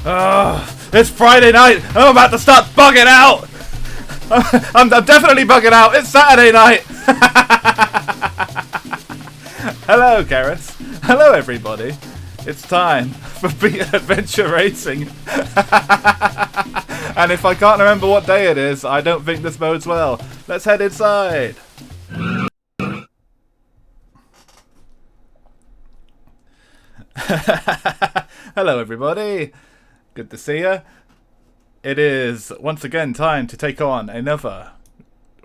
It's Friday night. I'm about to start bugging out. I'm definitely bugging out. It's Saturday night. Hello, Gareth. Hello, everybody. It's time for Beetle Adventure Racing. And if I can't remember what day it is, I don't think this bodes well. Let's head inside. Hello, everybody. Good to see you. It is once again time to take on another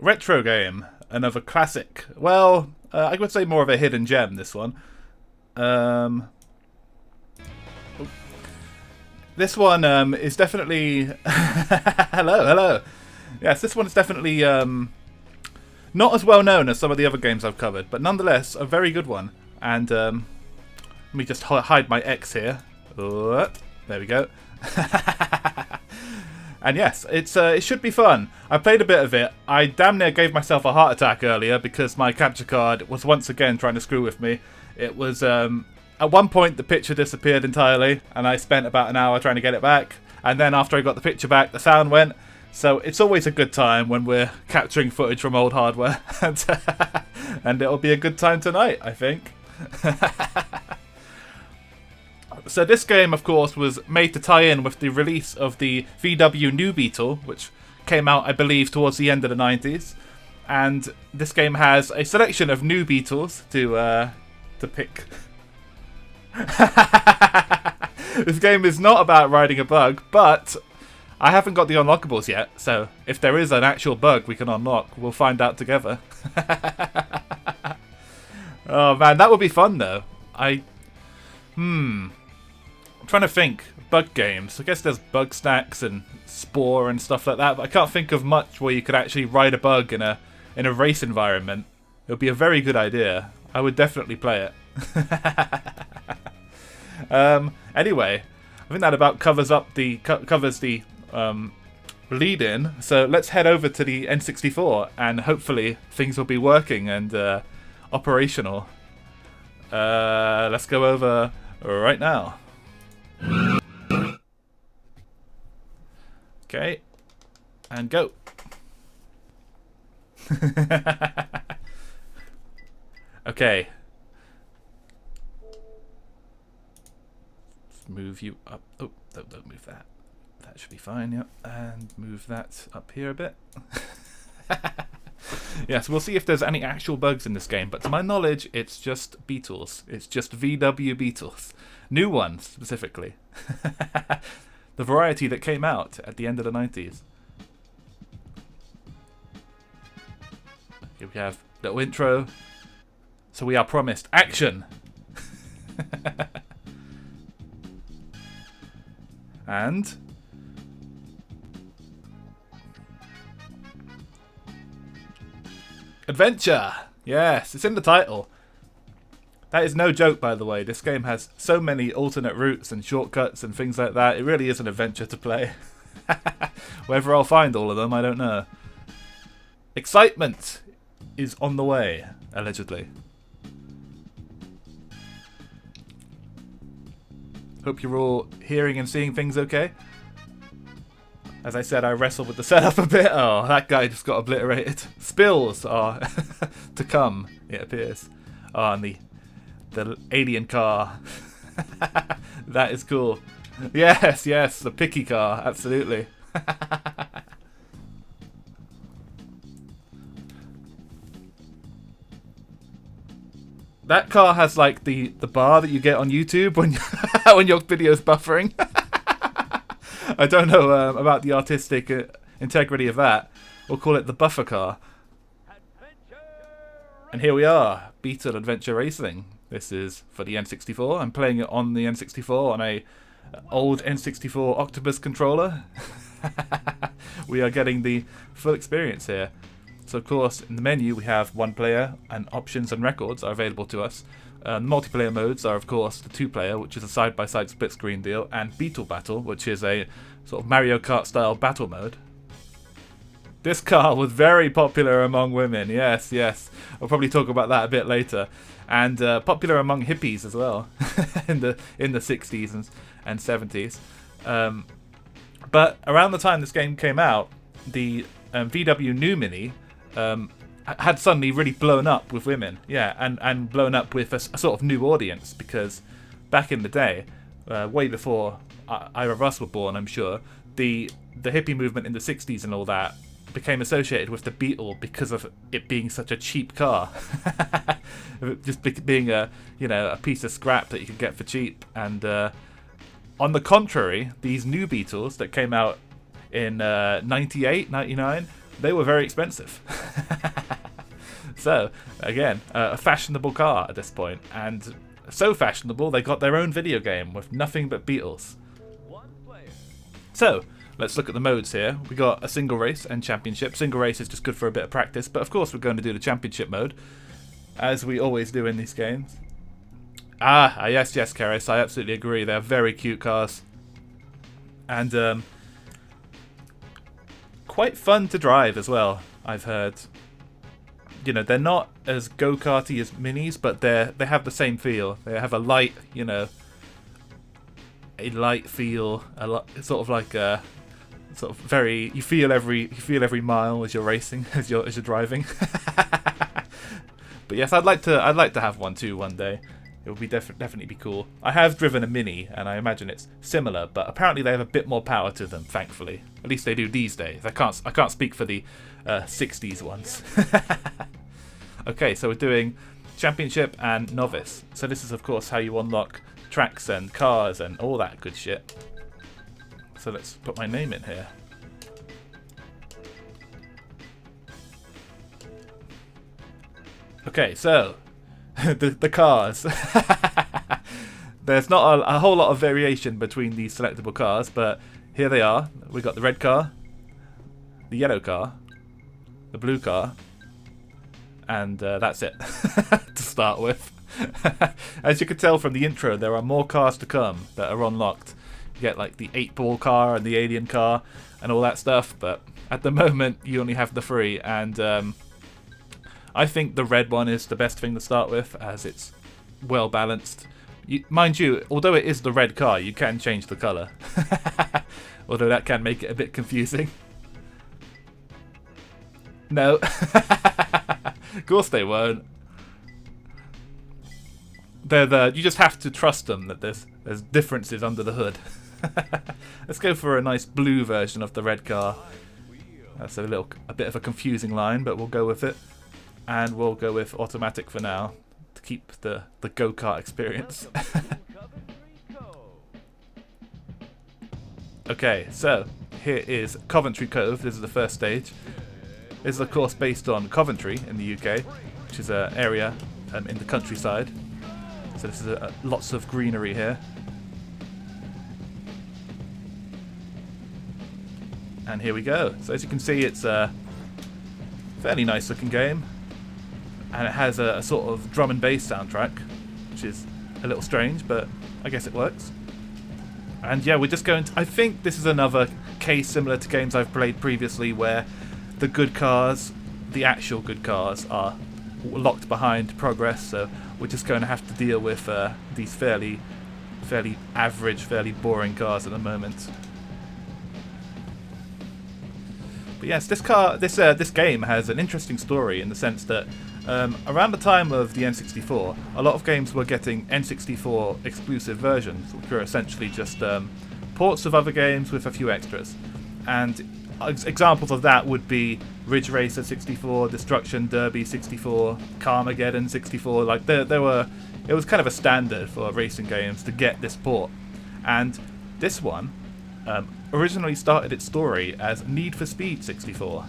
retro game, another classic. Well, I would say more of a hidden gem, this one. This one is definitely... hello. Yes, this one is definitely not as well known as some of the other games I've covered, but nonetheless, a very good one. And let me just hide my X here. There we go. And yes, it should be fun. I played a bit of it. I damn near gave myself a heart attack earlier because my capture card was once again trying to screw with me. It was, at one point the picture disappeared entirely and I spent about an hour trying to get it back. And then after I got the picture back, the sound went. So it's always a good time when we're capturing footage from old hardware. And it'll be a good time tonight, I think. So this game, of course, was made to tie in with the release of the VW New Beetle, which came out, I believe, towards the end of the 90s. And this game has a selection of new Beetles to pick. This game is not about riding a bug, but I haven't got the unlockables yet. So if there is an actual bug we can unlock, we'll find out together. Oh man, that would be fun though. I'm trying to think. Bug games. I guess there's Bug Stacks and Spore and stuff like that, but I can't think of much where you could actually ride a bug in a race environment. It would be a very good idea. I would definitely play it. Anyway, I think that about covers the lead-in. So let's head over to the N64 and hopefully things will be working and operational. Let's go over right now. Okay, and go. Okay. Let's move you up. Oh, don't move that. That should be fine, yep. And move that up here a bit. Yes, we'll see if there's any actual bugs in this game, but to my knowledge, it's just Beetles. It's just VW Beetles. New ones, specifically. The variety that came out at the end of the 90s. Here we have little intro. So we are promised action! And... adventure! Yes, it's in the title. That is no joke, by the way. This game has so many alternate routes and shortcuts and things like that. It really is an adventure to play. Whether I'll find all of them, I don't know. Excitement is on the way, allegedly. Hope you're all hearing and seeing things okay. As I said, I wrestled with the setup a bit. Oh, that guy just got obliterated. Spills are to come, it appears. Oh, and the alien car. That is cool. Yes, the picky car, absolutely. That car has like the bar that you get on YouTube when when your video's buffering. I don't know about the artistic integrity of that. We'll call it the buffer car. And here we are, Beetle Adventure Racing. This is for the N64. I'm playing it on the N64 on a old N64 Octopus controller. We are getting the full experience here. So of course, in the menu we have one player, and options and records are available to us. The multiplayer modes are of course the two-player, which is a side-by-side split-screen deal, and Beetle Battle, which is a sort of Mario Kart-style battle mode. This car was very popular among women, yes. I'll probably talk about that a bit later. And popular among hippies as well, in the 60s and 70s. But around the time this game came out, the VW New Mini had suddenly really blown up with women, yeah, and blown up with a sort of new audience, because back in the day, way before either of us were born, I'm sure, the hippie movement in the 60s and all that became associated with the Beetle because of it being such a cheap car. Just being a piece of scrap that you could get for cheap. And on the contrary, these new Beetles that came out in 98, 99, they were very expensive. So, again, a fashionable car at this point, and so fashionable they got their own video game with nothing but Beetles. So, let's look at the modes here. We got a single race and championship. Single race is just good for a bit of practice, but of course we're going to do the championship mode, as we always do in these games. Yes, Karis, I absolutely agree. They're very cute cars. And quite fun to drive as well, I've heard. You know, they're not as go-karty as minis, but they have the same feel. They have a light, feel, sort of like a sort of very. You feel every mile as you're racing, as you're driving. But yes, I'd like to have one too one day. It would be definitely be cool. I have driven a Mini, and I imagine it's similar, but apparently they have a bit more power to them. Thankfully, at least they do these days. I can't speak for the 60s ones. Okay, so we're doing Championship and Novice. So this is, of course, how you unlock tracks and cars and all that good shit. So let's put my name in here. Okay, so the cars. There's not a whole lot of variation between these selectable cars, but here they are. We've got the red car, the yellow car, the blue car, and that's it to start with. As you can tell from the intro, there are more cars to come that are unlocked. You get like the 8-ball car and the alien car and all that stuff, but at the moment you only have the 3, and I think the red one is the best thing to start with, as it's well balanced. Mind you, although it is the red car, you can change the colour. Although that can make it a bit confusing. No. Of course they won't. You just have to trust them that there's differences under the hood. Let's go for a nice blue version of the red car. That's a bit of a confusing line, but we'll go with it. And we'll go with automatic for now to keep the go-kart experience. Okay, so here is Coventry Cove. This is the first stage. This is, of course, based on Coventry in the UK, which is an area in the countryside. So this is lots of greenery here. And here we go. So as you can see, it's a fairly nice looking game. And it has a sort of drum and bass soundtrack, which is a little strange, but I guess it works. And yeah, we're just going to... I think this is another case similar to games I've played previously, where the good cars, the actual good cars, are locked behind progress, so we're just going to have to deal with these fairly average, fairly boring cars at the moment. But yes, this game has an interesting story in the sense that around the time of the N64, a lot of games were getting N64 exclusive versions, which were essentially just ports of other games with a few extras. And examples of that would be Ridge Racer 64, Destruction Derby 64, Carmageddon 64. Like it was kind of a standard for racing games to get this port. And this one originally started its story as Need for Speed 64.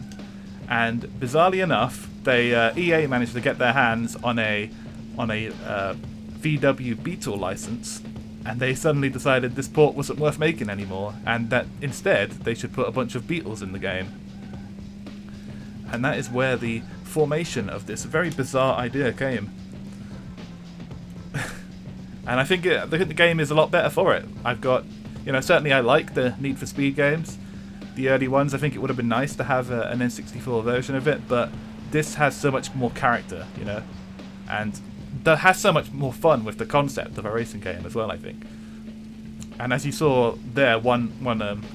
And bizarrely enough, EA managed to get their hands on a VW Beetle license, and they suddenly decided this port wasn't worth making anymore, and that instead they should put a bunch of Beetles in the game. And that is where the formation of this very bizarre idea came. And I think the game is a lot better for it. I've got, certainly I like the Need for Speed games. The early ones, I think it would have been nice to have an N64 version of it, but this has so much more character, and that has so much more fun with the concept of a racing game as well, I think. And as you saw there, one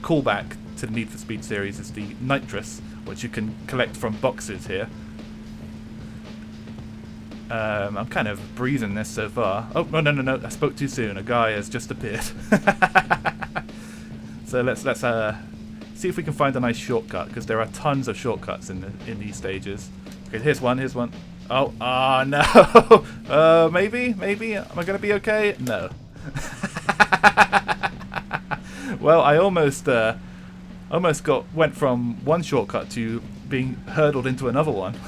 callback to the Need for Speed series is the nitrous, which you can collect from boxes here. I'm kind of breezing this so far. Oh, no, I spoke too soon. A guy has just appeared. So let's see if we can find a nice shortcut, because there are tons of shortcuts in these stages. Okay, here's one. Oh, no. Maybe. Am I gonna be okay? No. Well, I almost went from one shortcut to being hurdled into another one.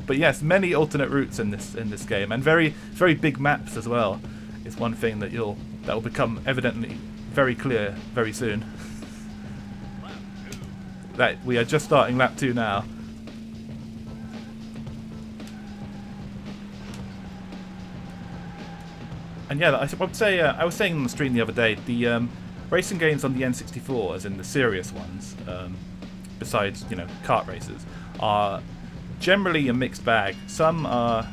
But yes, many alternate routes in this game, and very very big maps as well. Is one thing that will become evidently very clear very soon. That we are just starting lap 2 now. And yeah, I would say I was saying on the stream the other day, the racing games on the N64, as in the serious ones, besides kart races, are generally a mixed bag. Some are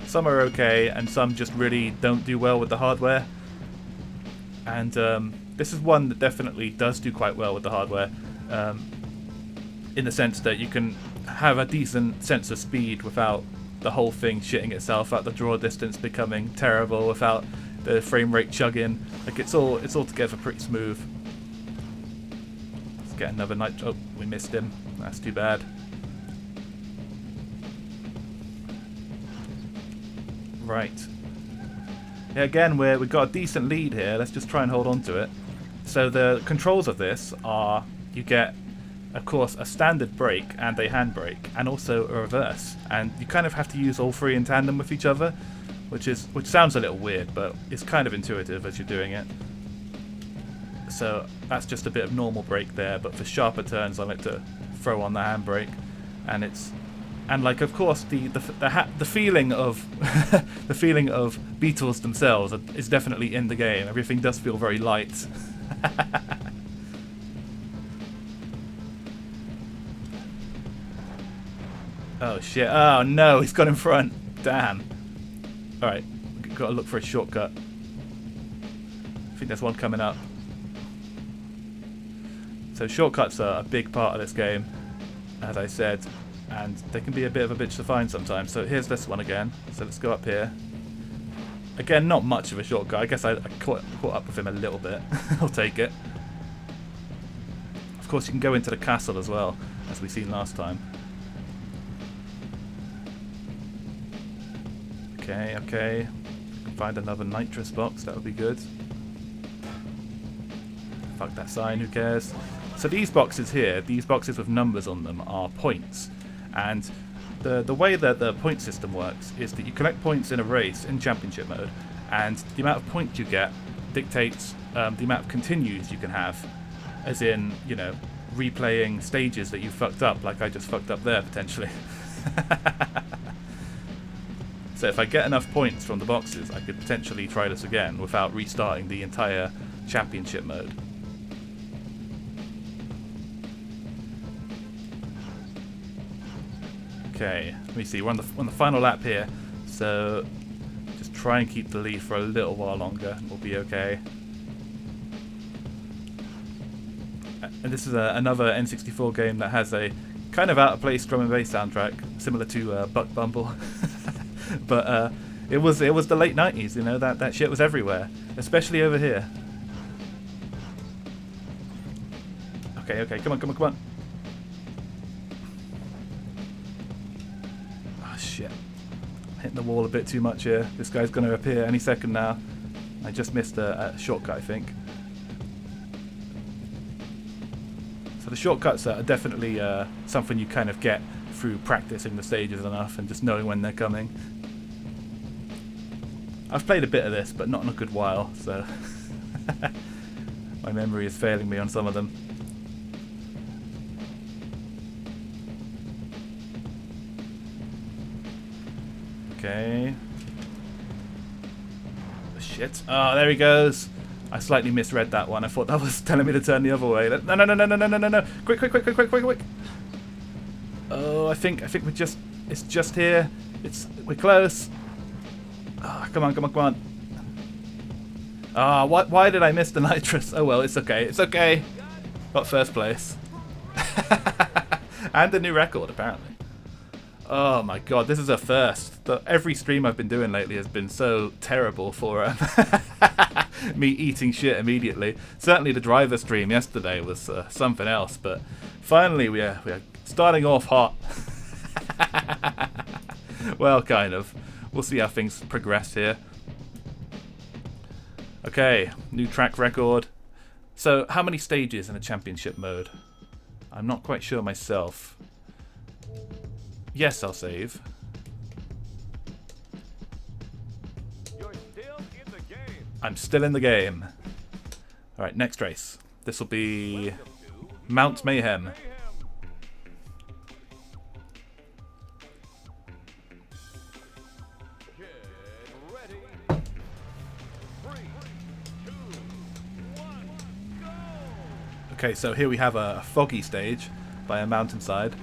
okay, and some just really don't do well with the hardware. And this is one that definitely does do quite well with the hardware, in the sense that you can have a decent sense of speed without the whole thing shitting itself, without the draw distance becoming terrible, without the frame rate chugging. Like it's all together pretty smooth. Let's get another night. Oh, we missed him. That's too bad. Right. Yeah, again, we've got a decent lead here. Let's just try and hold on to it. So the controls of this are, you get, of course, a standard brake and a handbrake, and also a reverse. And you kind of have to use all three in tandem with each other, which sounds a little weird, but it's kind of intuitive as you're doing it. So that's just a bit of normal brake there, but for sharper turns I like to throw on the handbrake, and like, of course, the feeling of the feeling of Beetles themselves is definitely in the game. Everything does feel very light. Oh shit! Oh no, he's got in front. Damn. All right, got to look for a shortcut. I think there's one coming up. So shortcuts are a big part of this game, as I said, and they can be a bit of a bitch to find sometimes. So here's this one again. So let's go up here. Again, not much of a shortcut. I guess I caught up with him a little bit. I'll take it. Of course, you can go into the castle as well, as we seen last time. Okay. Find another nitrous box. That would be good. Fuck that sign. Who cares? So these boxes here, these boxes with numbers on them, are points. And the way that the point system works is that you collect points in a race in championship mode, and the amount of points you get dictates the amount of continues you can have, as in, replaying stages that you fucked up, like I just fucked up there potentially. So if I get enough points from the boxes, I could potentially try this again without restarting the entire championship mode. Okay, let me see. We're on the final lap here, so just try and keep the lead for a little while longer, and we'll be okay. And this is another N64 game that has a kind of out of place drum and bass soundtrack, similar to Buck Bumble. But it was the late 90s, that shit was everywhere, especially over here. Okay, come on. Oh shit, I'm hitting the wall a bit too much here. This guy's going to appear any second now. I just missed a shortcut, I think. So the shortcuts are definitely something you kind of get through practicing the stages enough and just knowing when they're coming. I've played a bit of this, but not in a good while, so my memory is failing me on some of them. Okay. Shit. Oh, there he goes. I slightly misread that one. I thought that was telling me to turn the other way. No. Quick. Oh, I think it's just here. We're close. Oh, come on. Ah, why did I miss the nitrous? Oh well, it's okay. It's okay. Got first place. And a new record, apparently. Oh my god, this is a first. Every stream I've been doing lately has been so terrible for me eating shit immediately. Certainly the driver stream yesterday was something else, but finally we are starting off hot. Well, kind of. We'll see how things progress here. Okay, new track record. So, how many stages in a championship mode? I'm not quite sure myself. Yes, I'll save. You're still in the game. I'm still in the game. Alright, next race. This will be Mount Mayhem. Get ready. 3, 2, 1, go! Okay, so here we have a foggy stage by a mountainside.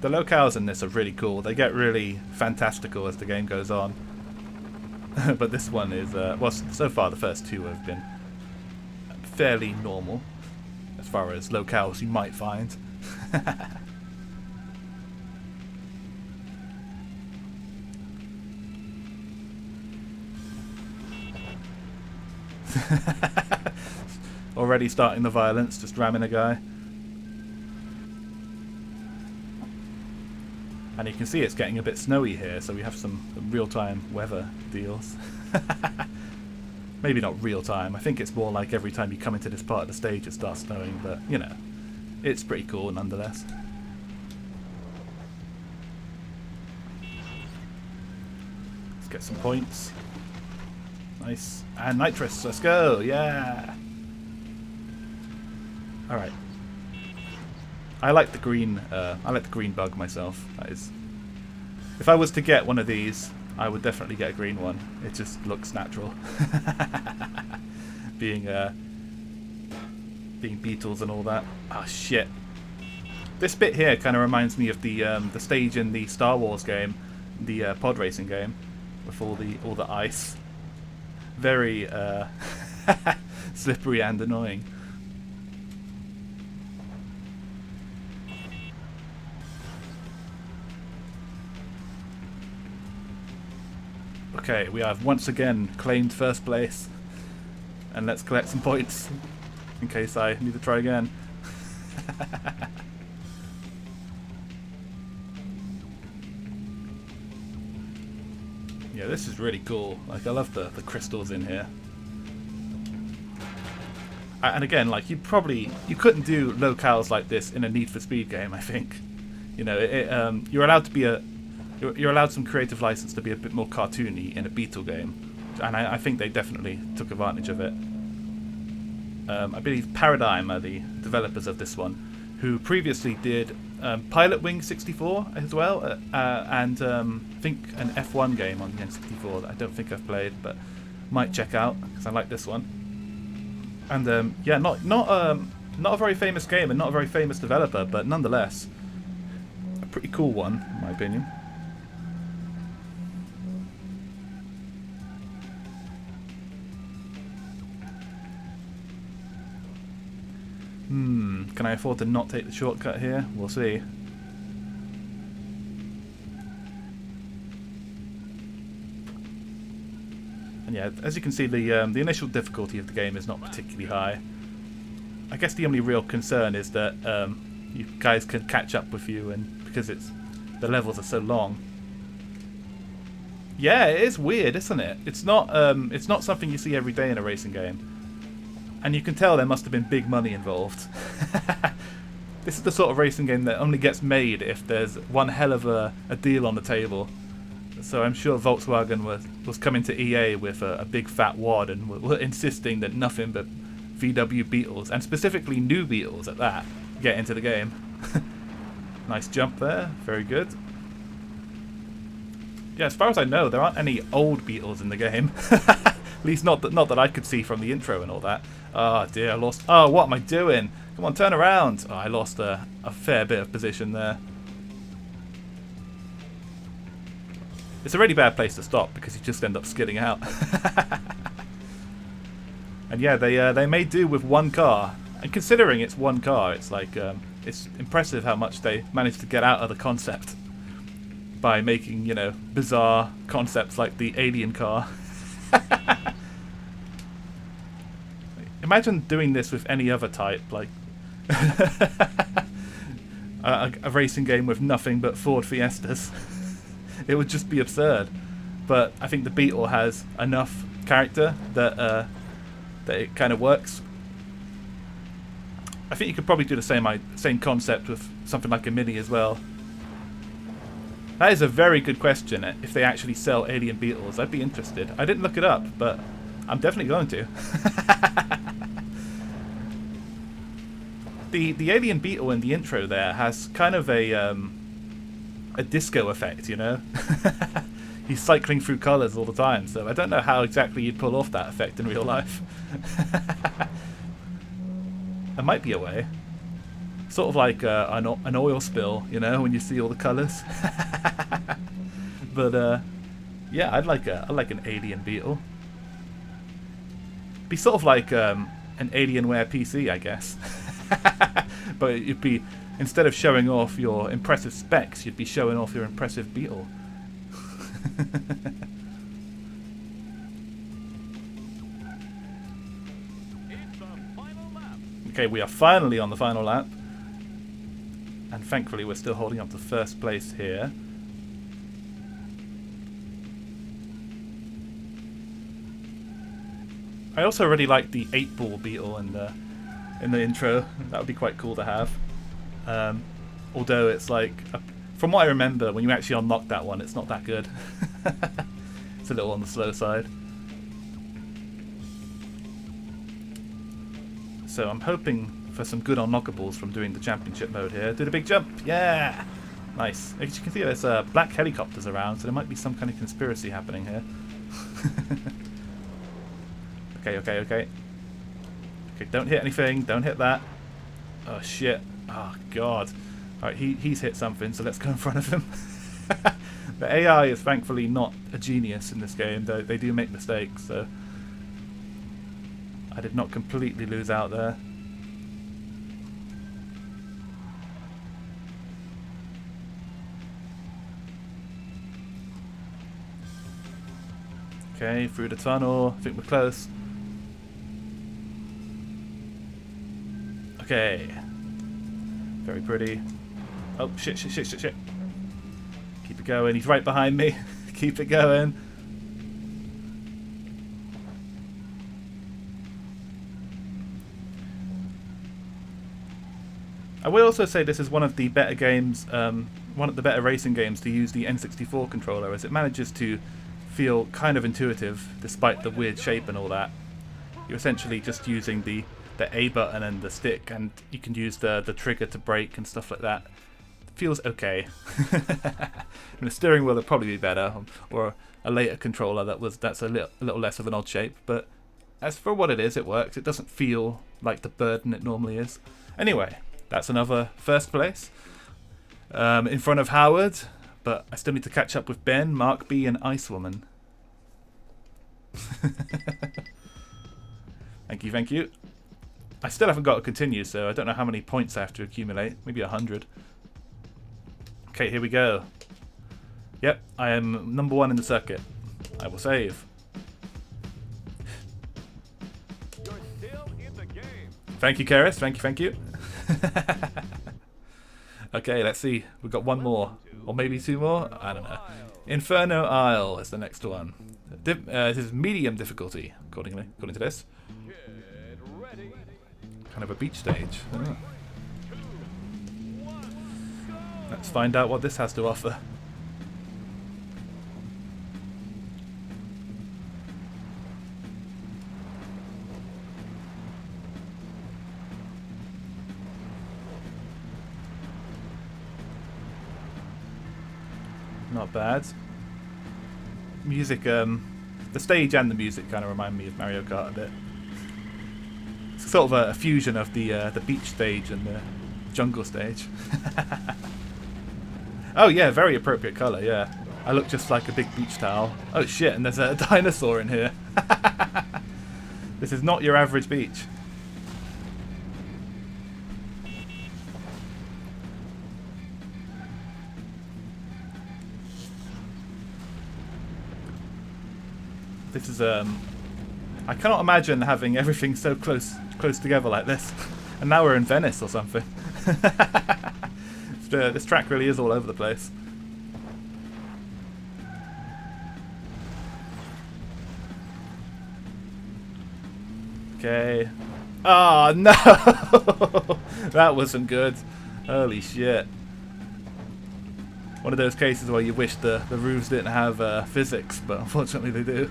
The locales in this are really cool. They get really fantastical as the game goes on. But this one is, well, so far the first two have been fairly normal as far as locales you might find. Already starting the violence, just ramming a guy. And you can see it's getting a bit snowy here, so we have some real-time weather deals. Maybe not real-time, I think it's more like every time you come into this part of the stage it starts snowing, but, you know, it's pretty cool nonetheless. Let's get some points. Nice. And nitrous, let's go, yeah! Alright. I like the green bug myself. That is, if I was to get one of these, I would definitely get a green one. It just looks natural. being beetles and all that. Oh shit. This bit here kind of reminds me of the stage in the Star Wars game, the pod racing game, with all the ice. Very slippery and annoying. Okay, we have once again claimed first place. And let's collect some points in case I need to try again. Yeah, this is really cool. Like, I love the crystals in here. And again, like, you couldn't do locales like this in a Need for Speed game, I think. You know, you're allowed to be you're allowed some creative license to be a bit more cartoony in a Beetle game, and I think they definitely took advantage of it. I believe Paradigm are the developers of this one, who previously did Pilot Wing 64 as well, and I think an F1 game on the N64 that I don't think I've played, but might check out because I like this one. And yeah, not a very famous game and not a very famous developer, but nonetheless a pretty cool one in my opinion. Can I afford to not take the shortcut here? We'll see. And yeah, as you can see, the initial difficulty of the game is not particularly high. I guess the only real concern is that you guys can catch up with you, and because the levels are so long. Yeah, it is weird, isn't it? It's not something you see every day in a racing game. And you can tell there must have been big money involved. This is the sort of racing game that only gets made if there's one hell of a deal on the table. So I'm sure Volkswagen was coming to EA with a big fat wad and were insisting that nothing but VW Beetles, and specifically new Beetles at that, get into the game. Nice jump there, very good. Yeah, as far as I know, there aren't any old Beetles in the game. At least not that I could see from the intro and all that. Oh dear, I lost. Oh, what am I doing? Come on, turn around. Oh, I lost a fair bit of position there. It's a really bad place to stop because you just end up skidding out. And yeah, they made do with one car. And considering it's one car, it's like it's impressive how much they managed to get out of the concept by making, you know, bizarre concepts like the alien car. Imagine doing this with any other type, like a racing game with nothing but Ford Fiestas. It would just be absurd. But I think the Beetle has enough character that it kind of works. I think you could probably do the same concept with something like a Mini as well. That is a very good question. If they actually sell alien Beetles, I'd be interested. I didn't look it up, but I'm definitely going to. The alien Beetle in the intro there has kind of a disco effect, you know. He's cycling through colours all the time, so I don't know how exactly you'd pull off that effect in real life. There might be a way. Sort of like an oil spill, you know, when you see all the colours. But yeah, I'd like an alien Beetle. Be sort of like an Alienware PC, I guess. But it'd be, instead of showing off your impressive specs, you'd be showing off your impressive Beetle. It's the final lap. Okay, we are finally on the final lap. And thankfully we're still holding up to first place here. I also really like the 8-ball Beetle in the intro. That would be quite cool to have. Although it's like, from what I remember, when you actually unlock that one, it's not that good. It's a little on the slow side. So I'm hoping for some good unlockables from doing the championship mode here. Do the big jump, yeah! Nice. As you can see, there's black helicopters around, so there might be some kind of conspiracy happening here. Okay. Okay, don't hit anything, don't hit that. Oh shit, oh god. Alright, he's hit something, so let's go in front of him. The AI is thankfully not a genius in this game, though they do make mistakes, so I did not completely lose out there. Okay, through the tunnel. I think we're close. Okay. Very pretty. Oh, shit. Keep it going. He's right behind me. Keep it going. I will also say this is one of the better games, one of the better racing games to use the N64 controller, as it manages to feel kind of intuitive despite the weird shape and all that. You're essentially just using the A button and the stick, and you can use the trigger to brake and stuff like that. It feels okay. And the steering wheel would probably be better, or a later controller that's a little less of an odd shape, but as for what it is, it works. It doesn't feel like the burden it normally is. Anyway, that's another first place. In front of Howard, but I still need to catch up with Ben, Mark B, and Icewoman. Thank you. I still haven't got to continue, so I don't know how many points I have to accumulate. Maybe 100. Okay, here we go. Yep, I am number 1 in the circuit. I will save. You're still in the game. Thank you, Karis. Thank you. Okay, let's see. We've got one more. Or maybe 2 more? I don't know. Inferno Isle is the next one. This is medium difficulty, according to this. Get ready. Kind of a beach stage. Oh. 2, 1, go. Let's find out what this has to offer. Not bad. Music, the stage and the music kind of remind me of Mario Kart a bit. It's sort of a fusion of the beach stage and the jungle stage. Oh yeah, very appropriate colour, yeah. I look just like a big beach towel. Oh shit, and there's a dinosaur in here. This is not your average beach. This is I cannot imagine having everything so close together like this. And now we're in Venice or something. This track really is all over the place. Okay. Oh no! That wasn't good. Holy shit. One of those cases where you wish the roofs didn't have physics, but unfortunately they do.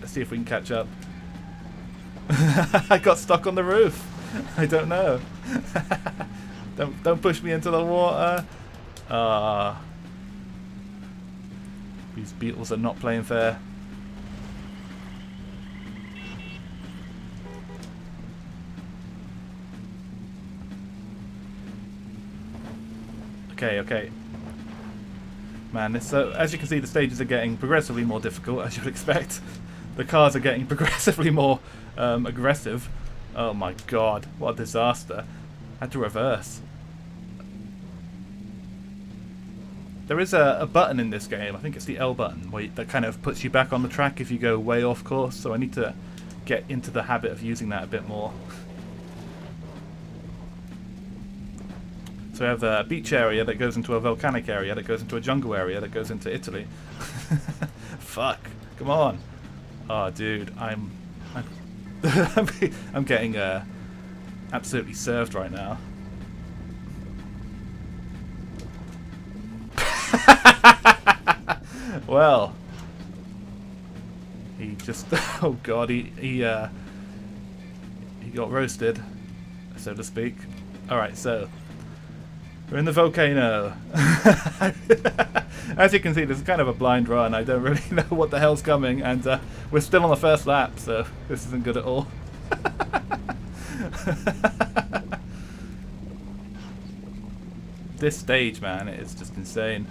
Let's see if we can catch up. I got stuck on the roof. I don't know. Don't push me into the water. Ah. These Beetles are not playing fair. Okay. Man, this, as you can see, the stages are getting progressively more difficult, as you would expect. The cars are getting progressively more aggressive. Oh my god, what a disaster. Had to reverse. There is a button in this game, I think it's the L button, that kind of puts you back on the track if you go way off course, so I need to get into the habit of using that a bit more. So we have a beach area that goes into a volcanic area, that goes into a jungle area, that goes into Italy. Fuck, come on. Oh dude, I'm getting absolutely served right now. Well, he just oh god, he got roasted, so to speak. All right, so we're in the volcano. As you can see, this is kind of a blind run. I don't really know what the hell's coming, and we're still on the first lap, so this isn't good at all. This stage, man, it is just insane.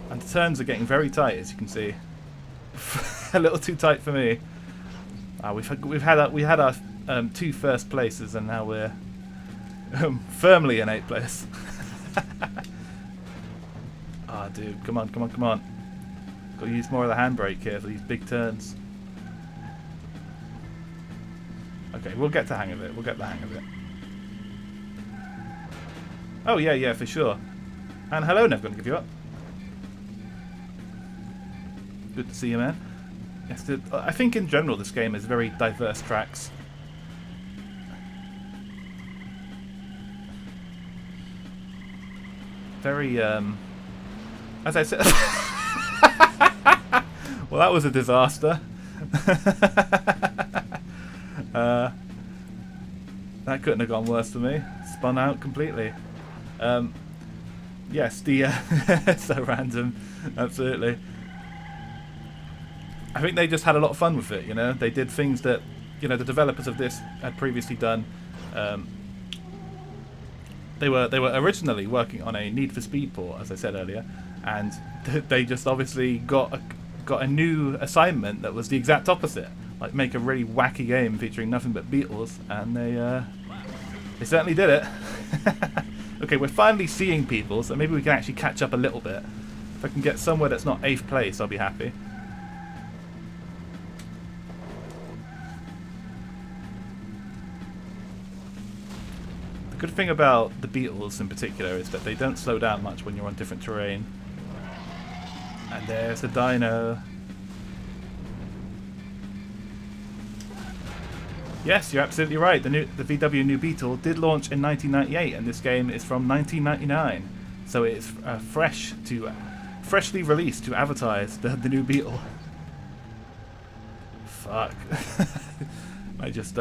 And the turns are getting very tight, as you can see. A little too tight for me. We had our 2 first places, and now we're firmly in 8th place. Ah, dude, come on. Got to use more of the handbrake here for these big turns. Okay, we'll get the hang of it. Oh yeah, for sure. And hello, never gonna give you up. Good to see you, man. Yes, I think in general this game is very diverse tracks. Very, as I said... Well, that was a disaster. That couldn't have gone worse for me. Spun out completely. Yes, it's so random. Absolutely. I think they just had a lot of fun with it, you know? They did things that, you know, the developers of this had previously done. They were originally working on a Need for Speed port, as I said earlier, and they just obviously got a new assignment that was the exact opposite, like make a really wacky game featuring nothing but Beetles, and they certainly did it. Okay, we're finally seeing people, so maybe we can actually catch up a little bit. If I can get somewhere that's not 8th place, I'll be happy. The good thing about the Beetles in particular is that they don't slow down much when you're on different terrain. And there's the dino. Yes, you're absolutely right. The VW New Beetle did launch in 1998, and this game is from 1999. So it's freshly released to advertise the new Beetle. Fuck. I just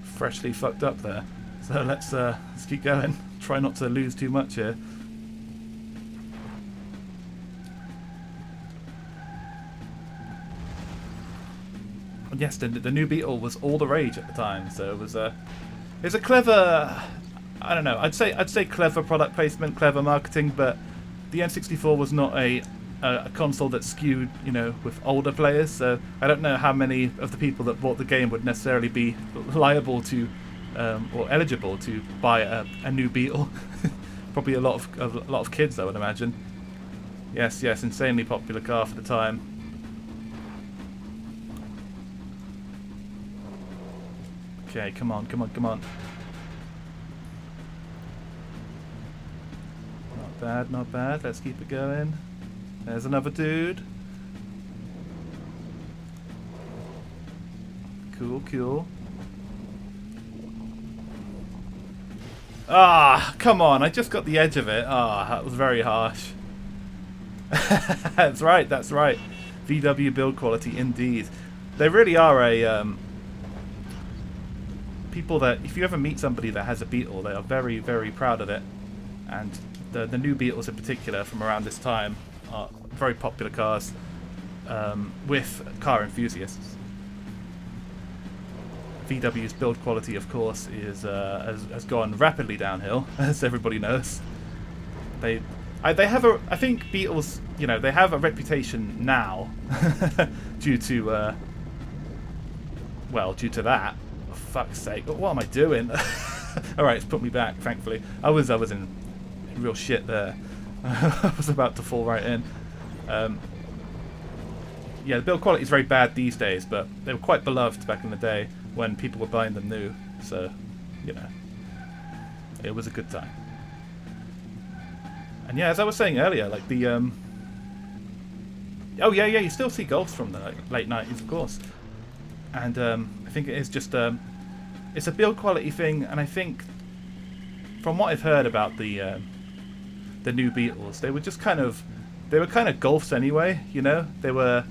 freshly fucked up there. So let's keep going. Try not to lose too much here. And yes, the new Beetle was all the rage at the time, so it was It's a clever, I don't know. I'd say clever product placement, clever marketing, but the N64 was not a console that skewed, you know, with older players. So I don't know how many of the people that bought the game would necessarily be liable to or eligible to buy a new Beetle. Probably a lot of kids, I would imagine. Yes, insanely popular car for the time. Okay, come on. Not bad. Let's keep it going. There's another dude. Cool. Ah, come on. I just got the edge of it. Ah, that was very harsh. That's right. VW build quality, indeed. They really are a... people that, if you ever meet somebody that has a Beetle, they are very, very proud of it. And the new Beetles in particular from around this time are very popular cars with car enthusiasts. VW's build quality, of course, is has gone rapidly downhill, as everybody knows. They have a, I think Beetles, you know, they have a reputation now due to due to that. For fuck's sake, what am I doing? All right, it's put me back. Thankfully, I was in real shit there. I was about to fall right in. Yeah, the build quality is very bad these days, but they were quite beloved back in the day when people were buying them new. So, you know, it was a good time. And yeah, as I was saying earlier, like the oh yeah, you still see Golfs from the late 90s, of course. And I think it is just it's a build quality thing, and I think from what I've heard about the new Beetles, they were just kind of Golfs anyway, you know. They were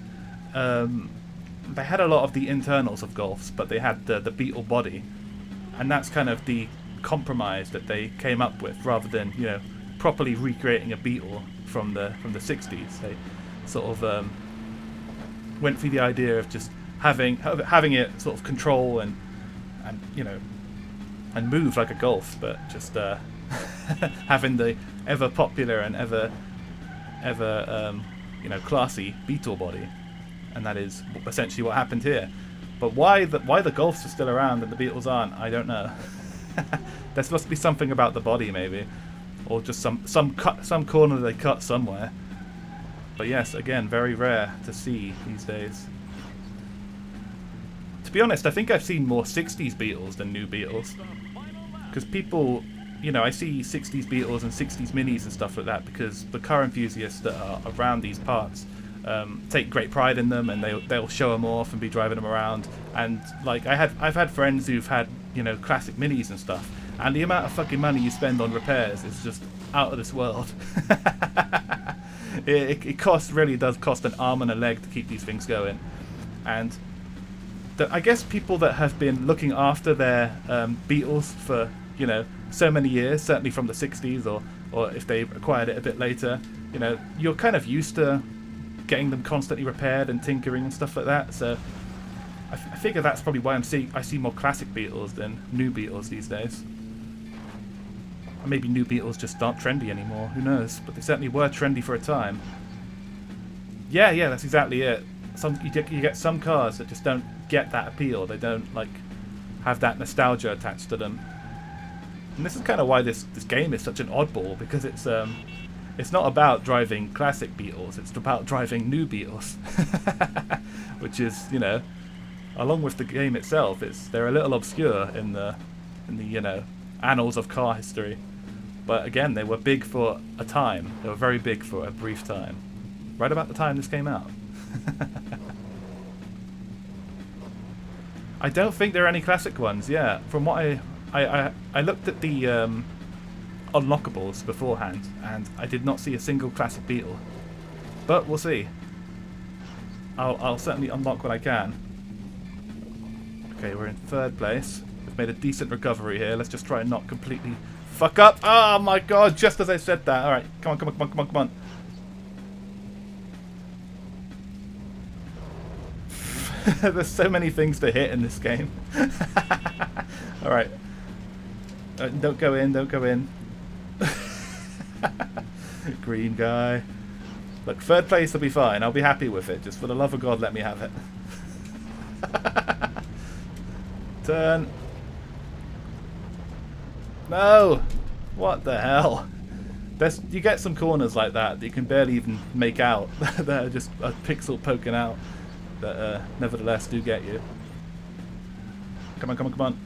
they had a lot of the internals of Golfs, but they had the Beetle body, and that's kind of the compromise that they came up with, rather than, you know, properly recreating a Beetle from the 60s. They sort of went for the idea of just having it sort of control and you know, and move like a Golf, but just having the ever popular and ever you know, classy Beetle body, and that is essentially what happened here. But why the Golfs are still around and the Beetles aren't, I don't know. There must be something about the body, maybe, or just some corner they cut somewhere. But yes, again, very rare to see these days. To be honest, I think I've seen more 60s Beetles than new Beetles, because people, you know, I see 60s Beetles and 60s Minis and stuff like that because the car enthusiasts that are around these parts take great pride in them, and they'll show them off and be driving them around. And like I've had friends who've had, you know, classic Minis and stuff, and the amount of fucking money you spend on repairs is just out of this world. It really does cost an arm and a leg to keep these things going. And I guess people that have been looking after their Beetles for, you know, so many years, certainly from the 60s, or if they acquired it a bit later, you know, you're kind of used to getting them constantly repaired and tinkering and stuff like that. So I figure that's probably why I see more classic Beetles than new Beetles these days. Or maybe new Beetles just aren't trendy anymore, who knows, but they certainly were trendy for a time. Yeah, that's exactly it. You get some cars that just don't get that appeal. They don't like have that nostalgia attached to them. And this is kind of why this game is such an oddball, because it's not about driving classic Beetles, it's about driving new Beetles. Which is, you know, along with the game itself, they're a little obscure in the you know, annals of car history. But again, they were big for a time. They were very big for a brief time. Right about the time this came out. I don't think there are any classic ones, yeah. From what I looked at the unlockables beforehand, and I did not see a single classic Beetle. But we'll see. I'll certainly unlock what I can. Okay, we're in third place. We've made a decent recovery here. Let's just try and not completely fuck up. Oh my god, just as I said that. Alright, come on. There's so many things to hit in this game. Alright, Don't go in, don't go in. Green guy. Look, third place will be fine. I'll be happy with it. Just for the love of God, let me have it. Turn. No! What the hell? You get some corners like that you can barely even make out. That are just a pixel poking out. That nevertheless do get you. Come on, come on, come on.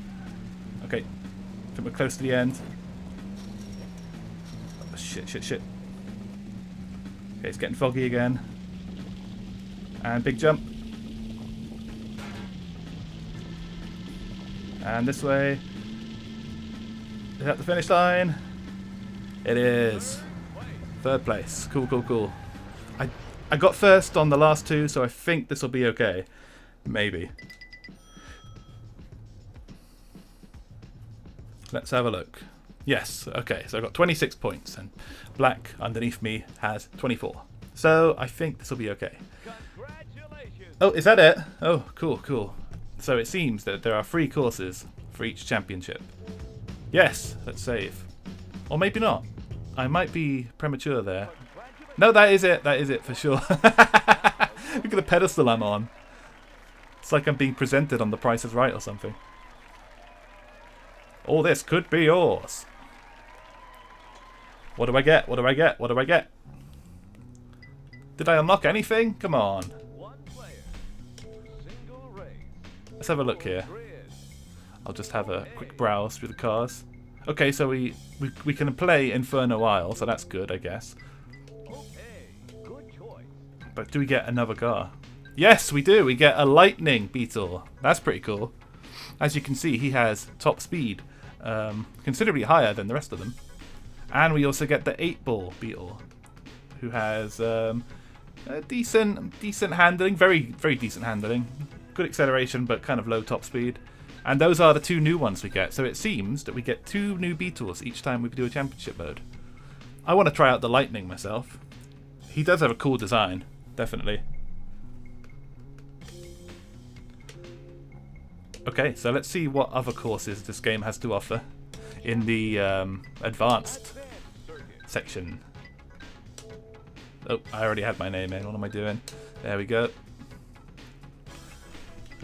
Okay. I think we're close to the end. Oh, shit, shit, shit. Okay, it's getting foggy again. And big jump. And this way. Is that the finish line? It is. Third place. Cool, cool, cool. I got first on the last two, so I think this will be okay. Maybe. Let's have a look. Yes, okay, so I got 26 points, and black underneath me has 24. So I think this will be okay. Oh, is that it? Oh, cool, cool. So it seems that there are 3 courses for each championship. Yes, let's save. Or maybe not. I might be premature there. No, that is it. That is it for sure. Look at the pedestal I'm on. It's like I'm being presented on The Price is Right or something. All this could be yours. What do I get? What do I get? What do I get? Did I unlock anything? Come on. Let's have a look here. I'll just have a quick browse through the cars. Okay, so we can play Inferno Isle, so that's good, I guess. But do we get another car? Yes, we do. We get a Lightning Beetle. That's pretty cool. As you can see, he has top speed, considerably higher than the rest of them. And we also get the 8-ball Beetle, who has a decent handling, very decent handling, good acceleration, but kind of low top speed. And those are the 2 new ones we get. So it seems that we get 2 new Beetles each time we do a championship mode. I want to try out the Lightning myself. He does have a cool design, definitely. Okay, so let's see what other courses this game has to offer in the advanced section. Oh, I already had my name in. What am I doing? There we go.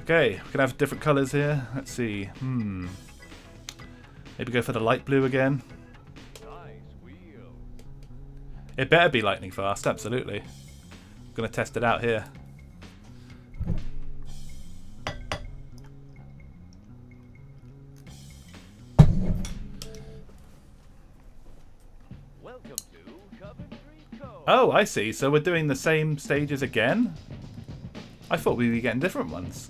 Okay, we can have different colours here. Let's see. Maybe go for the light blue again. It better be lightning fast, absolutely. I'm going to test it out here. Oh, I see. So we're doing the same stages again? I thought we were getting different ones.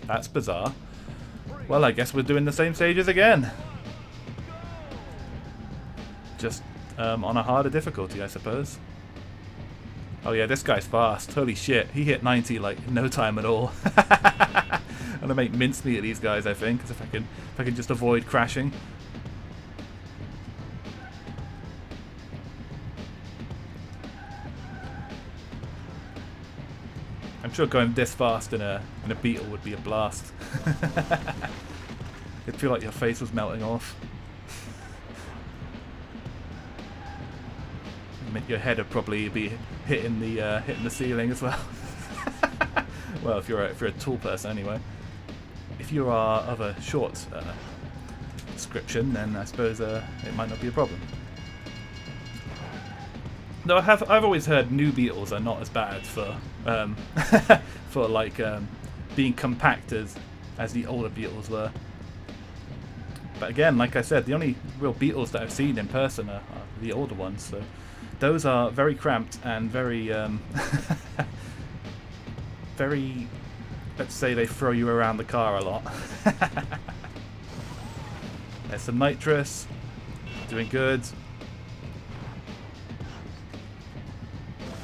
That's bizarre. Well, I guess we're doing the same stages again. Just on a harder difficulty, I suppose. Oh yeah, this guy's fast. Holy shit, he hit 90 like in no time at all. I'm gonna make mincemeat of these guys, I think, because if I can just avoid crashing. I'm sure going this fast in a Beetle would be a blast. It'd feel like your face was melting off. Your head would probably be hitting the ceiling as well. Well, if you're a tall person anyway. If you are of a short description, then I suppose it might not be a problem. No, I've always heard new Beetles are not as bad for for like being compact as the older Beetles were. But again, like I said, the only real Beetles that I've seen in person are the older ones. So those are very cramped and very very. Let's say they throw you around the car a lot. There's some nitrous. Doing good.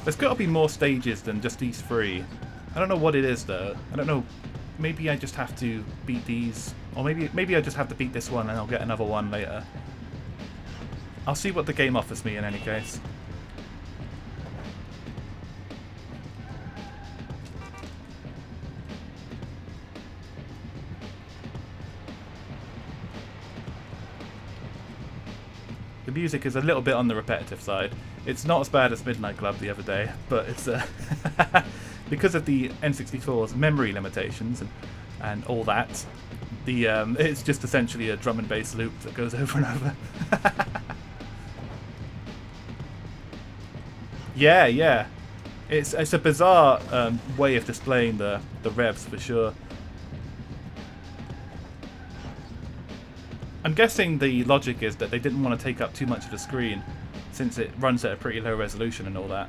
There's got to be more stages than just these 3. I don't know what it is though. I don't know. Maybe I just have to beat these, or maybe I just have to beat this one and I'll get another one later. I'll see what the game offers me in any case. music is a little bit on the repetitive side. It's not as bad as Midnight Club the other day, but it's because of the N64's memory limitations and all that. It's just essentially a drum and bass loop that goes over and over. Yeah. It's a bizarre way of displaying the revs for sure. I'm guessing the logic is that they didn't want to take up too much of the screen since it runs at a pretty low resolution and all that.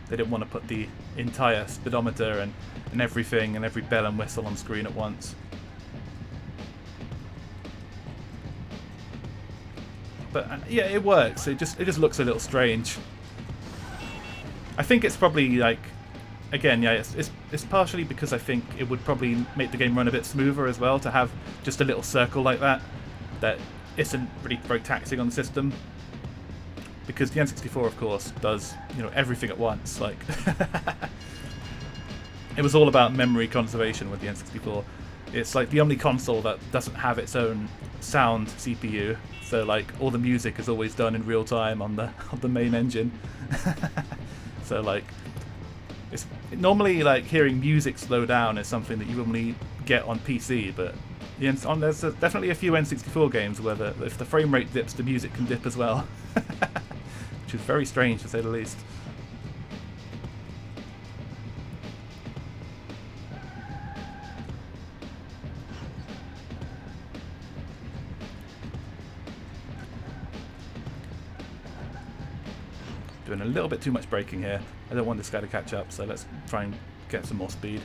They didn't want to put the entire speedometer and everything and every bell and whistle on screen at once. But yeah, it works. It just looks a little strange. I think it's probably like, again, yeah, it's partially because I think it would probably make the game run a bit smoother as well to have just a little circle like that isn't really very taxing on the system. Because the N64, of course, does everything at once. Like, it was all about memory conservation with the N64. It's like the only console that doesn't have its own sound CPU. So like all the music is always done in real time on the main engine. So like, it's normally like hearing music slow down is something that you only get on PC, but there's definitely a few N64 games where if the frame rate dips, the music can dip as well. Which is very strange to say the least. Doing a little bit too much braking here. I don't want this guy to catch up, so let's try and get some more speed.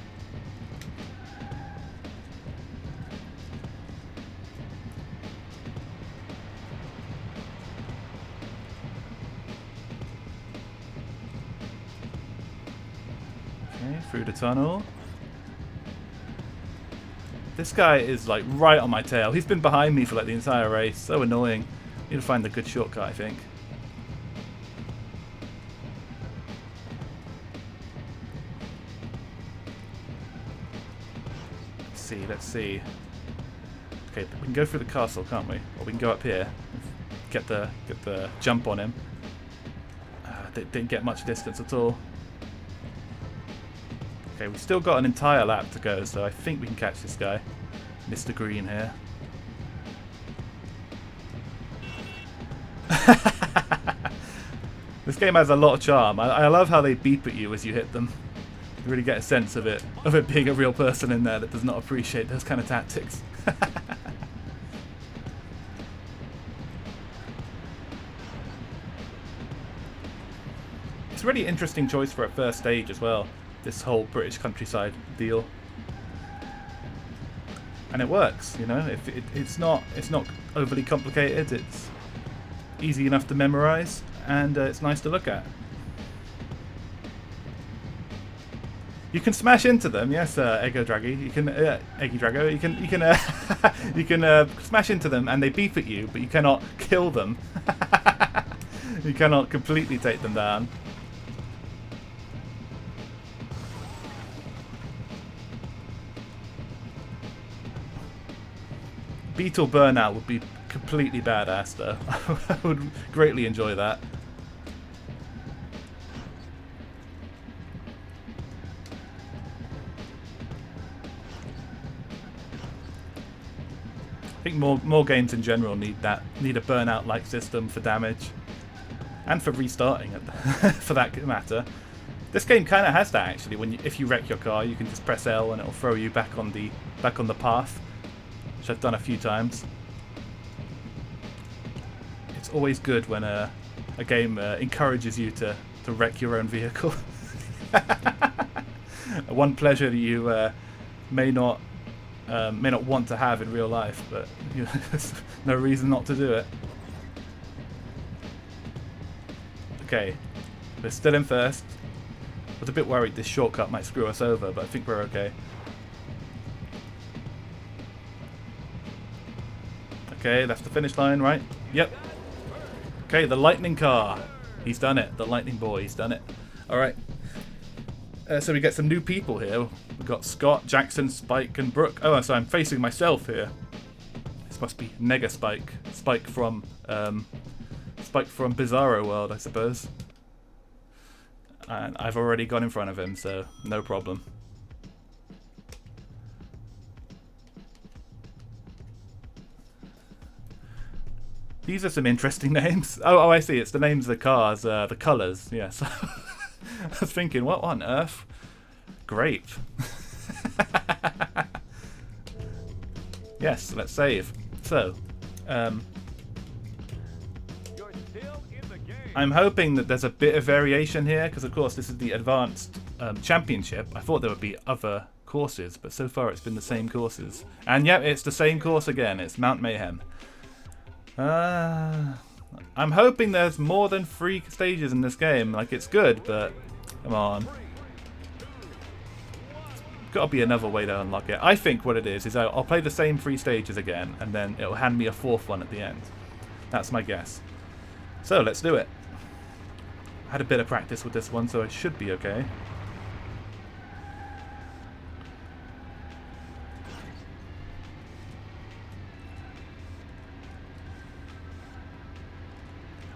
Okay, through the tunnel. This guy is like right on my tail. He's been behind me for like the entire race. So annoying. Need to find a good shortcut, I think. Let's see. Okay, we can go through the castle, can't we? Or we can go up here, get the jump on him. Didn't get much distance at all. Okay, we've still got an entire lap to go, so I think we can catch this guy, Mr. Green here. This game has a lot of charm. I love how they beep at you as you hit them. You really get a sense of it being a real person in there that does not appreciate those kind of tactics. It's a really interesting choice for a first stage as well, this whole British countryside deal. And it works, it's not overly complicated, it's easy enough to memorize, and it's nice to look at. You can smash into them, yes, Ego Draggy. You can, Eggy Drago. You can smash into them, and they beep at you, but you cannot kill them. You cannot completely take them down. Beetle Burnout would be completely badass, though. I would greatly enjoy that. I think more games in general need a burnout-like system for damage, and for restarting, for that matter. This game kind of has that actually. If you wreck your car, you can just press L and it'll throw you back on the path, which I've done a few times. It's always good when a game encourages you to wreck your own vehicle. One pleasure that you may not want to have in real life, but there's no reason not to do it. Okay, we're still in first. I was a bit worried this shortcut might screw us over, but I think we're okay. Okay, that's the finish line, right? Yep. Okay, the lightning car. He's done it. The lightning boy, he's done it. Alright. So we get some new people here. We've got Scott, Jackson, Spike, and Brooke. Oh, so I'm facing myself here. This must be Nega Spike. Spike from Bizarro World, I suppose. And I've already gone in front of him, so no problem. These are some interesting names. Oh, I see. It's the names of the cars, the colours. Yes. I was thinking, what on earth? Grape. Yes, let's save. So, You're still in the game. I'm hoping that there's a bit of variation here, because of course this is the Advanced Championship. I thought there would be other courses, but so far it's been the same courses. And yep, it's the same course again. It's Mount Mayhem. I'm hoping there's more than 3 stages in this game. Like, it's good, but come on. Got to be another way to unlock it. I think what it is I'll play the same 3 stages again, and then it'll hand me a 4th one at the end. That's my guess. So let's do it. I had a bit of practice with this one, so I should be okay.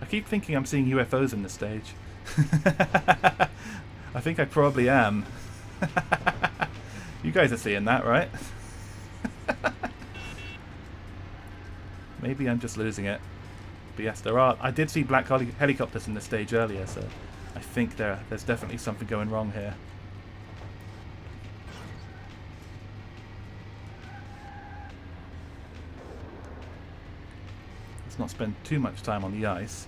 I keep thinking I'm seeing UFOs in this stage. I think I probably am. You guys are seeing that, right? Maybe I'm just losing it. But yes, there are. I did see black helicopters in this stage earlier, so I think there's definitely something going wrong here. Let's not spend too much time on the ice.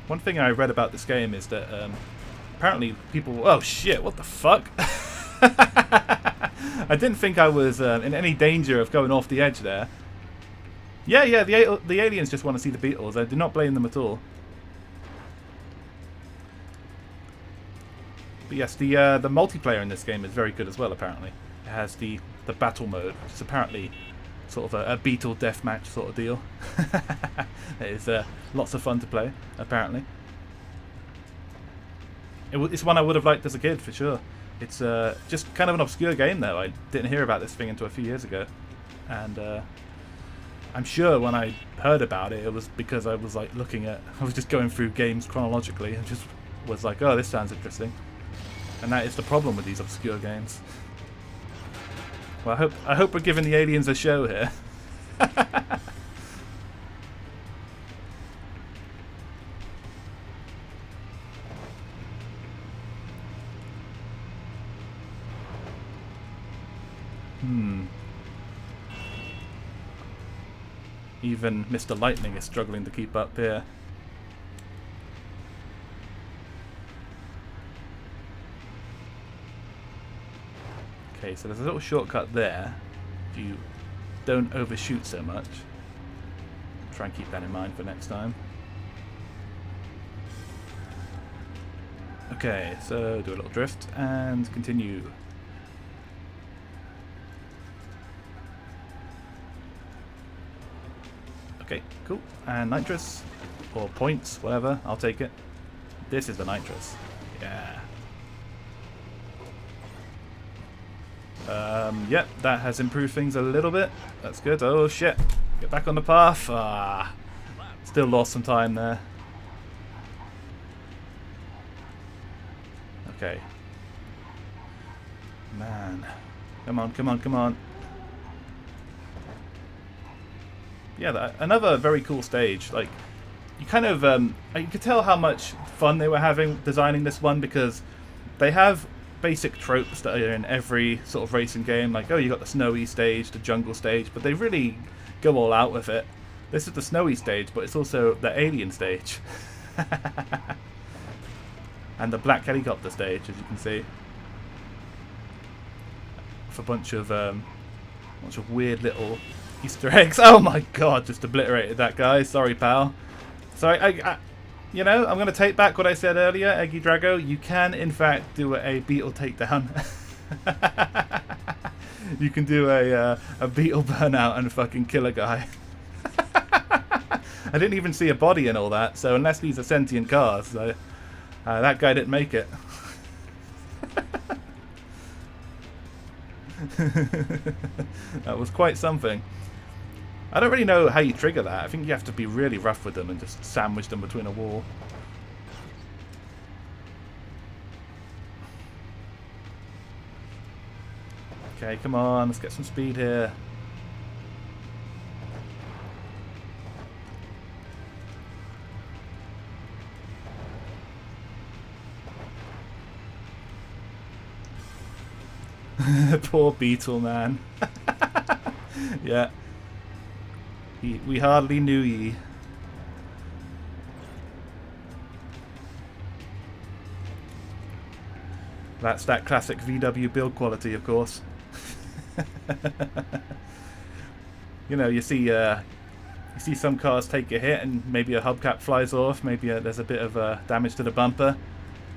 One thing I read about this game is that apparently people... Oh shit, what the fuck? I didn't think I was in any danger of going off the edge there. Yeah, the aliens just want to see the Beetles. I do not blame them at all. But yes, the multiplayer in this game is very good as well, apparently. It has the battle mode, which is apparently sort of a Beetle deathmatch sort of deal. It is lots of fun to play, apparently. It's one I would have liked as a kid, for sure. It's just kind of an obscure game, though. I didn't hear about this thing until a few years ago. And I'm sure when I heard about it, it was because I was like I was just going through games chronologically and just was like, oh, this sounds interesting. And that is the problem with these obscure games. Well, I hope we're giving the aliens a show here. Even Mr. Lightning is struggling to keep up here. Okay, so there's a little shortcut there. If you don't overshoot so much. Try and keep that in mind for next time. Okay, so do a little drift and continue. Okay, cool. And nitrous, or points, whatever, I'll take it. This is the nitrous. Yeah. Yep, that has improved things a little bit. That's good. Oh shit. Get back on the path. Ah. Still lost some time there. Okay. Man. Come on, come on, come on. Yeah, another very cool stage. Like, you kind of, you could tell how much fun they were having designing this one, because they have basic tropes that are in every sort of racing game. Like, oh, you got the snowy stage, the jungle stage, but they really go all out with it. This is the snowy stage, but it's also the alien stage. And the black helicopter stage, as you can see. With a bunch of weird little Easter eggs. Oh my god, just obliterated that guy. Sorry, pal. Sorry, I you know, I'm going to take back what I said earlier, Eggy Drago. You can, in fact, do a Beetle takedown. You can do a Beetle burnout and fucking kill a guy. I didn't even see a body and all that, so unless these are sentient cars, That guy didn't make it. That was quite something. I don't really know how you trigger that. I think you have to be really rough with them and just sandwich them between a wall. Okay, come on, let's get some speed here. Poor Beetle, man. Yeah. We hardly knew ye. That's that classic VW build quality, of course. You know, you see some cars take a hit and maybe a hubcap flies off, maybe there's a bit of damage to the bumper.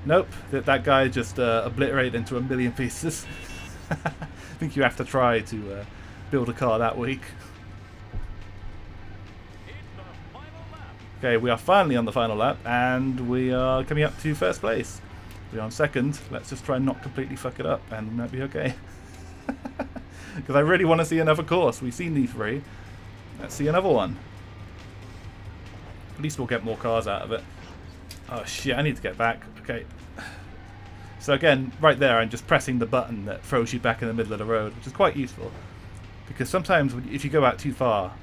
Nope, that guy just obliterated into a million pieces. I think you have to try to build a car that weak. Okay, we are finally on the final lap, and we are coming up to first place. We're on second. Let's just try and not completely fuck it up, and we might be okay. Because I really want to see another course. We've seen these three. Let's see another one. At least we'll get more cars out of it. Oh shit, I need to get back. Okay. So again, right there, I'm just pressing the button that throws you back in the middle of the road, which is quite useful. Because sometimes if you go out too far,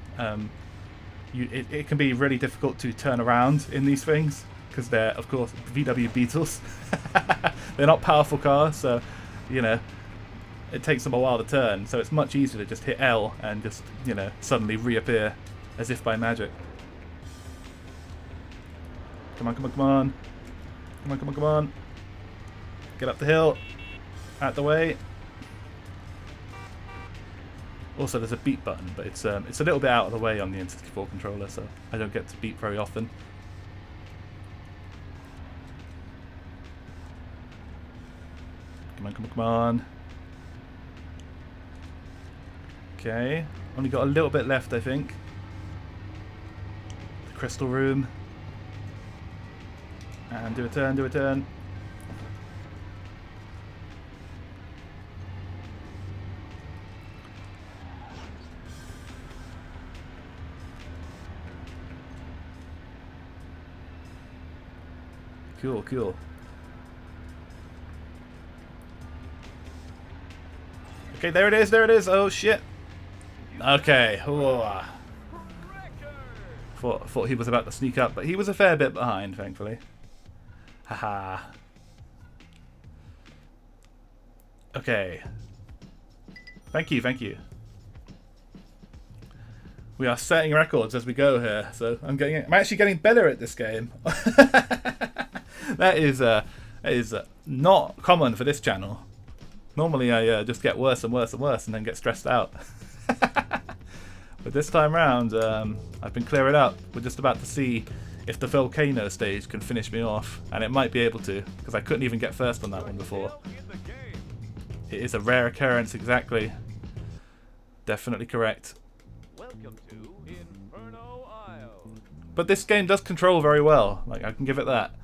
it can be really difficult to turn around in these things. Because they're, of course, VW Beetles. They're not powerful cars, so, you know, it takes them a while to turn. So it's much easier to just hit L and just, you know, suddenly reappear as if by magic. Come on, come on, come on. Come on, come on, come on. Get up the hill. Out the way. Also, there's a beat button, but it's a little bit out of the way on the N64 controller, so I don't get to beat very often. Come on, come on, come on. Okay. Only got a little bit left, I think. The crystal room. And do a turn, do a turn. Cool, cool. Okay, there it is, there it is. Oh shit. Okay. Whoa. Thought he was about to sneak up, but he was a fair bit behind, thankfully. Haha. Okay. Thank you, thank you. We are setting records as we go here, so I'm actually getting better at this game. That is not common for this channel. Normally I just get worse and worse and worse and then get stressed out. But this time round, I've been clearing up. We're just about to see if the volcano stage can finish me off, and it might be able to, because I couldn't even get first on that one before. It is a rare occurrence, exactly. Definitely correct. Welcome to Inferno Isle. But this game does control very well. Like, I can give it that.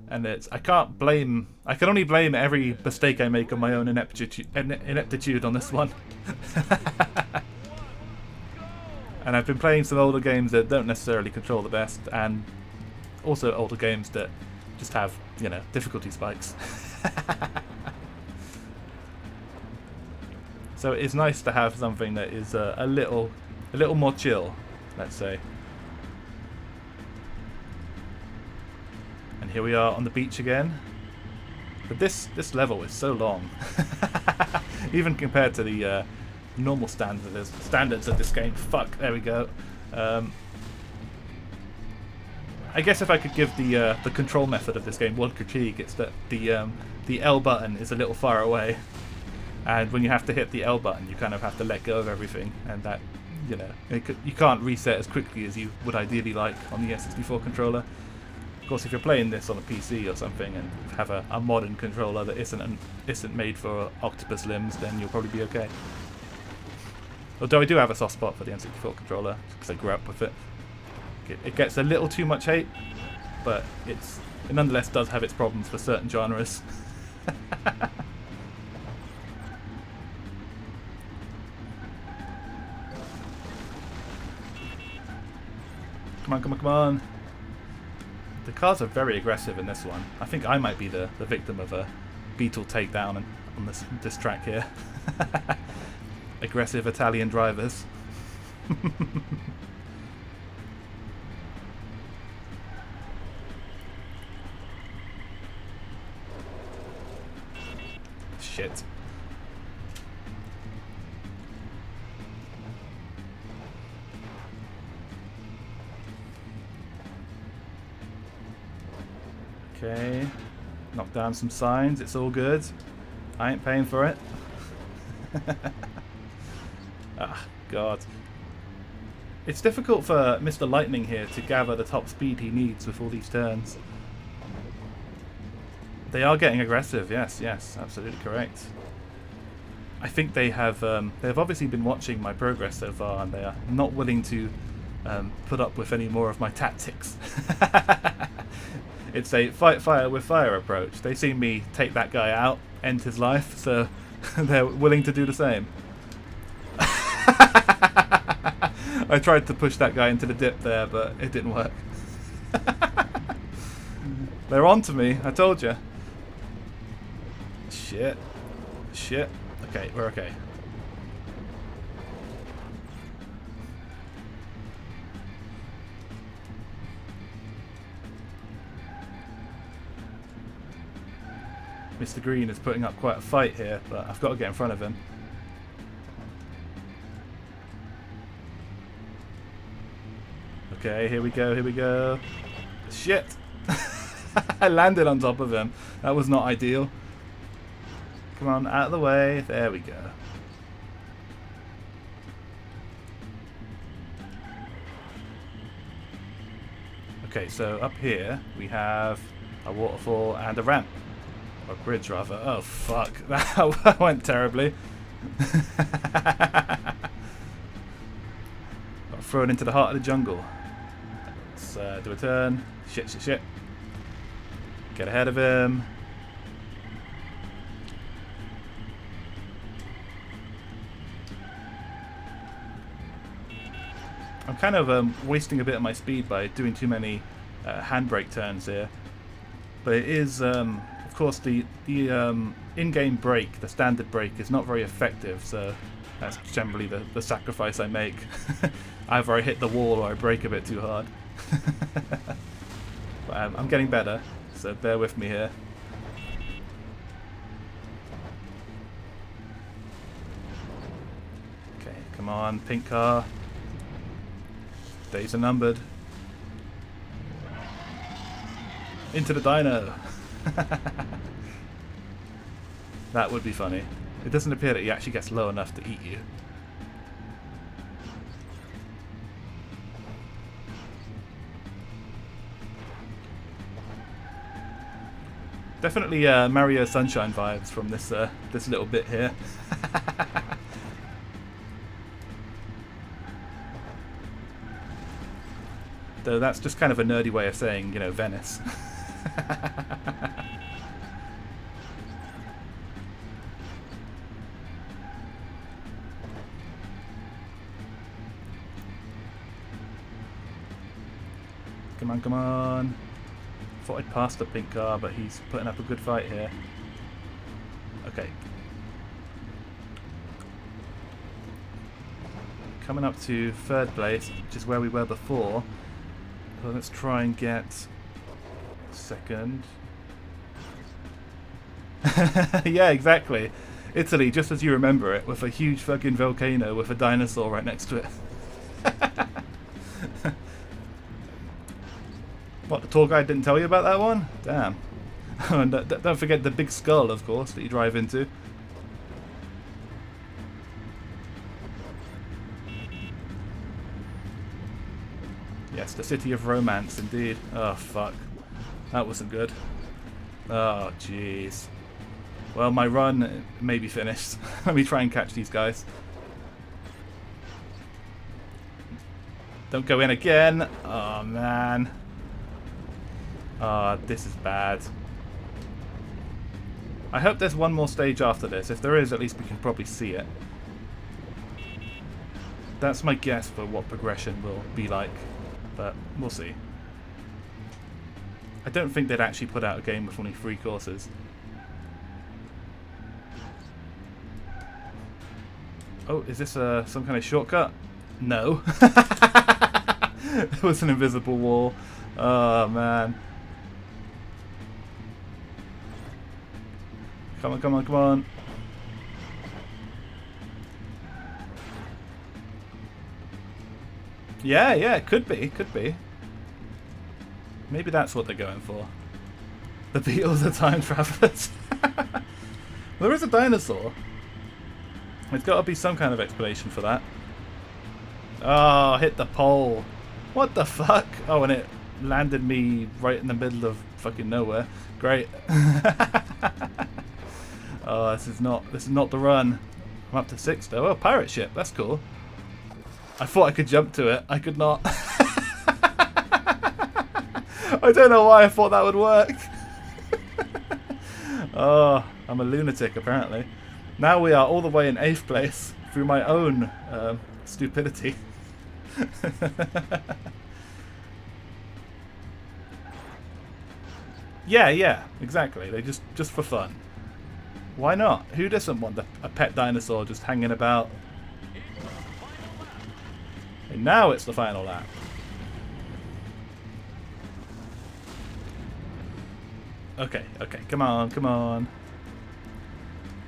And I can only blame every mistake I make on my own ineptitude on this one. And I've been playing some older games that don't necessarily control the best, and also older games that just have, you know, difficulty spikes. So it is nice to have something that is a little more chill, let's say. And here we are on the beach again. But this level is so long, even compared to the normal standards of this game. Fuck, there we go. I guess if I could give the control method of this game one critique, it's that the L button is a little far away, and when you have to hit the L button, you kind of have to let go of everything, and that, you know, you can't reset as quickly as you would ideally like on the N64 controller. Of course, if you're playing this on a PC or something and have a modern controller that isn't made for octopus limbs, then you'll probably be okay. Although I do have a soft spot for the N64 controller because I grew up with it. It gets a little too much hate, but it nonetheless does have its problems for certain genres. Come on, come on, come on. The cars are very aggressive in this one. I think I might be the victim of a Beetle takedown on this track here. Aggressive Italian drivers. Shit. Okay, knock down some signs, it's all good. I ain't paying for it. Ah, God. It's difficult for Mr. Lightning here to gather the top speed he needs with all these turns. They are getting aggressive, yes, absolutely correct. I think they've obviously been watching my progress so far, and they are not willing to put up with any more of my tactics. It's a fight fire with fire approach. They see me take that guy out, end his life, so they're willing to do the same. I tried to push that guy into the dip there, but it didn't work. They're on to me, I told you. Shit. Shit. Okay, we're okay. Mr. Green is putting up quite a fight here, but I've got to get in front of him. Okay, here we go, here we go. Shit! I landed on top of him. That was not ideal. Come on, out of the way. There we go. Okay, so up here we have a waterfall and a ramp. Or bridge, rather. Oh, fuck. That went terribly. Got thrown into the heart of the jungle. Let's do a turn. Shit, shit, shit. Get ahead of him. I'm kind of wasting a bit of my speed by doing too many handbrake turns here. But it is, of course, the in-game brake, the standard brake, is not very effective, so that's generally the sacrifice I make. Either I hit the wall or I brake a bit too hard. But I'm getting better, so bear with me here. Okay, come on, pink car. Days are numbered. Into the dino. That would be funny. It doesn't appear that he actually gets low enough to eat you. Definitely Mario Sunshine vibes from this this little bit here. Though that's just kind of a nerdy way of saying, you know, Venice. Come on, come on. Thought I'd passed the pink car, but he's putting up a good fight here. Okay. Coming up to third place, which is where we were before. So let's try and get second. Yeah, exactly. Italy, just as you remember it, with a huge fucking volcano with a dinosaur right next to it. What, the tour guide didn't tell you about that one? Damn. And don't forget the big skull, of course, that you drive into. Yes, the city of romance, indeed. Oh, fuck. That wasn't good. Oh, jeez. Well, my run may be finished. Let me try and catch these guys. Don't go in again. Oh, man. This is bad. I hope there's one more stage after this. If there is, at least we can probably see it. That's my guess for what progression will be like, but we'll see. I don't think they'd actually put out a game with only 3 courses. Oh, is this some kind of shortcut? No. There was an invisible wall. Oh, man. Come on, come on, come on. Yeah, yeah, could be, could be. Maybe that's what they're going for. The Beatles are time travelers. There is a dinosaur. There's got to be some kind of explanation for that. Oh, hit the pole. What the fuck? Oh, and it landed me right in the middle of fucking nowhere. Great. Oh, this is not the run. I'm up to 6 though. Oh, pirate ship. That's cool. I thought I could jump to it. I could not. I don't know why I thought that would work. Oh, I'm a lunatic apparently. Now we are all the way in 8th place through my own stupidity. Yeah, yeah, exactly. They just for fun. Why not? Who doesn't want a pet dinosaur just hanging about? And now it's the final lap. Okay, okay, come on, come on.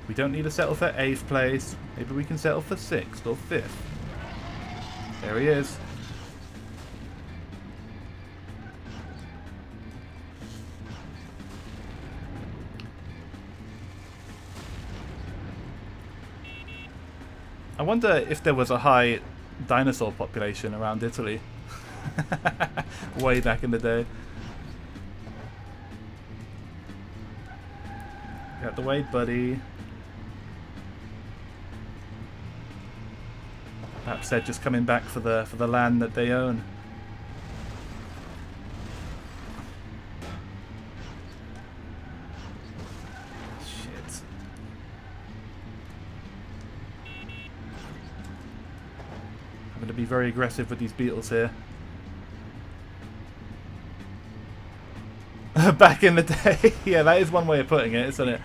We don't need to settle for 8th place. Maybe we can settle for 6th or 5th. There he is. I wonder if there was a high dinosaur population around Italy. Way back in the day. Get out the way, buddy. Perhaps they're just coming back for the land that they own. Shit. I'm going to be very aggressive with these Beetles here. Back in the day. Yeah, that is one way of putting it, isn't it?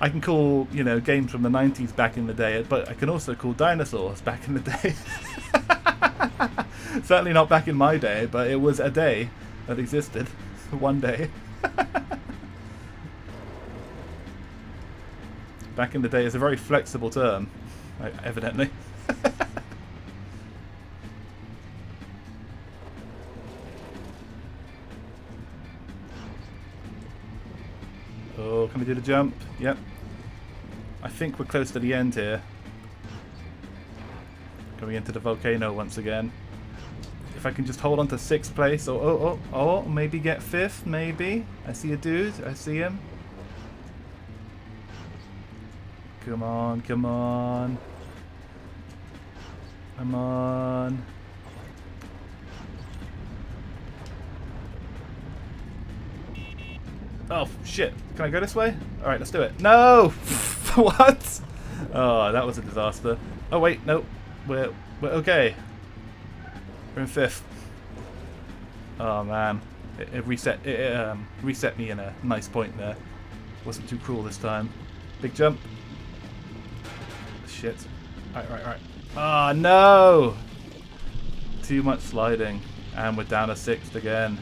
I can call, you know, games from the 90s back in the day, but I can also call dinosaurs back in the day. Certainly not back in my day, but it was a day that existed. One day. Back in the day is a very flexible term, evidently. Oh, can we do the jump? Yep. I think we're close to the end here. Going into the volcano once again. If I can just hold on to 6th place, or maybe get 5th, maybe. I see a dude, I see him. Come on, come on. Come on. Oh, shit. Can I go this way? Alright, let's do it. No! What? Oh, that was a disaster. Oh, wait, no. We're okay. We're in 5th. Oh, man. It reset me in a nice point there. Wasn't too cruel this time. Big jump. Shit. Right. Oh, no! Too much sliding. And we're down to 6th again.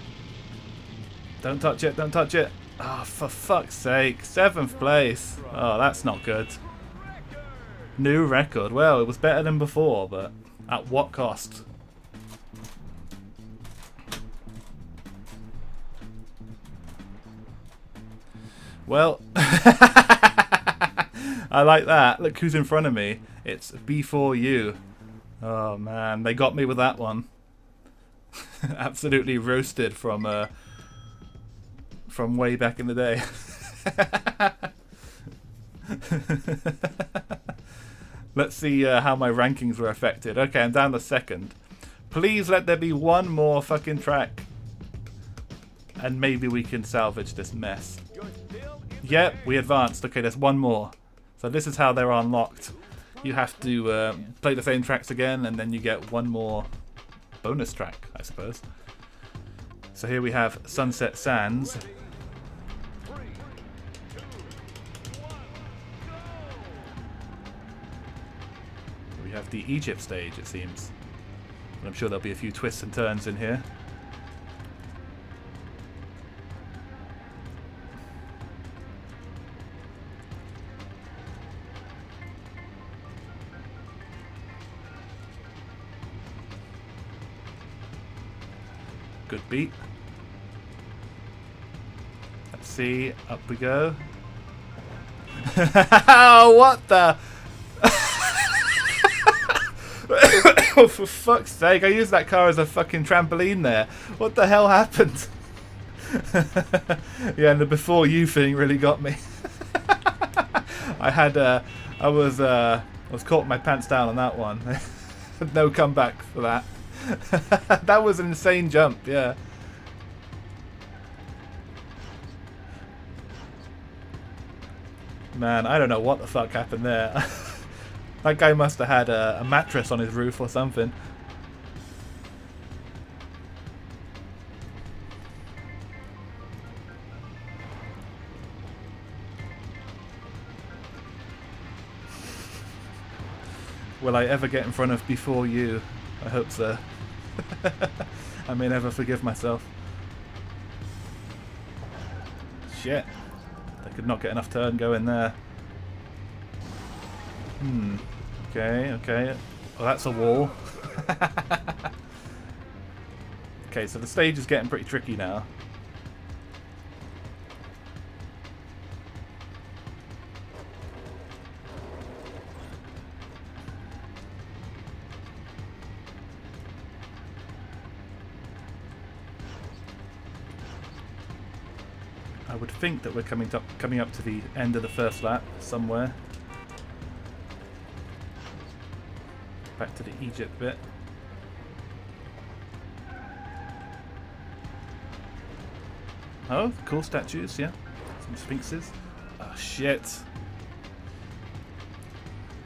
Don't touch it, don't touch it. Oh, for fuck's sake. 7th place. Oh, that's not good. New record. Well, it was better than before, but at what cost? Well, I like that. Look who's in front of me. It's B4U. Oh, man. They got me with that one. Absolutely roasted from way back in the day. Let's see how my rankings were affected. Okay, I'm down to 2nd. Please let there be one more fucking track. and maybe we can salvage this mess. You're still in the Yep, game. we advanced. Okay, there's one more. So this is how they're unlocked. You have to play the same tracks again, and then you get one more bonus track, I suppose. So here we have Sunset Sands. 3, 2, 1, go! We have the Egypt stage, it seems. And I'm sure there'll be a few twists and turns in here. Good beat. Let's see. Up we go. Oh, what the? Oh, for fuck's sake. I used that car as a fucking trampoline there. What the hell happened? Yeah, and the before you thing really got me. I was caught with my pants down on that one. No comeback for that. That was an insane jump, yeah. Man, I don't know what the fuck happened there. That guy must have had a mattress on his roof or something. Will I ever get in front of before you? I hope so. I may never forgive myself. Shit. I could not get enough turn going there. Okay, okay. Well, that's a wall. Okay, so the stage is getting pretty tricky now. I would think that we're coming up to the end of the first lap somewhere. Back to the Egypt bit. Oh, cool statues, yeah. Some sphinxes. Oh shit.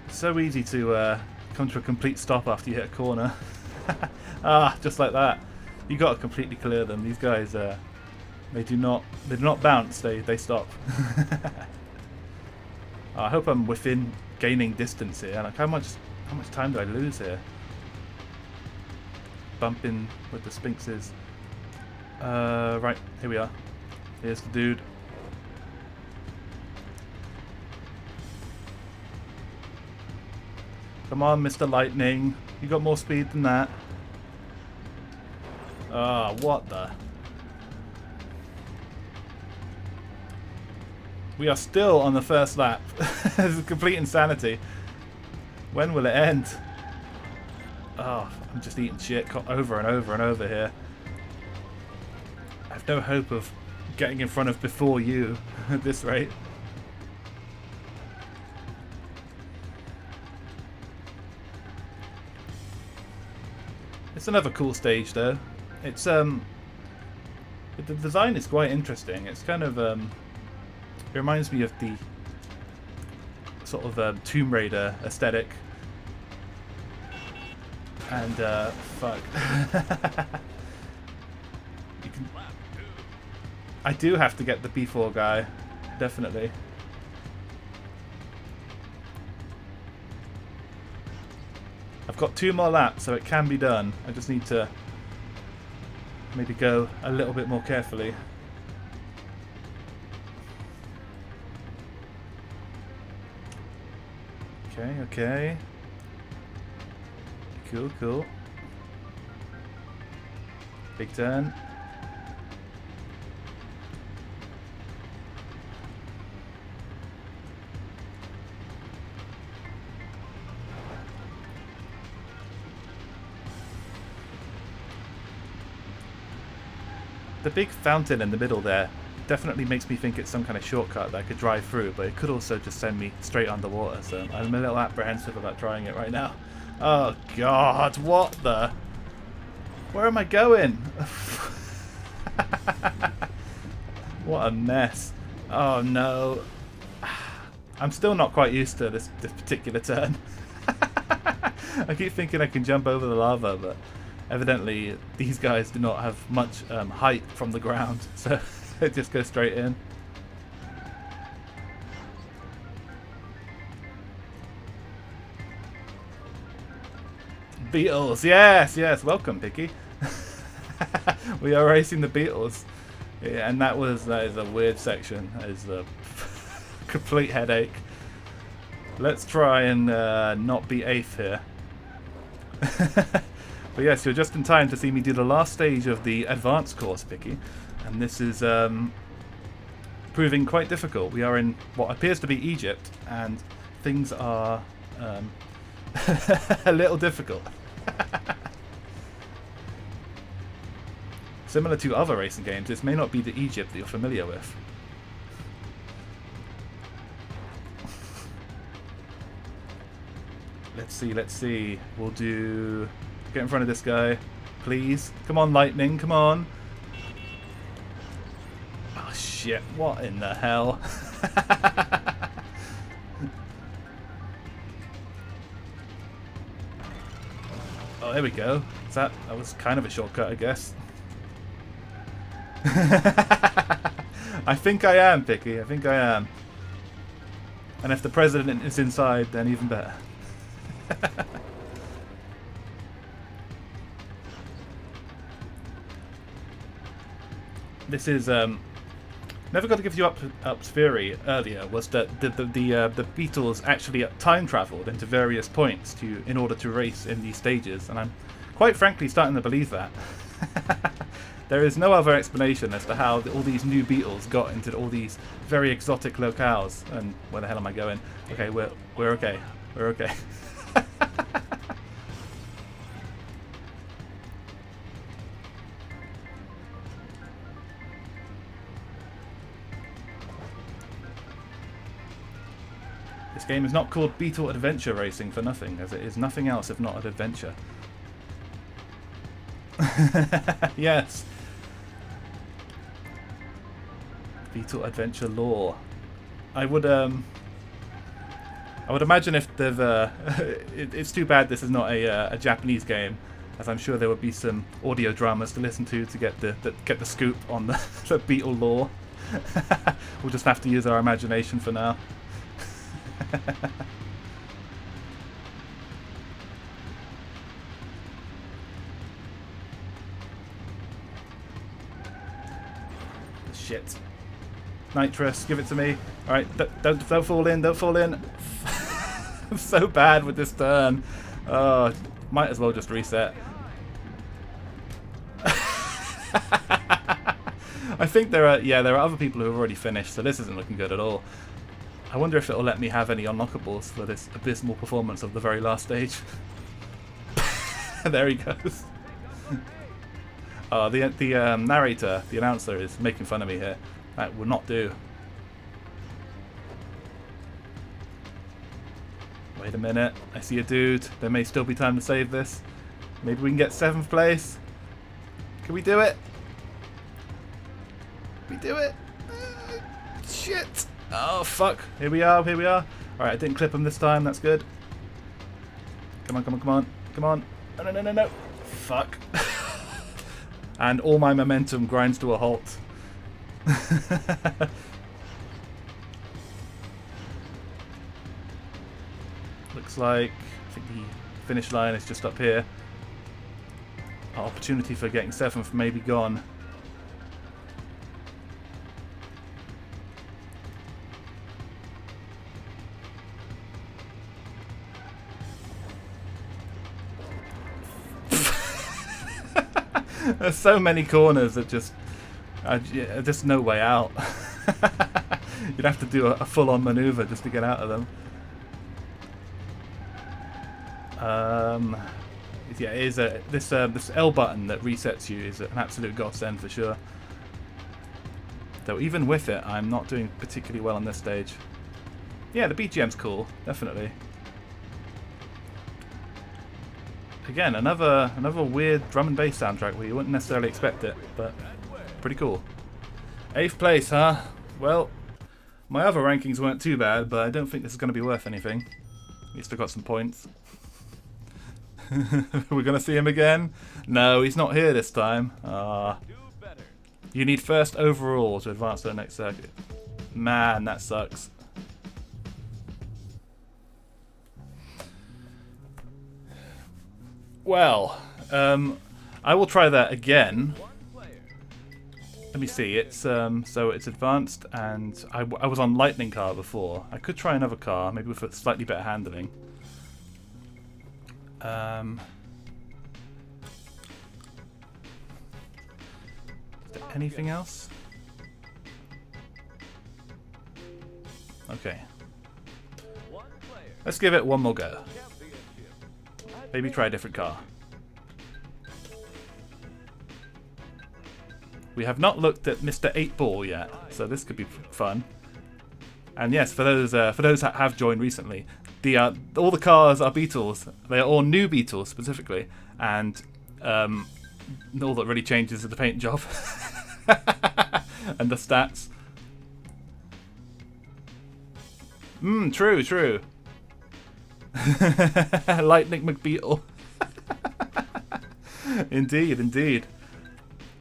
So easy to come to a complete stop after you hit a corner. Ah, just like that. You got to completely clear them. These guys, they do not bounce. They stop. I hope I'm within gaining distance here. Like how much time did I lose here? Bumping with the sphinxes. Right, here we are. Here's the dude. Come on, Mr. Lightning. You got more speed than that. Ah, what the? We are still on the first lap. This is complete insanity. When will it end? Oh, I'm just eating shit over and over and over here. I have no hope of getting in front of before you at this rate. It's another cool stage though. It's the design is quite interesting. It's kind of it reminds me of the sort of Tomb Raider aesthetic. And fuck. You can, I do have to get the B4 guy, definitely. I've got 2 more laps, so it can be done. I just need to maybe go a little bit more carefully. Okay, okay. Cool, cool. Big turn. The big fountain in the middle there definitely makes me think it's some kind of shortcut that I could drive through, but it could also just send me straight underwater, so I'm a little apprehensive about trying it right now. Oh god, what the? Where am I going? What a mess. Oh no. I'm still not quite used to this particular turn. I keep thinking I can jump over the lava, but evidently these guys do not have much height from the ground, so they just go straight in. Beetles, yes, yes, welcome, Picky. We are racing the Beetles. Yeah, and that is a weird section. That is a complete headache. Let's try and not be 8th here. But yes, you're just in time to see me do the last stage of the advanced course, Picky. And this is proving quite difficult. We are in what appears to be Egypt, and things are a little difficult. Similar to other racing games, this may not be the Egypt that you're familiar with. Let's see. We'll do... Get in front of this guy, please. Come on, lightning, come on. Oh shit, what in the hell? Oh, there we go. That was kind of a shortcut, I guess. I think I am, Picky. I think I am. And if the president is inside, then even better. This is never got to give you up's theory earlier was that the Beatles actually time travelled into various points in order to race in these stages, and I'm quite frankly starting to believe that. There is no other explanation as to how all these new Beetles got into all these very exotic locales. And where the hell am I going? Okay, we're okay. We're okay. This game is not called Beetle Adventure Racing for nothing, as it is nothing else if not an adventure. Yes. Beetle Adventure lore. I would imagine if they've it's too bad this is not a Japanese game, as I'm sure there would be some audio dramas to listen to get the scoop on the Beetle lore. We'll just have to use our imagination for now. Shit. Nitrous, give it to me. Alright, don't fall in, don't fall in. I'm so bad with this turn. Oh, might as well just reset. I think there are other people who have already finished, so this isn't looking good at all. I wonder if it'll let me have any unlockables for this abysmal performance of the very last stage. There he goes. Oh, the narrator, the announcer, is making fun of me here. That will not do. Wait a minute. I see a dude. There may still be time to save this. Maybe we can get 7th place. Can we do it? Can we do it? Shit. Oh, fuck. Here we are. Here we are. Alright, I didn't clip him this time. That's good. Come on, come on, come on. Come on. No, no, no, no, no. Fuck. And all my momentum grinds to a halt. Looks like I think the finish line is just up here. Our opportunity for getting 7th may be gone. There's so many corners that just no way out. You'd have to do a full-on maneuver just to get out of them. Yeah, it is this L button that resets you is an absolute godsend for sure. Though even with it, I'm not doing particularly well on this stage. Yeah, the BGM's cool, definitely. Again, another weird drum and bass soundtrack where you wouldn't necessarily expect it, but pretty cool. 8th place, huh? Well, my other rankings weren't too bad, but I don't think this is going to be worth anything. At least I got some points. We're going to see him again? No, he's not here this time. You need first overall to advance to the next circuit. Man, that sucks. Well, I will try that again. Let me see. It's so it's advanced, and I was on lightning car before. I could try another car, maybe with slightly better handling. Is there anything else? Okay. Let's give it one more go. Maybe try a different car. We have not looked at Mr. 8-Ball yet, so this could be fun. And yes, for those that have joined recently, all the cars are Beetles. They are all new Beetles specifically, and all that really changes is the paint job and the stats. True. Lightning McBeetle. Indeed.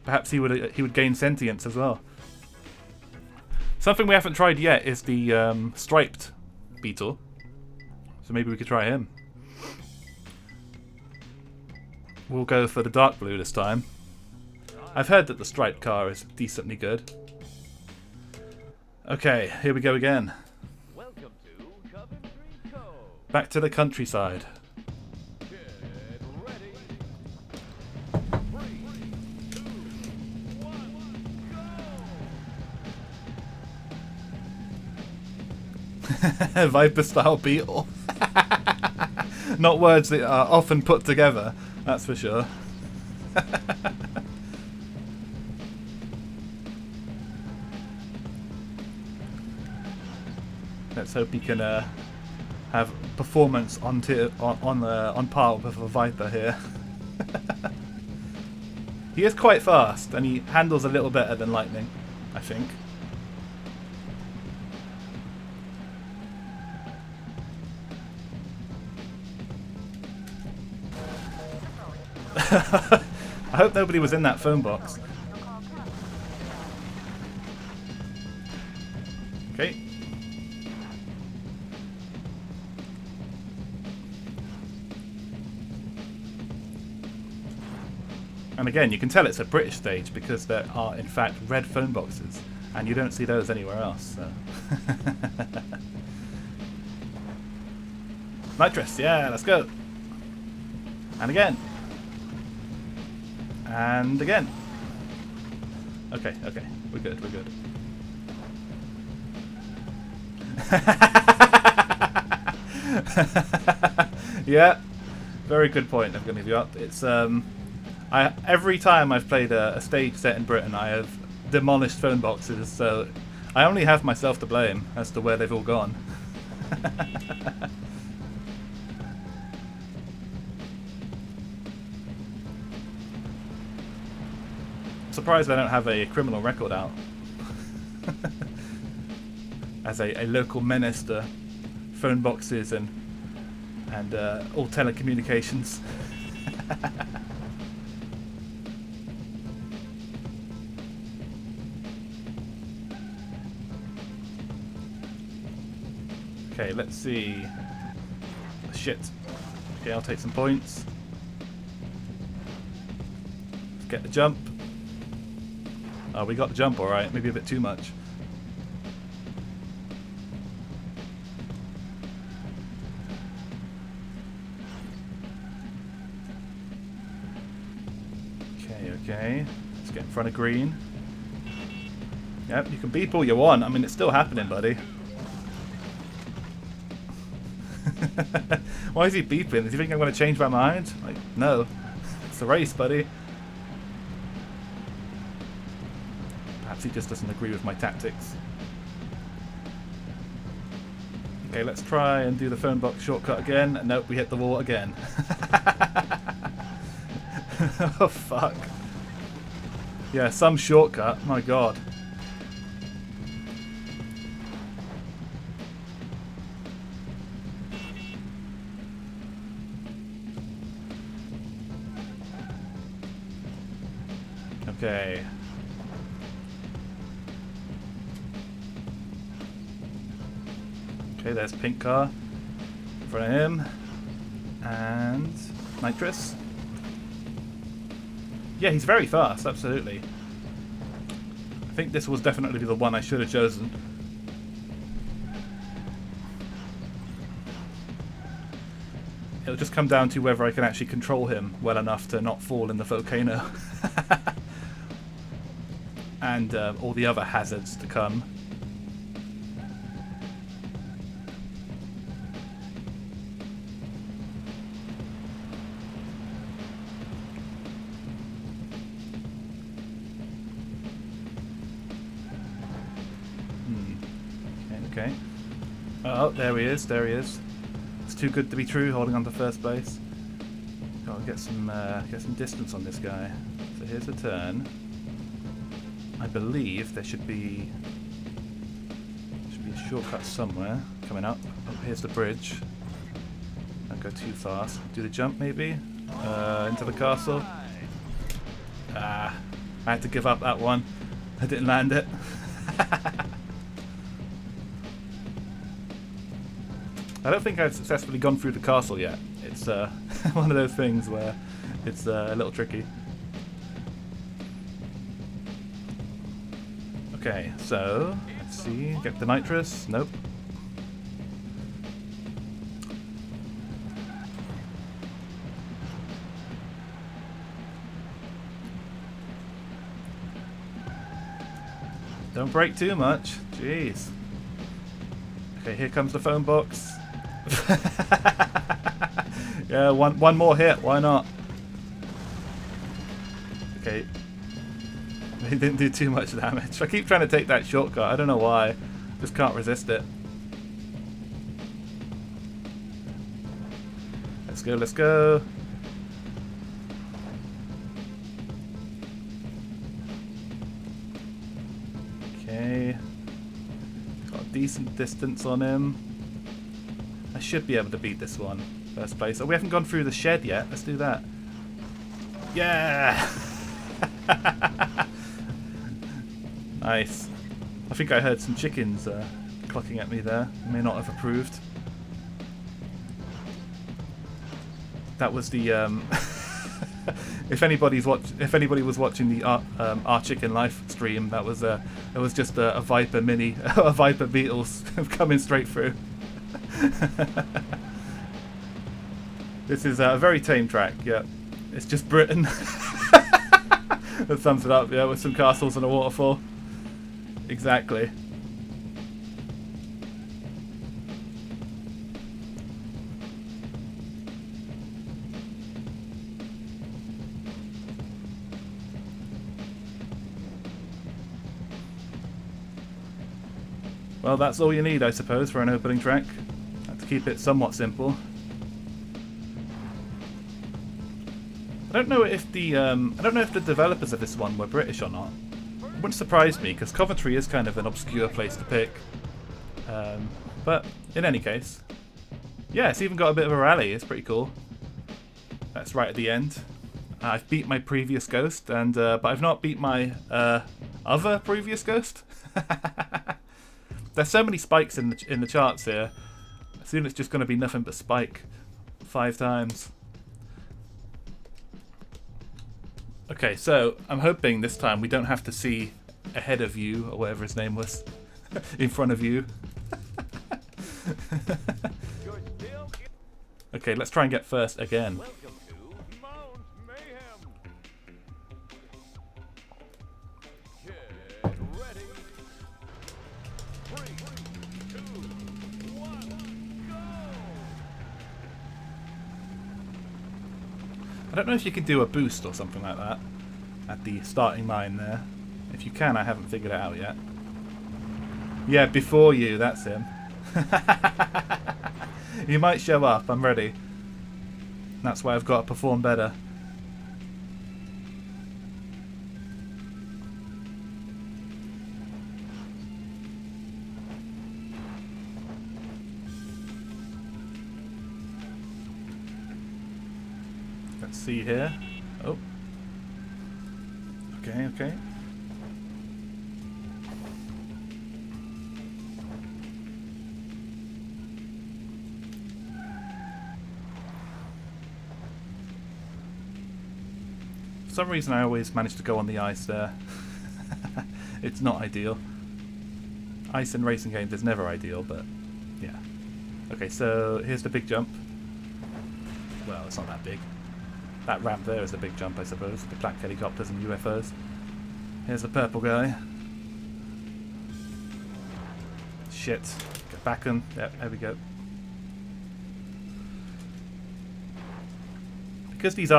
Perhaps he would gain sentience as well. Something we haven't tried yet is the striped Beetle. So maybe we could try him. We'll go for the dark blue this time. I've heard that the striped car is decently good. Okay, here we go again. Welcome to Coventry Cove. Back to the countryside. Get ready. 3, 2, 1, go! Viper style Beetle. Not words that are often put together, that's for sure. Let's hope he can have performance on par with a Viper here. He is quite fast, and he handles a little better than Lightning, I think. I hope nobody was in that phone box. Okay. And again, you can tell it's a British stage because there are, in fact, red phone boxes, and you don't see those anywhere else. So. Nitrous, yeah, let's go. And again. And again. Okay, we're good. Yeah, very good point. I'm going to give you up. It's every time I've played a stage set in Britain, I have demolished phone boxes, so I only have myself to blame as to where they've all gone. Surprised I don't have a criminal record out as a local menace to phone boxes and all telecommunications. Okay, let's see. Shit. Okay, I'll take some points. Let's get the jump. Oh, we got the jump alright. Maybe a bit too much. Okay. Let's get in front of green. Yep, you can beep all you want. I mean, it's still happening, buddy. Why is he beeping? Does he think I'm going to change my mind? Like, no. It's a race, buddy. Perhaps he just doesn't agree with my tactics. Okay, let's try and do the phone box shortcut again. Nope, we hit the wall again. Oh, fuck. Yeah, some shortcut. My god. Okay. Okay, there's pink car in front of him. And nitrous. Yeah, he's very fast, absolutely. I think this was definitely the one I should have chosen. It'll just come down to whether I can actually control him well enough to not fall in the volcano. And all the other hazards to come. Okay. Oh, there he is. There he is. It's too good to be true. Holding on to first base. Got to get some distance on this guy. So here's a turn. I believe there should be a shortcut somewhere coming up. Oh, here's the bridge. Don't go too fast. Do the jump maybe into the castle. Ah, I had to give up that one. I didn't land it. I don't think I've successfully gone through the castle yet. It's one of those things where it's a little tricky. Okay, so let's see. Get the nitrous. Nope. Don't break too much. Jeez. Okay, here comes the phone box. Yeah, one more hit. Why not? Okay. He didn't do too much damage. I keep trying to take that shortcut. I don't know why. Just can't resist it. Let's go, let's go. Okay. Got a decent distance on him. I should be able to beat this one. First place. Oh, we haven't gone through the shed yet. Let's do that. Yeah! Nice. I think I heard some chickens clucking at me there. May not have approved. That was the if anybody was watching the our chicken life stream, that was it was just a Viper mini, a Viper Beetles coming straight through. This is a very tame track. Yeah, it's just Britain. That sums it up. Yeah, with some castles and a waterfall. Exactly. Well, that's all you need, I suppose, for an opening track. Have to keep it somewhat simple. I don't know if the developers of this one were British or not. It wouldn't surprise me, because Coventry is kind of an obscure place to pick. But in any case, yeah, it's even got a bit of a rally. It's pretty cool. That's right at the end. I've beat my previous ghost, and but I've not beat my other previous ghost. There's so many spikes in the charts here. Soon it's just going to be nothing but spike 5 times. Okay, so I'm hoping this time we don't have to see ahead of you, or whatever his name was, in front of you. Okay, let's try and get first again. Welcome to Mount Mayhem. Get ready. 3, 2, 1, go! I don't know if you can do a boost or something like that at the starting line there. If you can, I haven't figured it out yet. Yeah, before you, that's him. He might show up, I'm ready. That's why I've got to perform better. Let's see here. Oh. Okay, okay. For some reason I always manage to go on the ice there. It's not ideal. Ice in racing games is never ideal, but yeah. Okay, so here's the big jump. Well, it's not that big. That ramp there is the big jump, I suppose. The black helicopters and UFOs. Here's the purple guy. Shit. Get back him. Yep, there we go. Because these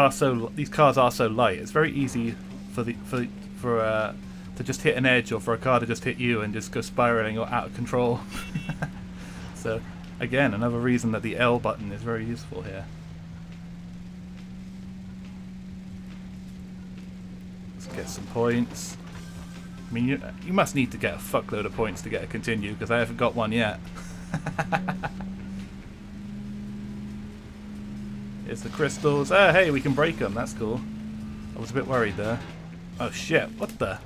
cars are so light, it's very easy for to just hit an edge, or for a car to just hit you and just go spiraling or out of control. So again, another reason that the L button is very useful here. Let's get some points. I mean, you must need to get a fuckload of points to get a continue, because I haven't got one yet. Here's the crystals. Oh, hey, we can break them. That's cool. I was a bit worried there. Oh shit! What the?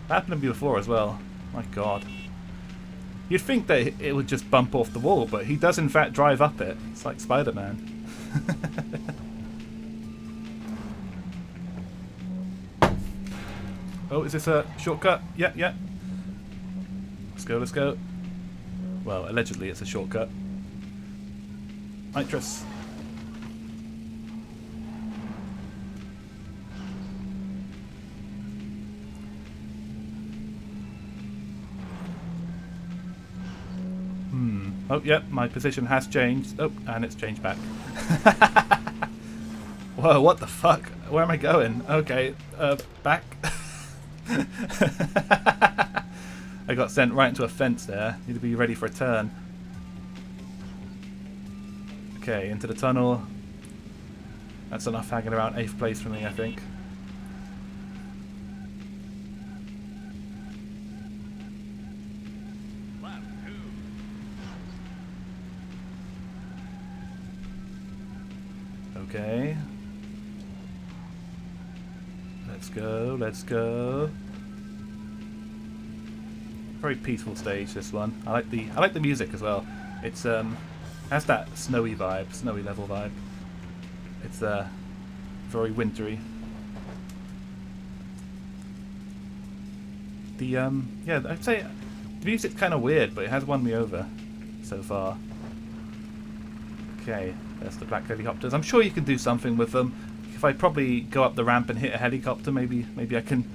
That happened to me before as well. My god. You'd think that it would just bump off the wall, but he does in fact drive up it. It's like Spider-Man. Oh, is this a shortcut? Yeah, yeah. Let's go, let's go. Well, allegedly it's a shortcut. Nitrous. Oh, yep, my position has changed. Oh, and it's changed back. Whoa, what the fuck? Where am I going? Okay, back. I got sent right into a fence there. Need to be ready for a turn. Okay, into the tunnel. That's enough hanging around 8th place for me, I think. Okay. Let's go, let's go. Very peaceful stage, this one. I like the music as well. It's has that snowy vibe, snowy level vibe. It's very wintry. The yeah, I'd say the music's kind of weird, but it has won me over so far. Okay, there's the black helicopters. I'm sure you can do something with them. If I probably go up the ramp and hit a helicopter, maybe I can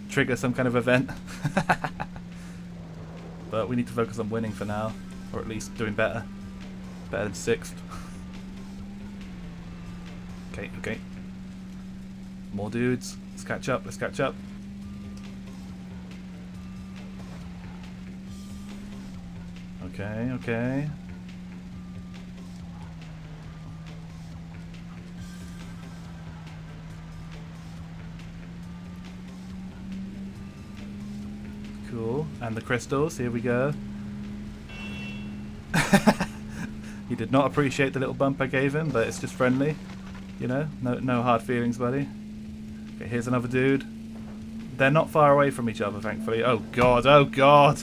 trigger some kind of event. But we need to focus on winning for now, or at least doing better. Better than 6th. Okay, okay. More dudes. Let's catch up, let's catch up. Okay, okay. Cool. And the crystals, here we go. He did not appreciate the little bump I gave him, but it's just friendly. You know, no hard feelings, buddy. Okay, here's another dude. They're not far away from each other, thankfully. Oh god, oh god!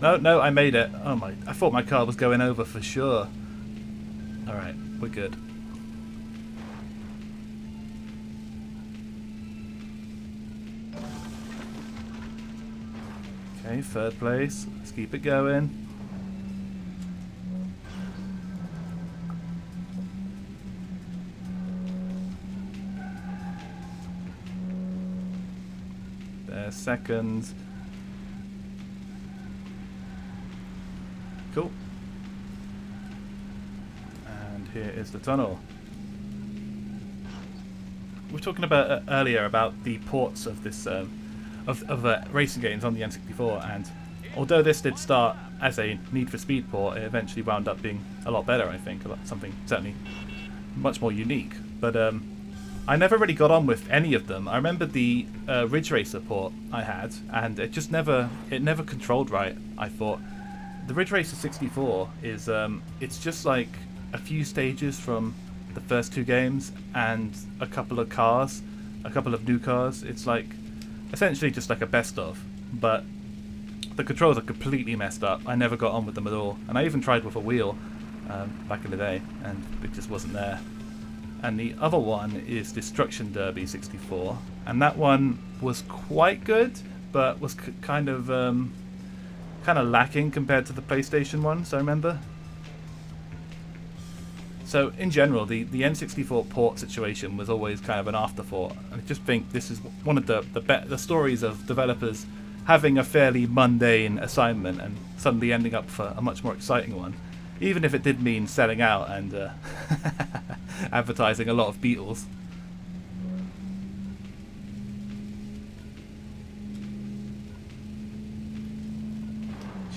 No, I made it. Oh my, I thought my car was going over for sure. Alright, we're good. Okay, 3rd place. Let's keep it going. There's 2nd. Cool. And here is the tunnel. We were talking about earlier about the ports of this of racing games on the N64, and although this did start as a Need for Speed port, it eventually wound up being a lot better, I think, something certainly much more unique. But I never really got on with any of them. I remember the Ridge Racer port I had, and it never controlled right. I thought the Ridge Racer 64 is it's just like a few stages from the first 2 games and a couple of cars a couple of new cars. It's like essentially just like a best of, but the controls are completely messed up. I never got on with them at all, and I even tried with a wheel back in the day, and it just wasn't there. And the other one is Destruction Derby 64, and that one was quite good, but was kind of lacking compared to the PlayStation ones, I remember. So in general, the N64 port situation was always kind of an afterthought. I just think this is one of the stories of developers having a fairly mundane assignment and suddenly ending up for a much more exciting one, even if it did mean selling out and advertising a lot of Beetles.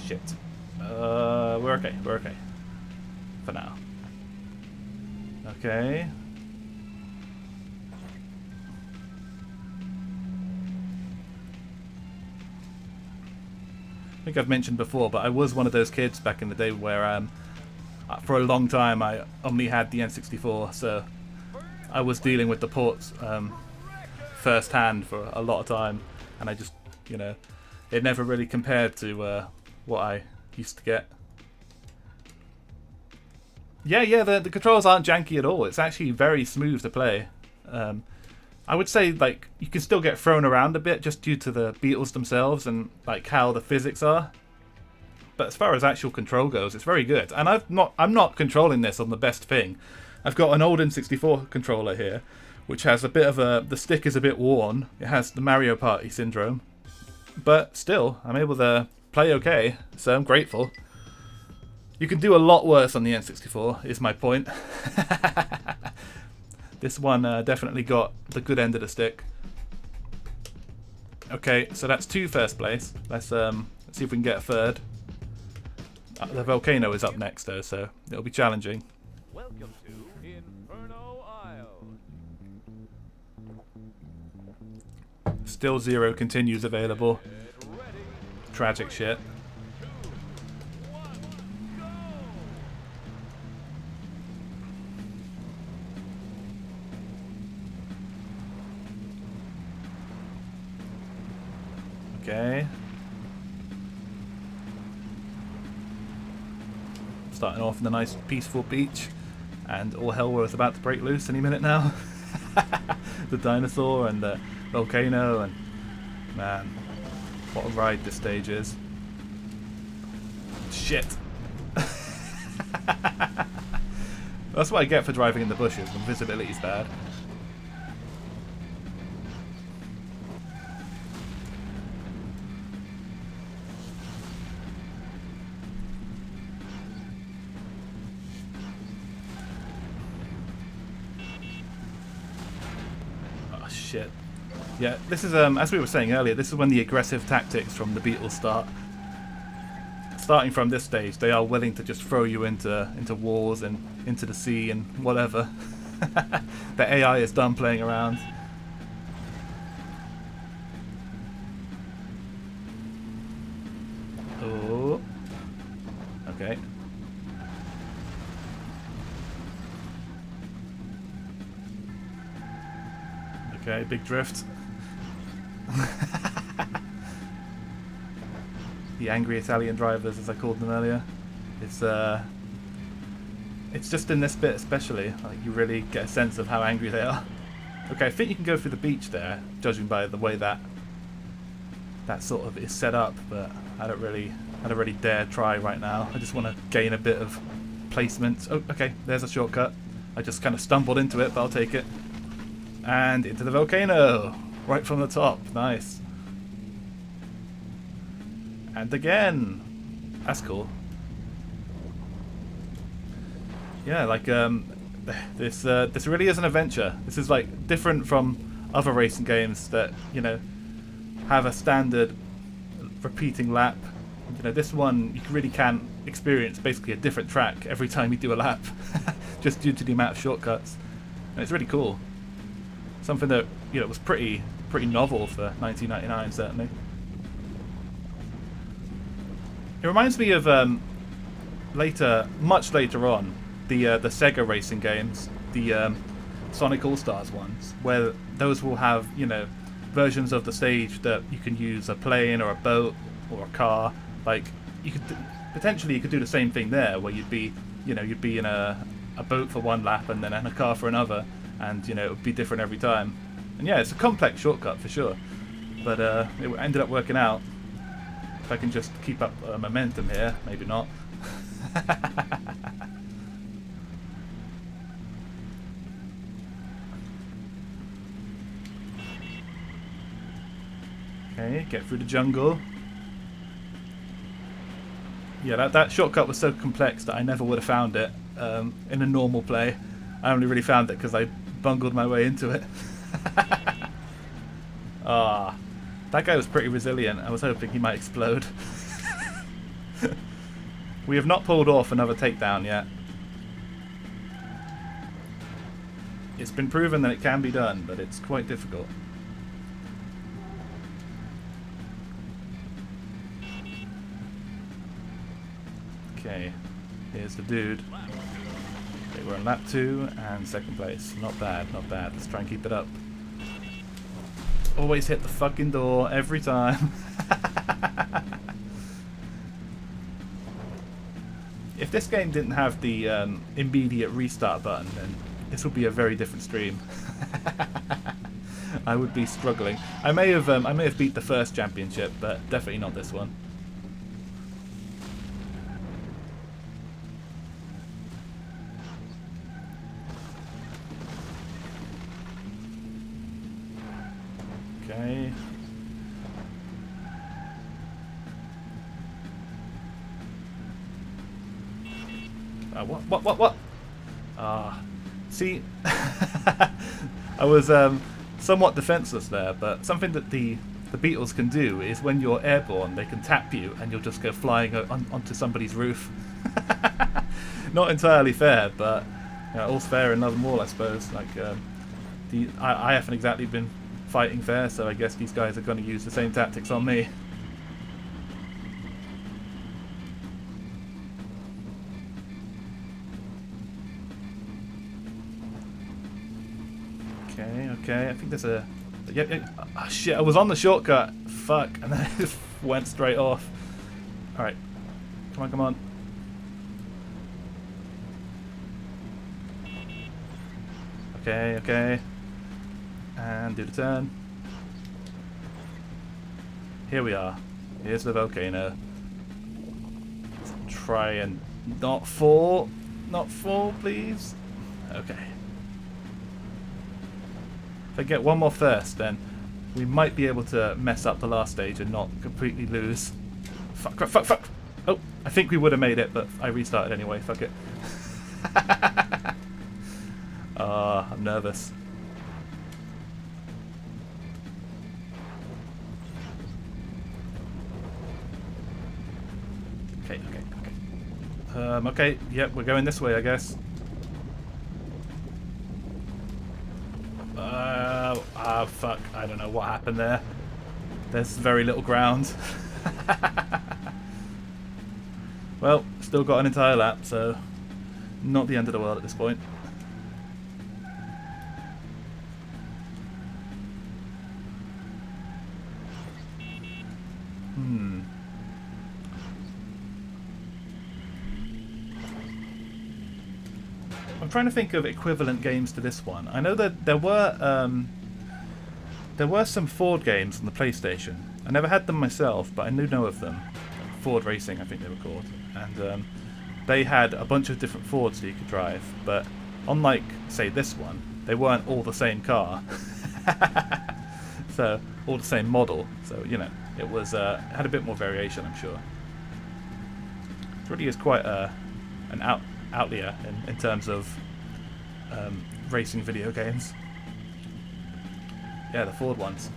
Shit. We're okay. We're okay. For now. Okay. I think I've mentioned before, but I was one of those kids back in the day where for a long time I only had the N64, so I was dealing with the ports first hand for a lot of time, and I just, you know, it never really compared to what I used to get. Yeah, the controls aren't janky at all. It's actually very smooth to play. I would say, like, you can still get thrown around a bit just due to the Beetles themselves and like how the physics are. But as far as actual control goes, it's very good. And I'm not controlling this on the best thing. I've got an old N64 controller here, which has a bit of the stick is a bit worn. It has the Mario Party syndrome, but still, I'm able to play okay. So I'm grateful. You can do a lot worse on the N64, is my point. This one definitely got the good end of the stick. Okay, so that's 2 first place. Let's see if we can get a third. The volcano is up next though, so it'll be challenging. Welcome to Inferno Isle. Still 0 continues available. Get ready. Tragic shit. 2, 1, go! Okay. Starting off in the nice peaceful beach, and all hell was about to break loose any minute now. The dinosaur and the volcano, and man, what a ride this stage is. Shit. That's what I get for driving in the bushes when visibility's bad. Shit. Yeah, this is as we were saying earlier, this is when the aggressive tactics from the Beatles start. Starting from this stage, they are willing to just throw you into walls and into the sea and whatever. The AI is done playing around. Oh. Okay. Okay, big drift. The angry Italian drivers, as I called them earlier. It's just in this bit especially, like, you really get a sense of how angry they are. Okay, I think you can go through the beach there, judging by the way that sort of is set up, but I don't really dare try right now. I just want to gain a bit of placement. Oh, okay, there's a shortcut. I just kind of stumbled into it, but I'll take it. And into the volcano, right from the top. Nice. And again. That's cool. Yeah, like this really is an adventure. This is like different from other racing games that, you know, have a standard repeating lap. You know, this one you really can experience basically a different track every time you do a lap, just due to the amount of shortcuts, and it's really cool. Something that, you know, was pretty novel for 1999, certainly. It reminds me of much later on, the Sega racing games, the Sonic All-Stars ones, where those will have, you know, versions of the stage that you can use a plane or a boat or a car. Like, you could potentially you could do the same thing there, where you'd be, you know, you'd be in a boat for one lap and then in a car for another, and you know, it would be different every time. And yeah, it's a complex shortcut for sure, but it ended up working out. If I can just keep up momentum here, maybe not. Okay, get through the jungle. Yeah, that shortcut was so complex that I never would have found it in a normal play. I only really found it because I bungled my way into it. Ah, that guy was pretty resilient. I was hoping he might explode. We have not pulled off another takedown yet. It's been proven that it can be done, but it's quite difficult. Okay, here's the dude. Okay, we're on lap 2 and second place. Not bad, not bad. Let's try and keep it up. Always hit the fucking door every time. If this game didn't have the immediate restart button, then this would be a very different stream. I would be struggling. I may have beat the first championship, but definitely not this one. Okay. What? See, I was somewhat defenseless there, but something that the Beetles can do is when you're airborne, they can tap you and you'll just go flying onto somebody's roof. Not entirely fair, but you know, all's fair in love and war, I suppose. Like, I haven't exactly been fighting fair, so I guess these guys are going to use the same tactics on me. Okay, I think there's a... Yeah. Oh, shit, I was on the shortcut. Fuck, and then I just went straight off. Alright. Come on. Okay. And do the turn. Here we are. Here's the volcano. Let's try and not fall. Not fall, please. Okay. If I get one more first, then we might be able to mess up the last stage and not completely lose. Fuck. Oh, I think we would have made it, but I restarted anyway. Fuck it. I'm nervous. Okay. Okay, yep, we're going this way, I guess. Fuck, I don't know what happened there. There's very little ground. Well, still got an entire lap, so not the end of the world at this point. I'm trying to think of equivalent games to this one. I know that there were some Ford games on the PlayStation. I never had them myself, but I do know of them. Ford Racing, I think they were called. And they had a bunch of different Fords that you could drive. But unlike, say, this one, they weren't all the same car. So, all the same model. So, you know, it was had a bit more variation, I'm sure. It really is quite an outlier in terms of racing video games. Yeah, the Ford ones.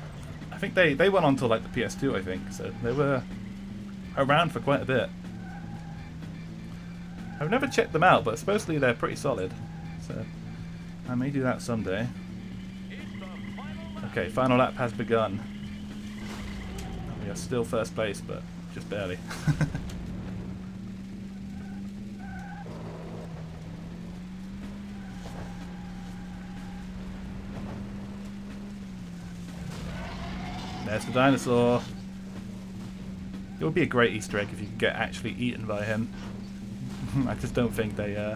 I think they went on to like the PS2, I think, so they were around for quite a bit. I've never checked them out, but supposedly they're pretty solid, so I may do that someday. Okay, final lap has begun. We are still first place, but just barely. There's the dinosaur. It would be a great Easter egg if you could get actually eaten by him. I just don't think they I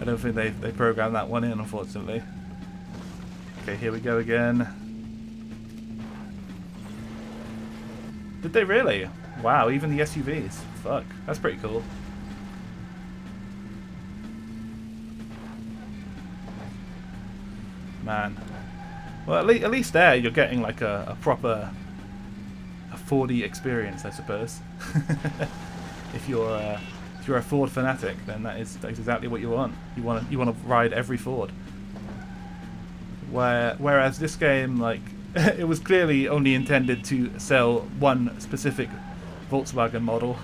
don't think they programmed that one in, unfortunately. Okay, here we go again. Did they really? Wow, even the SUVs. Fuck, that's pretty cool. Man. Well, at least there you're getting like a proper 4D experience, I suppose. If you're a Ford fanatic, then that's exactly what you want. You want to ride every Ford. Whereas this game, like, it was clearly only intended to sell one specific Volkswagen model.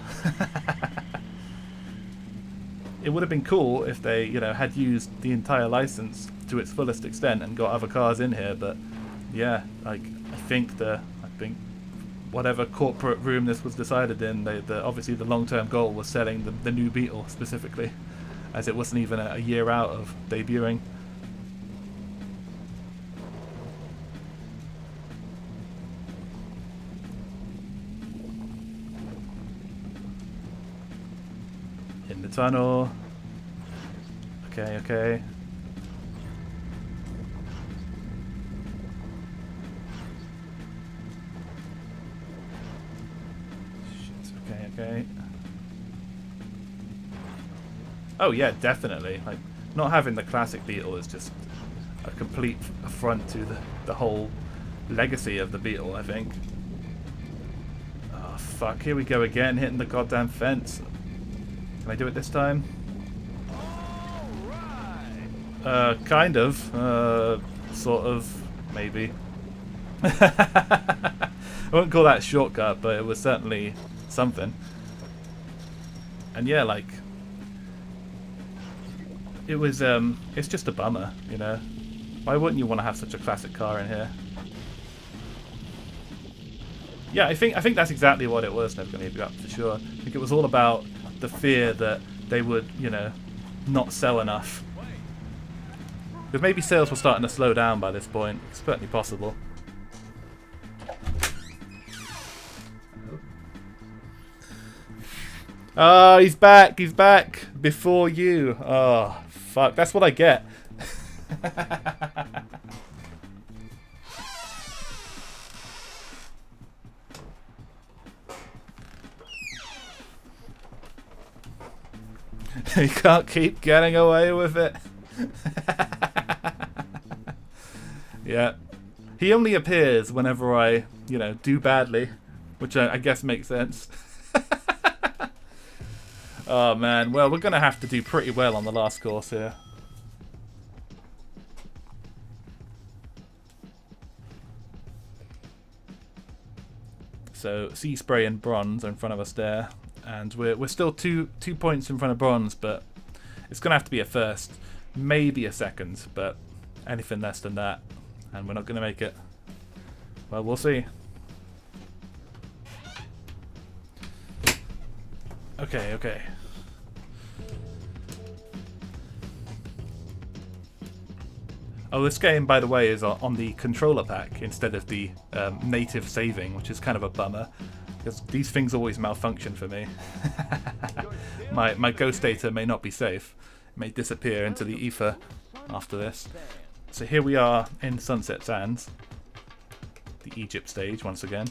It would have been cool if they, had used the entire license to its fullest extent and got other cars in here. But yeah, like I think whatever corporate room this was decided in, obviously the long-term goal was selling the new Beetle specifically, as it wasn't even a year out of debuting. In the tunnel. Okay. Okay. Oh yeah, definitely. Like, not having the classic Beetle is just a complete affront to the whole legacy of the Beetle, I think. Oh fuck, here we go again, hitting the goddamn fence. Can I do it this time? Kind of. Sort of. Maybe. I wouldn't call that a shortcut, but it was certainly something. And yeah, like, it was it's just a bummer, why wouldn't you want to have such a classic car in here? Yeah, I think that's exactly what it was. Never gonna give you up for sure. I think it was all about the fear that they would not sell enough, because maybe sales were starting to slow down by this point. It's certainly possible. Oh, he's back before you. Oh, fuck. That's what I get. You can't keep getting away with it. Yeah. He only appears whenever I, do badly, which I guess makes sense. Oh man, well, we're going to have to do pretty well on the last course here. So, Sea Spray and Bronze are in front of us there. And we're still two points in front of Bronze, but it's going to have to be a first. Maybe a second, but anything less than that, and we're not going to make it. Well, we'll see. Okay. Oh, this game, by the way, is on the controller pack instead of the native saving, which is kind of a bummer, because these things always malfunction for me. My ghost data may not be safe. It may disappear into the ether after this. So here we are in Sunset Sands, the Egypt stage once again.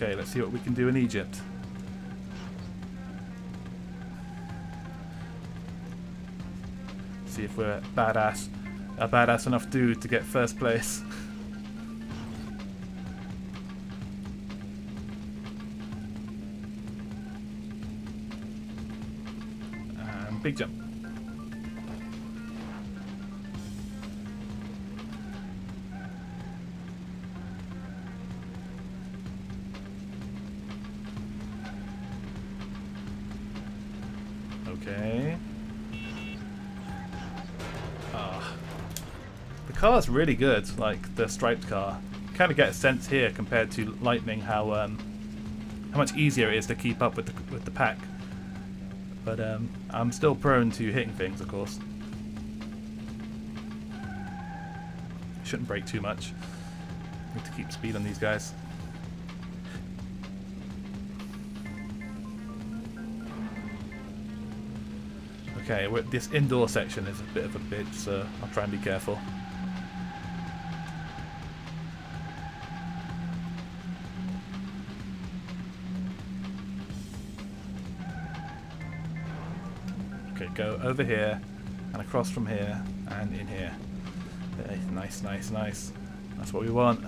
Okay, let's see what we can do in Egypt. See if we're a badass enough dude to get first place. And big jump. Okay. The car's really good, like the striped car kind of get a sense here compared to Lightning how much easier it is to keep up with the pack. But I'm still prone to hitting things, of course. Shouldn't brake too much. Need to keep speed on these guys. Okay, this indoor section is a bit of a bitch, so I'll try and be careful. Okay, go over here, and across from here, and in here. Okay, nice, nice, nice. That's what we want.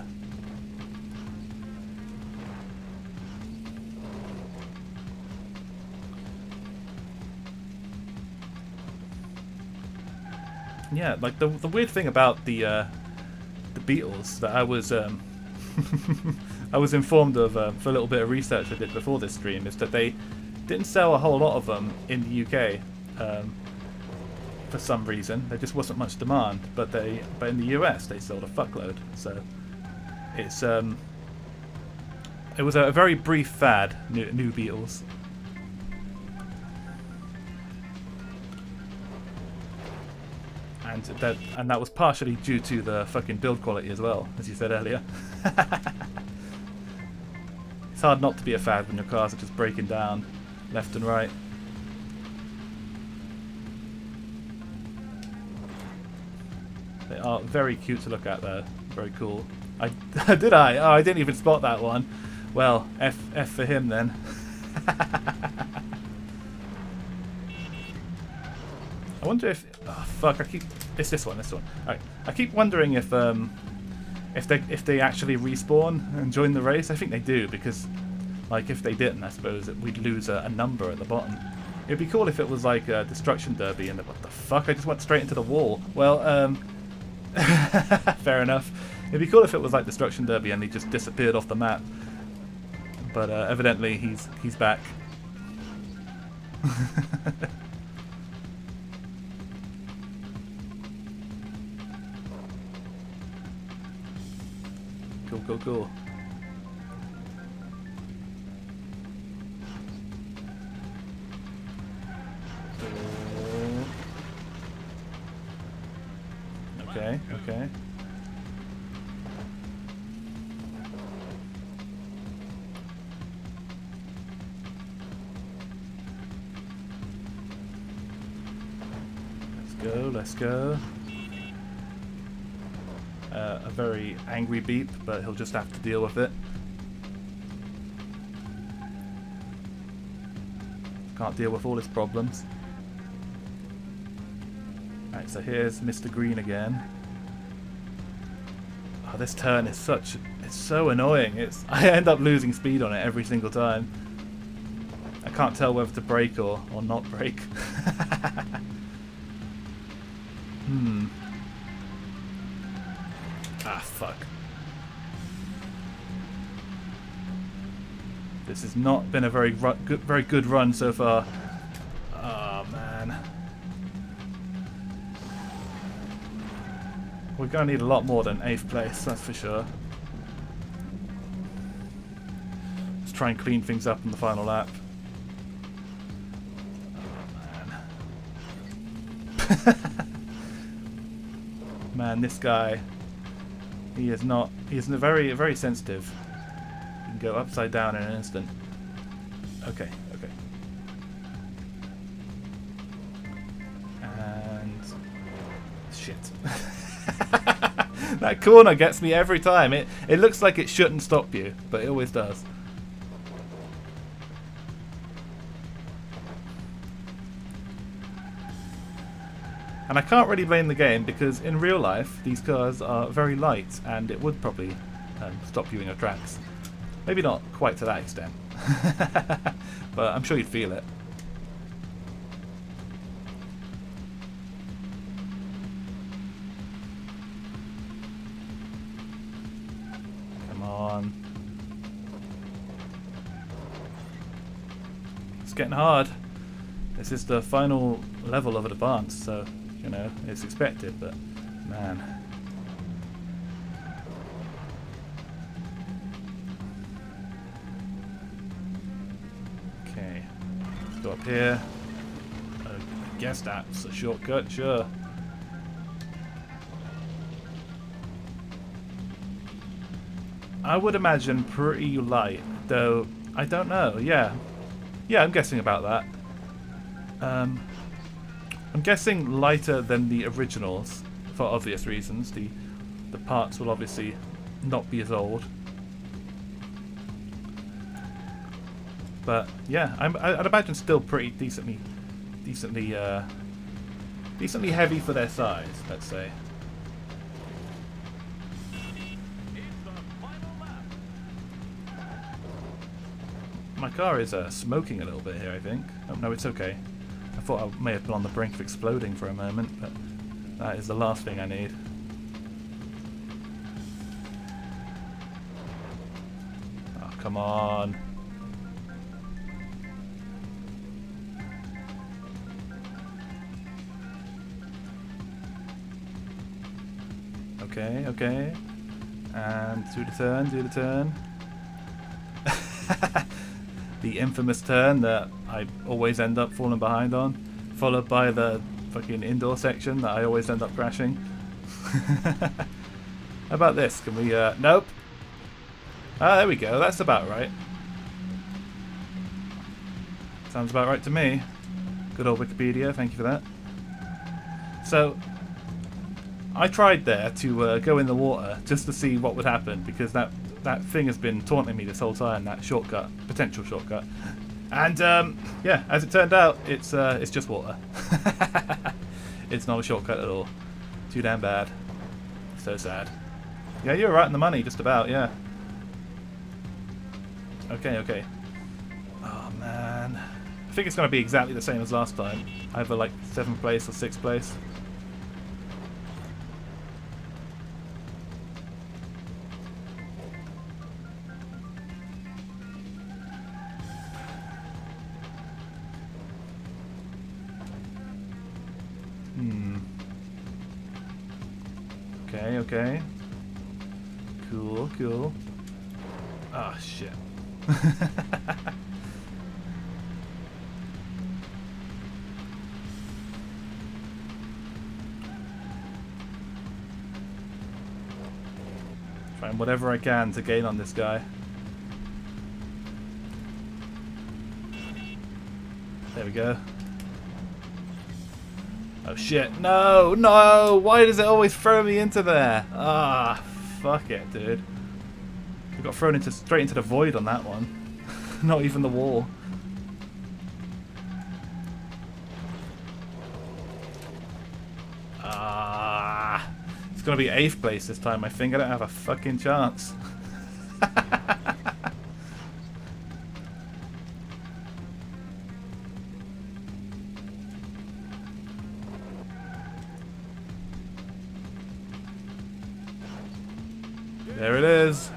Yeah, like the weird thing about the Beatles that I was I was informed of for a little bit of research I did before this stream is that they didn't sell a whole lot of them in the UK for some reason. There just wasn't much demand, but in the US they sold a fuckload. So it's it was a very brief fad, new Beatles. And that was partially due to the fucking build quality as well, as you said earlier. It's hard not to be a fad when your cars are just breaking down left and right. They are very cute to look at though. Very cool. Did I? Oh, I didn't even spot that one. Well, F for him then. I wonder if... Oh, fuck, I keep... It's this one. Alright. I keep wondering if they actually respawn and join the race. I think they do, because like if they didn't, I suppose we'd lose a number at the bottom. It'd be cool if it was like a Destruction Derby and what the fuck? I just went straight into the wall. Well, fair enough. It'd be cool if it was like Destruction Derby and he just disappeared off the map. But evidently he's back. Cool. Okay. Let's go. A very angry beep, but he'll just have to deal with it. Can't deal with all his problems. Alright, so here's Mr. Green again. Oh, this turn is it's so annoying. I end up losing speed on it every single time. I can't tell whether to brake or not brake. Ah, fuck. This has not been a very good run so far. Oh, man. We're going to need a lot more than 8th place, that's for sure. Let's try and clean things up in the final lap. Oh, man. Man, this guy... He is very, very sensitive. He can go upside down in an instant. Okay. And... Shit. That corner gets me every time. It looks like it shouldn't stop you, but it always does. And I can't really blame the game, because in real life these cars are very light and it would probably stop you in your tracks. Maybe not quite to that extent, but I'm sure you'd feel it. Come on. It's getting hard. This is the final level of advance, so... You know, it's expected, but man. Okay. Let's go up here. I guess that's a shortcut, sure. I would imagine pretty light, though I don't know. Yeah. Yeah, I'm guessing about that. I'm guessing lighter than the originals, for obvious reasons. The parts will obviously not be as old. But yeah, I'd imagine still pretty decently heavy for their size, let's say. My car is smoking a little bit here, I think. Oh no, it's okay. I thought I may have been on the brink of exploding for a moment, but that is the last thing I need. Oh, come on. Okay, okay. And do the turn, do the turn. The infamous turn that I always end up falling behind on, followed by the fucking indoor section that I always end up crashing. How about this? Can we, nope. Ah, there we go. That's about right. Sounds about right to me. Good old Wikipedia, thank you for that. So, I tried there to go in the water just to see what would happen, because that thing has been taunting me this whole time, that shortcut, potential shortcut. And yeah, as it turned out, it's just water. It's not a shortcut at all. Too damn bad. So sad. Yeah, you're right in the money, just about, yeah. Okay, okay. Oh man. I think it's going to be exactly the same as last time. Either like 7th place or 6th place. Okay, okay. Cool, cool. Ah, shit. Trying whatever I can to gain on this guy. There we go. Oh shit, no, no! Why does it always throw me into there? Ah, fuck it, dude. I got thrown straight into the void on that one. Not even the wall. Ah, it's gonna be 8th place this time, I think. I don't have a fucking chance. There it is.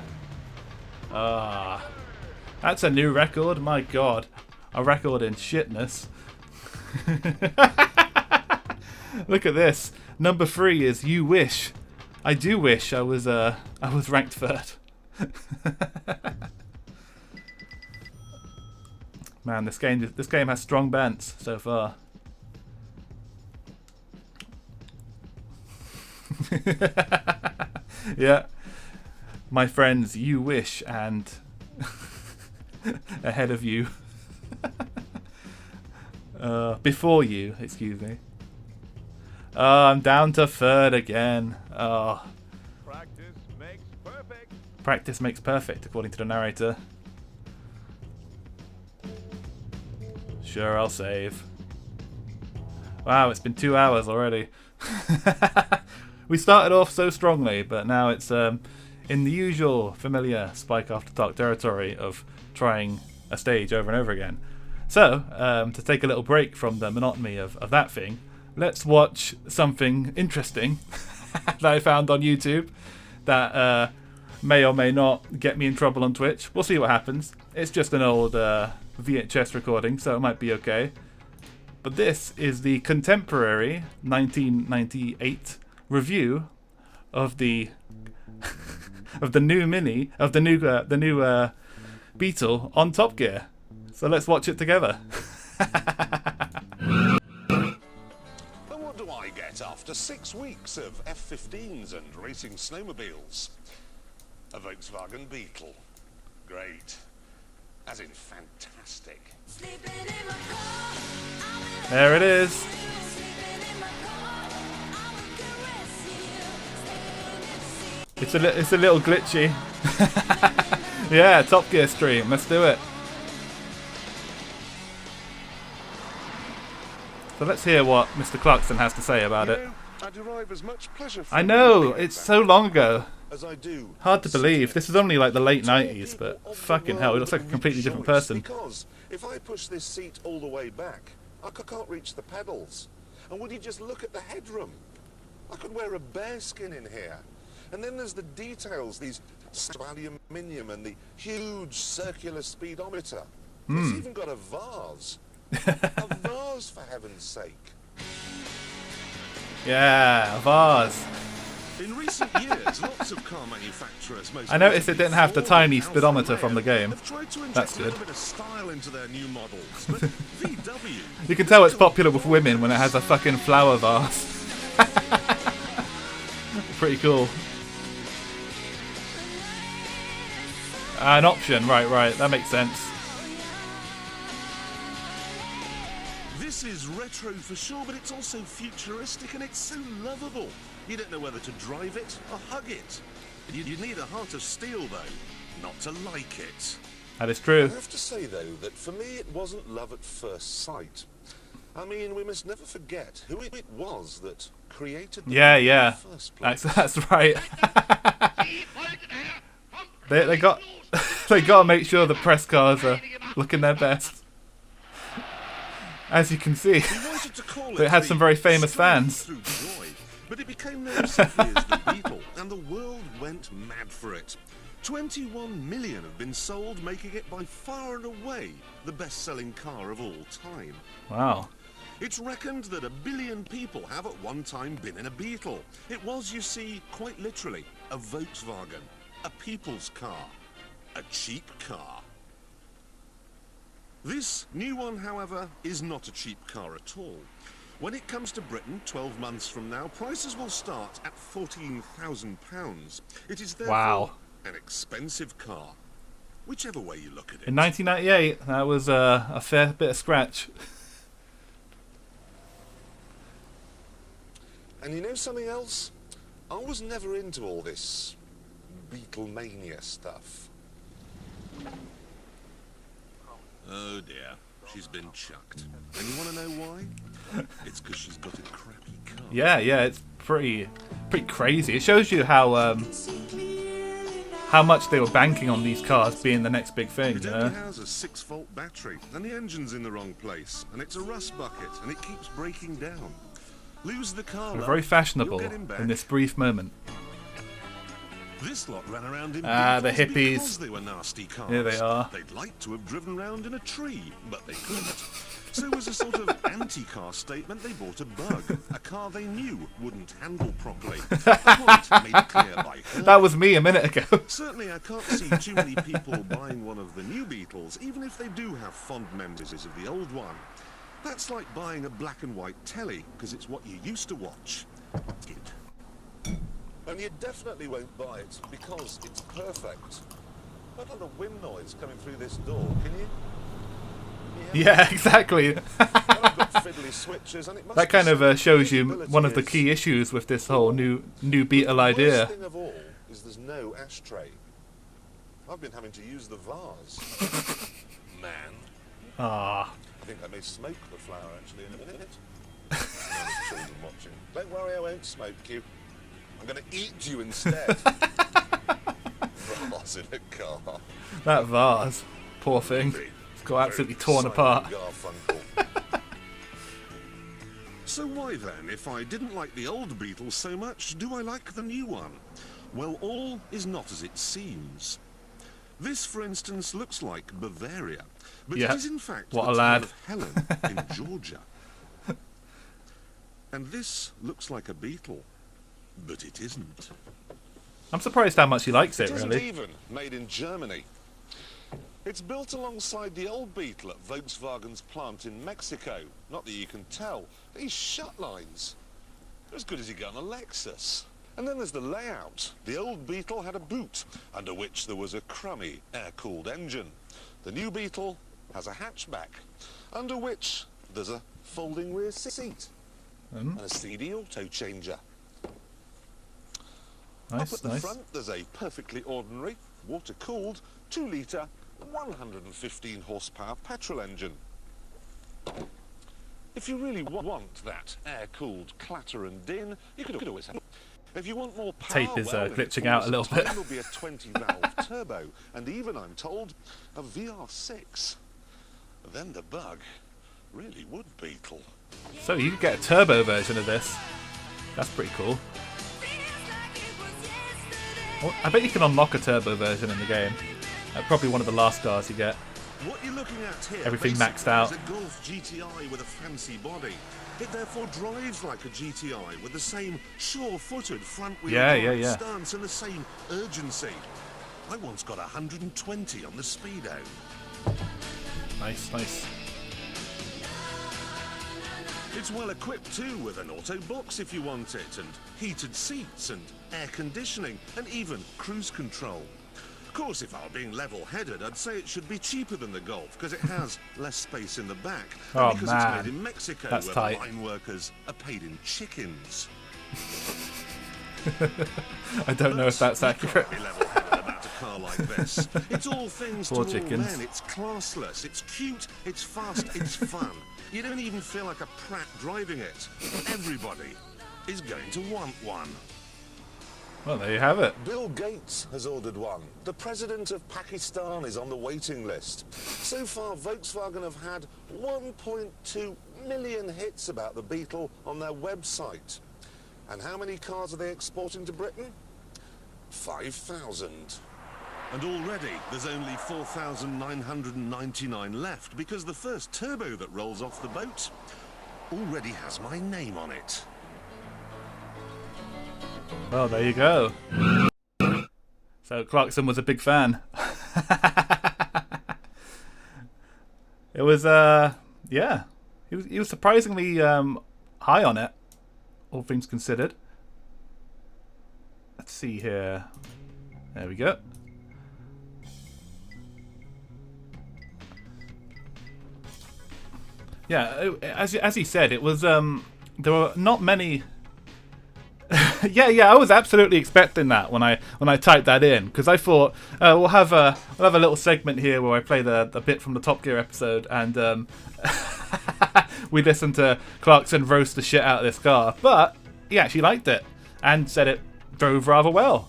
Ah, that's a new record. My God, a record in shitness. Look at this. Number 3 is "You Wish." I do wish I was ranked 3rd. Man, this game has strong bants so far. Yeah. My friends, you wish, and ahead of you. Before you, excuse me. I'm down to 3rd again. Oh. Practice makes perfect. Practice makes perfect, according to the narrator. Sure, I'll save. Wow, it's been 2 hours already. We started off so strongly, but now it's in the usual familiar Spike After Dark territory of trying a stage over and over again. So, to take a little break from the monotony of that thing, let's watch something interesting that I found on YouTube that may or may not get me in trouble on Twitch. We'll see what happens. It's just an old VHS recording, so it might be okay. But this is the contemporary 1998 review of the new Beetle on Top Gear. So let's watch it together. And what do I get after 6 weeks of F-15s and racing snowmobiles? A Volkswagen Beetle. Great. As in fantastic. There it is. It's a little glitchy. Yeah, Top Gear stream. Let's do it. So let's hear what Mr. Clarkson has to say about it. I derive as much pleasure I from know, looking at it's that so long ago. as I do Hard to believe. This is only like the late Tall 90s, people but of the fucking hell, he looks like a world completely different rejoice person. Because if I push this seat all the way back, I can't reach the pedals. And would you just look at the headroom? I could wear a bearskin in here. And then there's the details, these aluminium and the huge circular speedometer. It's even got a vase. A vase, for heaven's sake. Yeah, a vase. In recent years, lots of car manufacturers, most I noticed it didn't have the Ford, tiny Alfa speedometer Romeo, from the game. have tried to That's inject a good. little bit of style into their new models, but VW. You can tell it's popular with women when it has a fucking flower vase. Pretty cool. An option, right, that makes sense. This is retro for sure, but it's also futuristic and it's so lovable. You don't know whether to drive it or hug it. You need a heart of steel, though, not to like it. That is true. I have to say, though, that for me it wasn't love at first sight. I mean, we must never forget who it was that created the Yeah, in yeah. the first place. That's right. they got they got to make sure the press cars are looking their best. As you can see, He wanted to call it had the some very famous Strength fans. Through Joy, but it became known simply as the Beetle, and the world went mad for it. 21 million have been sold, making it by far and away the best-selling car of all time. Wow. It's reckoned that 1 billion people have at one time been in a Beetle. It was, you see, quite literally, a Volkswagen, a people's car, a cheap car. This new one, however, is not a cheap car at all. When it comes to Britain, 12 months from now, prices will start at £14,000. It is therefore Wow. an expensive car, whichever way you look at it. In 1998, that was a fair bit of scratch. And you know something else? I was never into all this Beatlemania stuff. Oh dear, she's been chucked. And you want to know why? It's because she's got a crappy car. Yeah, it's pretty crazy. It shows you how much they were banking on these cars being the next big thing. It You only know? has a 6-volt battery, and the engine's in the wrong place, and it's a rust bucket, and it keeps breaking down. Lose the car, They're love, very fashionable you'll get him back. in this brief moment. This lot ran around in Ah, the Beetles hippies. because they were nasty cars. Here they are. They'd like to have driven round in a tree, but they couldn't. So as a sort of anti-car statement, they bought a Bug, a car they knew wouldn't handle properly. A point made clear by her. That was me a minute ago. Certainly I can't see too many people buying one of the new Beetles, even if they do have fond memories of the old one. That's like buying a black and white telly, because it's what you used to watch. And you definitely won't buy it, because it's perfect. Not on a wind noise coming through this door, can you? Yeah, exactly. I've got fiddly switches, and it must That kind be of so shows you visibility one of the is- key issues with this whole new Beetle The idea. worst thing of all is there's no ashtray. I've been having to use the vase. Man. Ah, I think I may smoke the flower actually in a minute. No, there's children watching. Don't worry, I won't smoke you. I'm going to eat you instead. Vase in a car. that vase, poor thing, it's got absolutely torn Simon apart. Garfunkel. So why then, if I didn't like the old Beetle so much, do I like the new one? Well, all is not as it seems. This, for instance, looks like Bavaria, but Yeah, it is in fact what the a town lad. of Helen in Georgia. And this looks like a Beetle, but it isn't. I'm surprised how much he likes it, It isn't really. even made in Germany. It's built alongside the old Beetle at Volkswagen's plant in Mexico. Not that you can tell. These shut lines are as good as you get on a Lexus. And then there's the layout. The old Beetle had a boot, under which there was a crummy air-cooled engine. The new Beetle has a hatchback, under which there's a folding rear seat and a CD auto changer. Nice, Up at the nice. front, there's a perfectly ordinary, water-cooled, 2-litre, 115 horsepower petrol engine. If you really want that air-cooled clatter and din, you could always have. If you want more power, Tape is well, in glitching the out a fullness little of time, bit. There'll be a 20-valve turbo, and even, I'm told, a VR6. Then the bug really would Beetle. So you could get a turbo version of this. That's pretty cool. Well, I bet you can unlock a turbo version in the game. Probably one of the last cars you get. What you're looking at here Everything maxed basically out. is a Golf GTI with a fancy body. It therefore drives like a GTI with the same sure-footed front-wheel drive stance and the same urgency. I once got 120 on the Speedo. Nice, nice. It's well equipped too, with an auto box if you want it, and heated seats and air conditioning and even cruise control. Of course, if I were being level-headed, I'd say it should be cheaper than the Golf because it has less space in the back. Oh, and because man. it's made in Mexico, That's where tight. the line workers are paid in chickens. I don't know if that's You accurate. can't be level-headed about a car like this. It's all things Poor to chickens. all men. It's classless, it's cute, it's fast, it's fun. You don't even feel like a prat driving it. Everybody is going to want one. Well, there you have it. Bill Gates has ordered one. The president of Pakistan is on the waiting list. So far, Volkswagen have had 1.2 million hits about the Beetle on their website. And how many cars are they exporting to Britain? 5,000. And already there's only 4,999 left because the first turbo that rolls off the boat already has my name on it. Well, there you go. So Clarkson was a big fan. It was, yeah. He was surprisingly high on it, all things considered. Let's see here. There we go. Yeah, as he said, it was there were not many. yeah, I was absolutely expecting that when I typed that in because I thought we'll have a little segment here where I play the bit from the Top Gear episode and we listen to Clarkson roast the shit out of this car, but he actually liked it and said it drove rather well.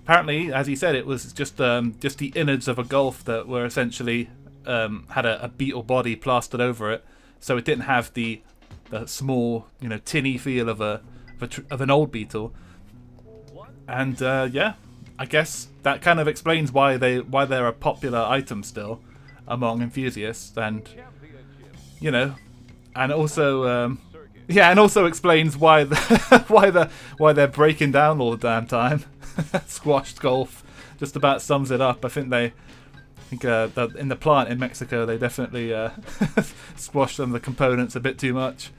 Apparently, as he said, it was just the innards of a Golf that were essentially had a Beetle body plastered over it, so it didn't have the small, tinny feel of an old Beetle. And yeah, I guess that kind of explains why they're a popular item still among enthusiasts, and and also and also explains why why they're breaking down all the damn time. Squashed Golf just about sums it up. I think in the plant in Mexico they definitely squashed some of the components a bit too much.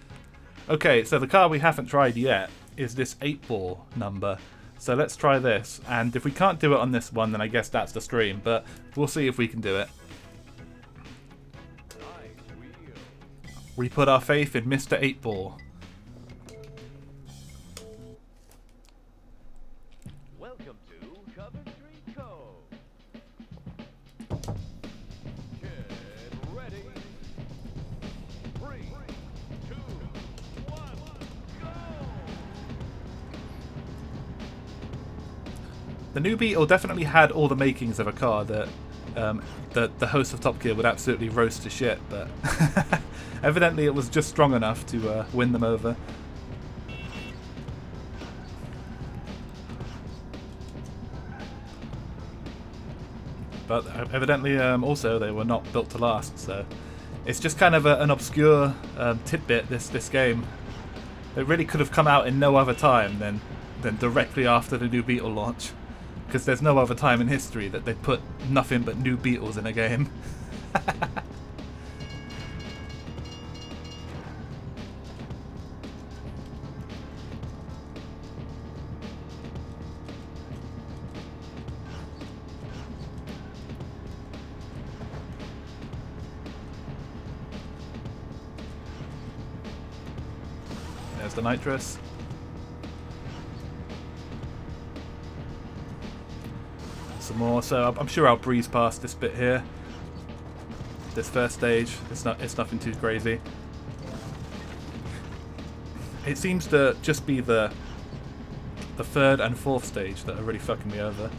Okay, so the car we haven't tried yet is this 8-ball number. So let's try this, and if we can't do it on this one, then I guess that's the stream, but we'll see if we can do it. We put our faith in Mr. 8-ball. Welcome to Coventry Cove. Get ready. 3, 2, 1, go! The new Beetle definitely had all the makings of a car that the host of Top Gear would absolutely roast to shit, but evidently it was just strong enough to win them over. But evidently also they were not built to last, so it's just kind of an obscure tidbit, this game. It really could have come out in no other time than directly after the new Beetle launch. because there's no other time in history that they put nothing but new Beetles in a game. There's the nitrous. Some more, so I'm sure I'll breeze past this bit here. This first stage, it's nothing too crazy. It seems to just be the third and fourth stage that are really fucking me over.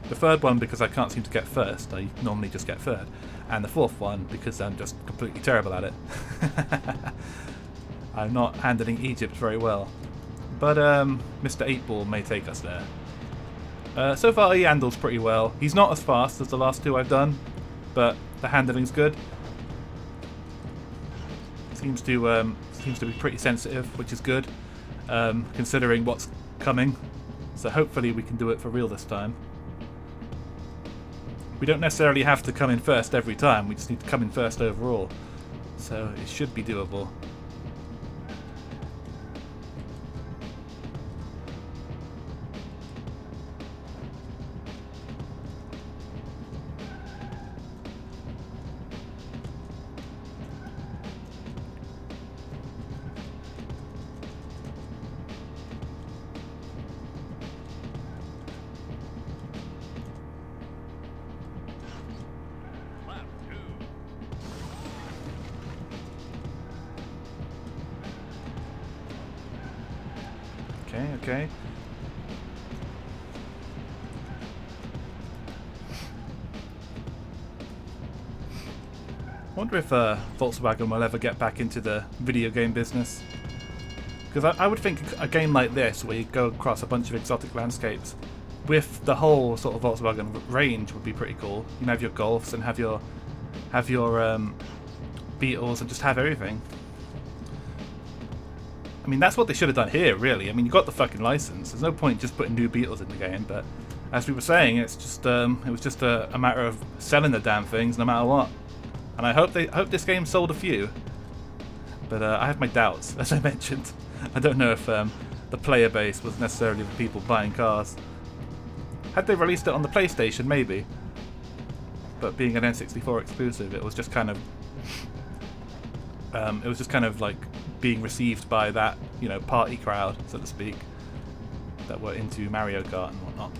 The third one because I can't seem to get first, I normally just get third. And the fourth one because I'm just completely terrible at it. I'm not handling Egypt very well. But Mr. 8-Ball may take us there. So far he handles pretty well. He's not as fast as the last two I've done, but the handling's good. Seems to be pretty sensitive, which is good, considering what's coming. So hopefully we can do it for real this time. We don't necessarily have to come in first every time, we just need to come in first overall. So it should be doable. Lap 2. Okay. I wonder if Volkswagen will ever get back into the video game business. Because I would think a game like this, where you go across a bunch of exotic landscapes, with the whole sort of Volkswagen range would be pretty cool. You can have your Golfs and have your Beetles and just have everything. I mean, that's what they should have done here, really. I mean, you got the fucking license. There's no point just putting new Beetles in the game, but as we were saying, it's just it was just a matter of selling the damn things no matter what. And I hope this game sold a few, but I have my doubts, as I mentioned. I don't know if the player base was necessarily the people buying cars. Had they released it on the PlayStation, maybe. But being an N64 exclusive, it was just kind of like being received by that, you know, party crowd, so to speak, that were into Mario Kart and whatnot,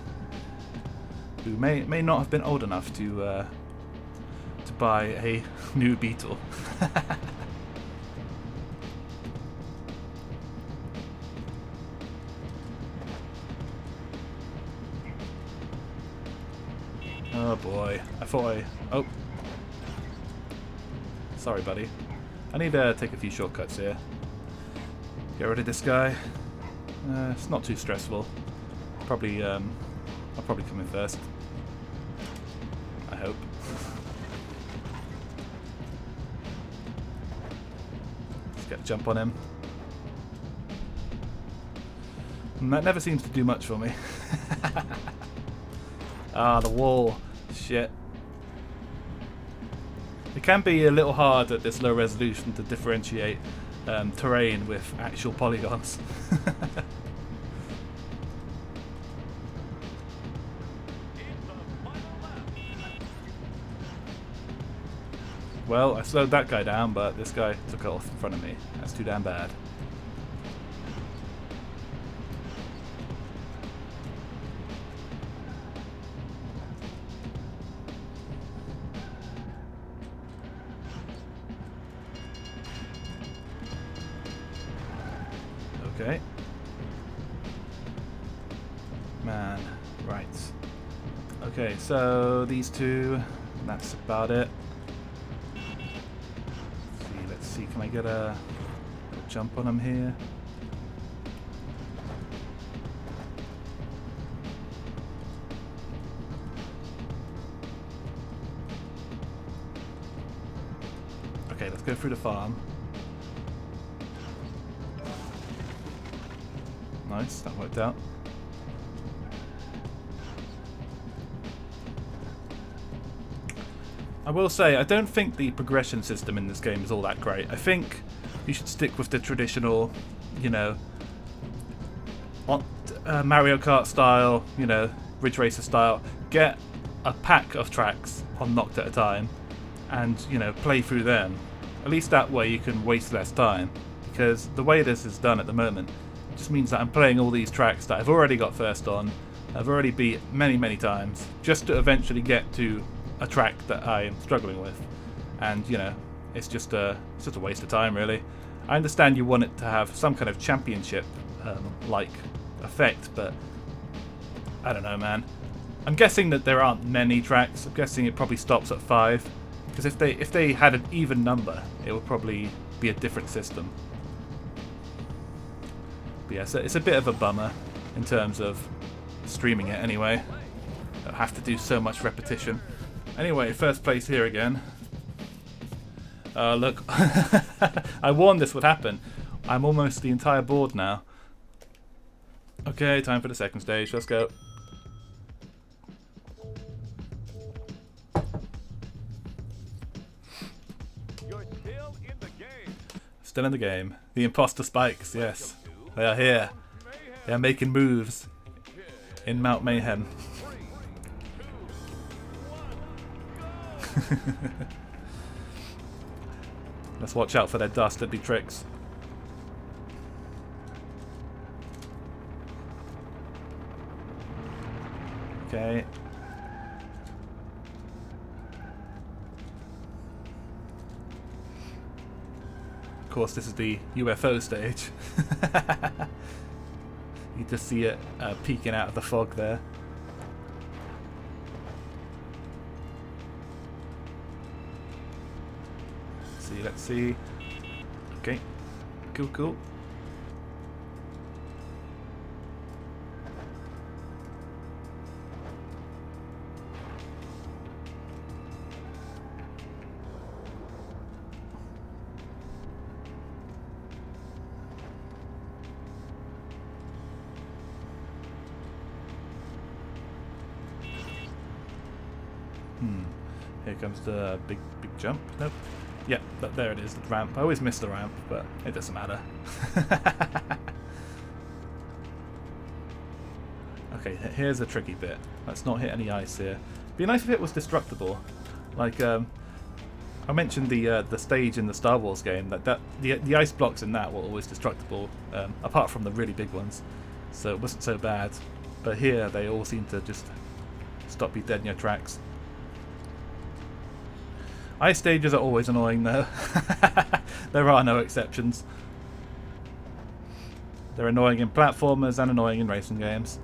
who may not have been old enough to buy a new Beetle. Oh boy, oh. Sorry buddy. I need to take a few shortcuts here. Get rid of this guy. It's not too stressful. I'll probably come in first. I hope. Let's get a jump on him. And that never seems to do much for me. Ah, the wall. Shit. It can be a little hard at this low resolution to differentiate terrain with actual polygons. Well, I slowed that guy down, but this guy took it off in front of me. That's too damn bad. Okay. Man, right. Okay, so these two, that's about it. Let's see, can I get a jump on them here? Okay, let's go through the farm. Nice, that worked out. I will say, I don't think the progression system in this game is all that great. I think you should stick with the traditional, you know, Mario Kart style, you know, Ridge Racer style. Get a pack of tracks unlocked at a time and, you know, play through them. At least that way you can waste less time. Because the way this is done at the moment just means that I'm playing all these tracks that I've already got first on, I've already beat many times, just to eventually get to a track that I am struggling with. And, you know, it's just a waste of time, really. I understand you want it to have some kind of championship like effect, but I don't know, man. I'm guessing that there aren't many tracks. I'm guessing it probably stops at 5, because if they had an even number, it would probably be a different system. But yeah, so it's a bit of a bummer in terms of streaming it anyway. I'll have to do so much repetition. Anyway, first place here again. Look, I warned this would happen. I'm almost the entire board now. Okay, time for the second stage. Let's go. You're still in the game. Still in the game. The imposter spikes, yes. They are here. They are making moves in Mount Mayhem. 3, 2, 1, go! Let's watch out for their dastardly tricks. Okay. Of course, this is the UFO stage. You just see it peeking out of the fog there. Let's see. Okay. Cool. Here comes the big jump. Nope. Yeah, but there it is, the ramp. I always miss the ramp, but it doesn't matter. Okay, here's a tricky bit. Let's not hit any ice here. Be nice if it was destructible. Like, I mentioned the stage in the Star Wars game. The ice blocks in that were always destructible, apart from the really big ones. So it wasn't so bad. But here, they all seem to just stop you dead in your tracks. Ice stages are always annoying though. There are no exceptions. They're annoying in platformers and annoying in racing games.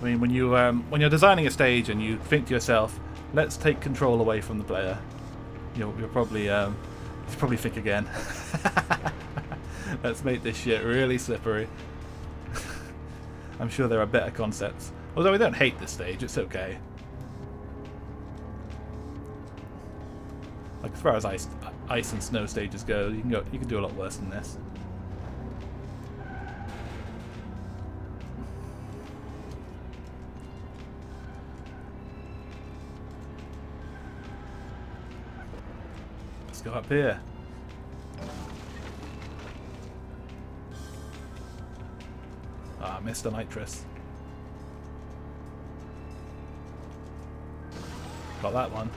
I mean, when you're designing a stage and you think to yourself, let's take control away from the player, you'll probably think again. Let's make this shit really slippery. I'm sure there are better concepts. Although we don't hate this stage, it's okay. Like as far as ice and snow stages go, you can do a lot worse than this. Let's go up here. Ah, Mr. Nitrous. Got that one.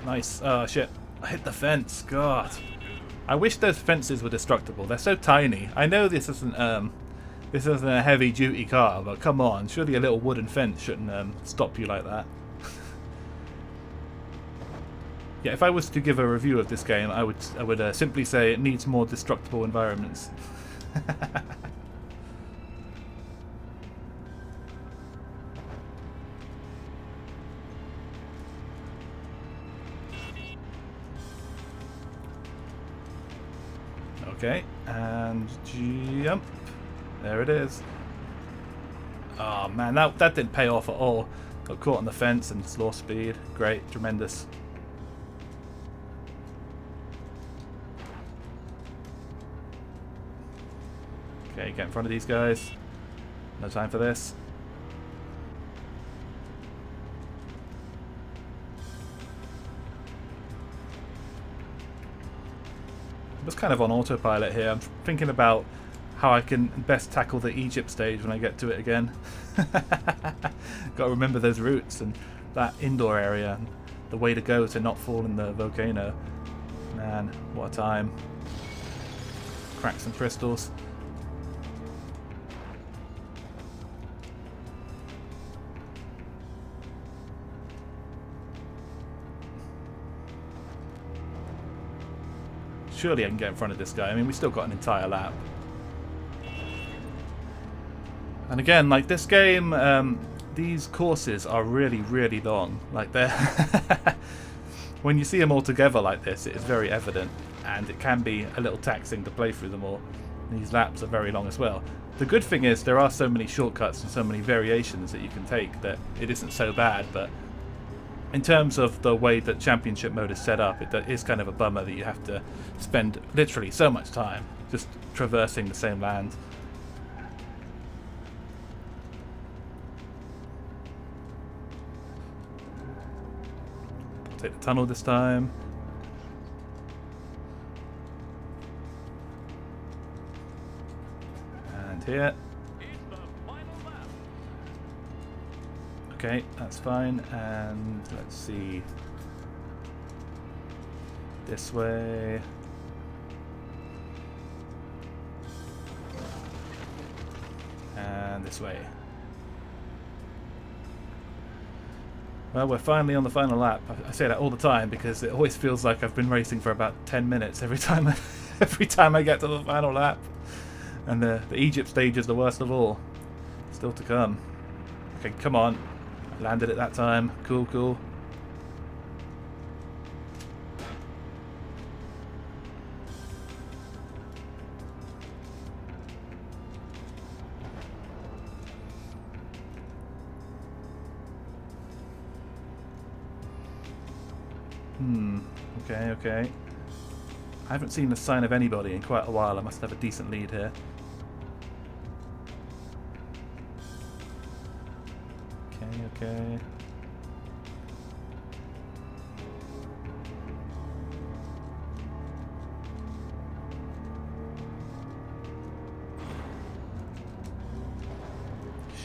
Nice. Oh shit. I hit the fence. God. I wish those fences were destructible. They're so tiny. I know this isn't a heavy duty car, but come on, surely a little wooden fence shouldn't stop you like that. Yeah, if I was to give a review of this game, I would simply say it needs more destructible environments. Okay, and jump. There it is. Oh man, that didn't pay off at all. Got caught on the fence and lost speed. Great, tremendous. Okay, get in front of these guys. No time for this. I'm just kind of on autopilot here. I'm thinking about how I can best tackle the Egypt stage when I get to it again. Got to remember those routes and that indoor area and the way to go to not fall in the volcano. Man, what a time. Crack some crystals. Surely I can get in front of this guy. I mean, we still got an entire lap. And again, like this game, these courses are really, really long. Like they're when you see them all together like this, it is very evident, and it can be a little taxing to play through them all. These laps are very long as well. The good thing is there are so many shortcuts and so many variations that you can take that it isn't so bad, but in terms of the way that championship mode is set up, it is kind of a bummer that you have to spend literally so much time just traversing the same land. Take the tunnel this time. And here. Okay, that's fine, and let's see. This way. And this way. Well, we're finally on the final lap. I say that all the time because it always feels like I've been racing for about 10 minutes every time I get to the final lap. And the Egypt stage is the worst of all. Still to come. Okay, come on. Landed it that time. Cool, cool. Okay, okay. I haven't seen the sign of anybody in quite a while. I must have a decent lead here. Okay.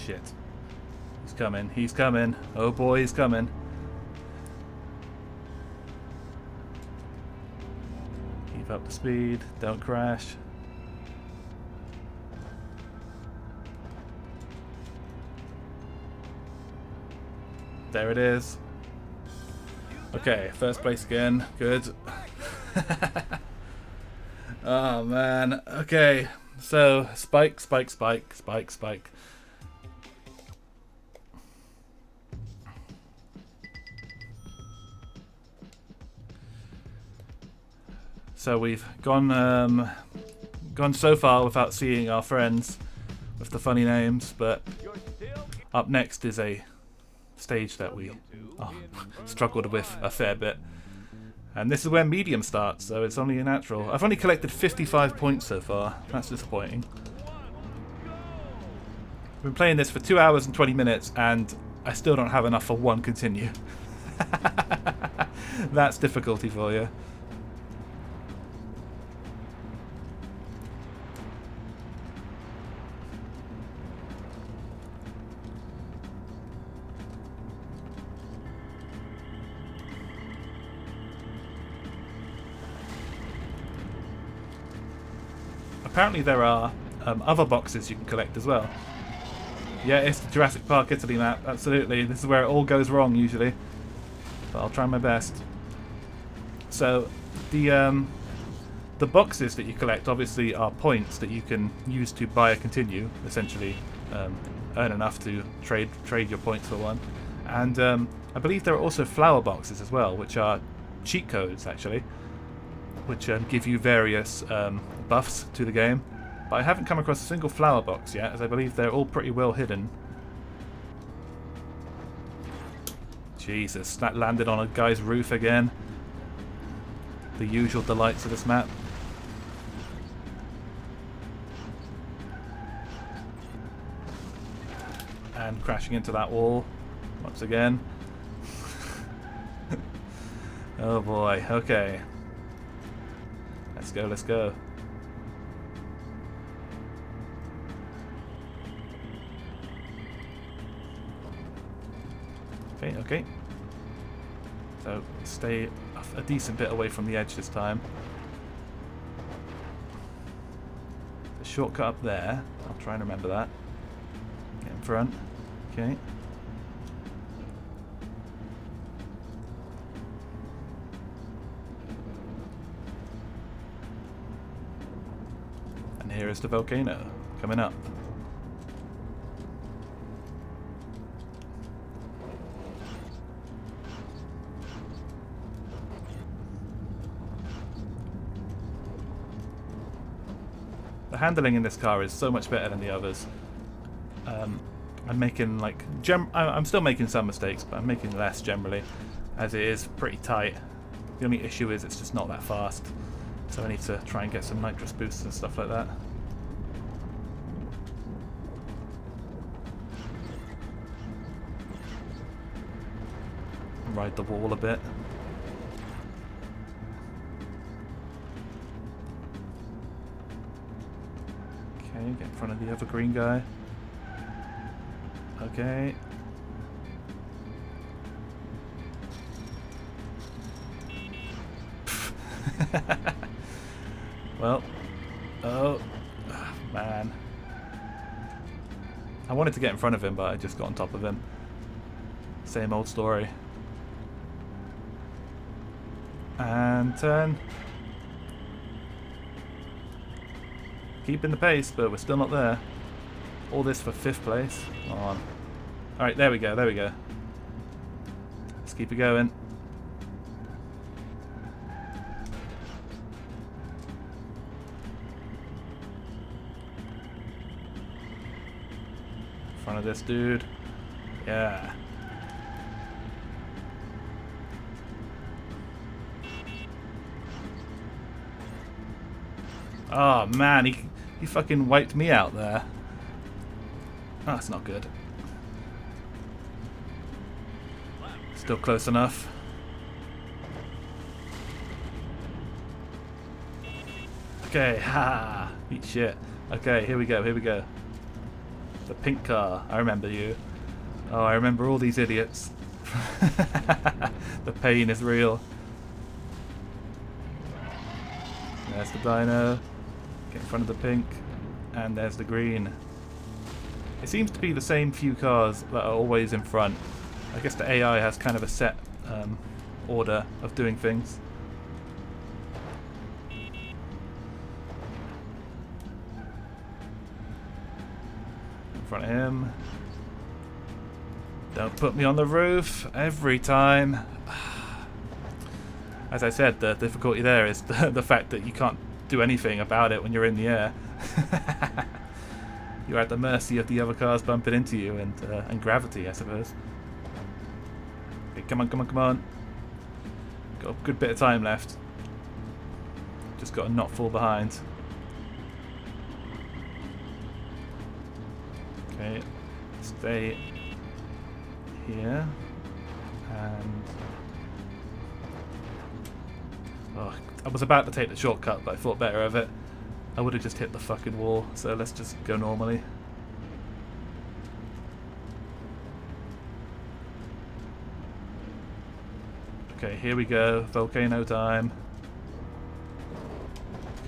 Shit. He's coming. He's coming. Oh boy, he's coming. Keep up the speed. Don't crash. There it is. Okay, first place again. Good. Oh man. Okay, so spike, spike, spike, spike, spike. So we've gone so far without seeing our friends with the funny names, but up next is a stage that we struggled with a fair bit, and this is where medium starts, so it's only natural. I've only collected 55 points so far. That's disappointing. I've been playing this for 2 hours and 20 minutes and I still don't have enough for one continue. That's difficulty for you. Apparently there are other boxes you can collect as well. Yeah, it's the Jurassic Park Italy map, absolutely. This is where it all goes wrong usually. But I'll try my best. So the boxes that you collect obviously are points that you can use to buy a continue, essentially earn enough to trade your points for one. And I believe there are also flower boxes as well, which are cheat codes actually, which give you various buffs to the game. But I haven't come across a single flower box yet, as I believe they're all pretty well hidden. Jesus, that landed on a guy's roof again. The usual delights of this map. And crashing into that wall once again. Oh boy, okay. Let's go, let's go. Okay, okay. So stay a decent bit away from the edge this time. The shortcut up there. I'll try and remember that. Get in front. Okay. And here is the volcano coming up. The handling in this car is so much better than the others. I'm making like I'm still making some mistakes, but I'm making less generally, as it is pretty tight. The only issue is it's just not that fast, so I need to try and get some nitrous boosts and stuff like that. Ride the wall a bit. Okay, get in front of the other green guy. Okay. Well, oh man. I wanted to get in front of him, but I just got on top of him. Same old story. And turn. Keeping the pace, but we're still not there. All this for 5th place. Come on. Alright, there we go, there we go. Let's keep it going. In front of this dude. Yeah. Oh man, he fucking wiped me out there. Oh, that's not good. Still close enough. Okay, ha! Eat shit. Okay, here we go, here we go. The pink car, I remember you. Oh, I remember all these idiots. The pain is real. There's the dino. Get in front of the pink. And there's the green. It seems to be the same few cars that are always in front. I guess the AI has kind of a set order of doing things. In front of him. Don't put me on the roof every time. As I said, the difficulty there is the fact that you can't do anything about it when you're in the air. You're at the mercy of the other cars bumping into you and gravity, I suppose. Okay, come on, come on, come on. Got a good bit of time left. Just got to not fall behind. Okay, stay here. And... oh, I was about to take the shortcut, but I thought better of it. I would have just hit the fucking wall, so let's just go normally. Okay, here we go. Volcano time.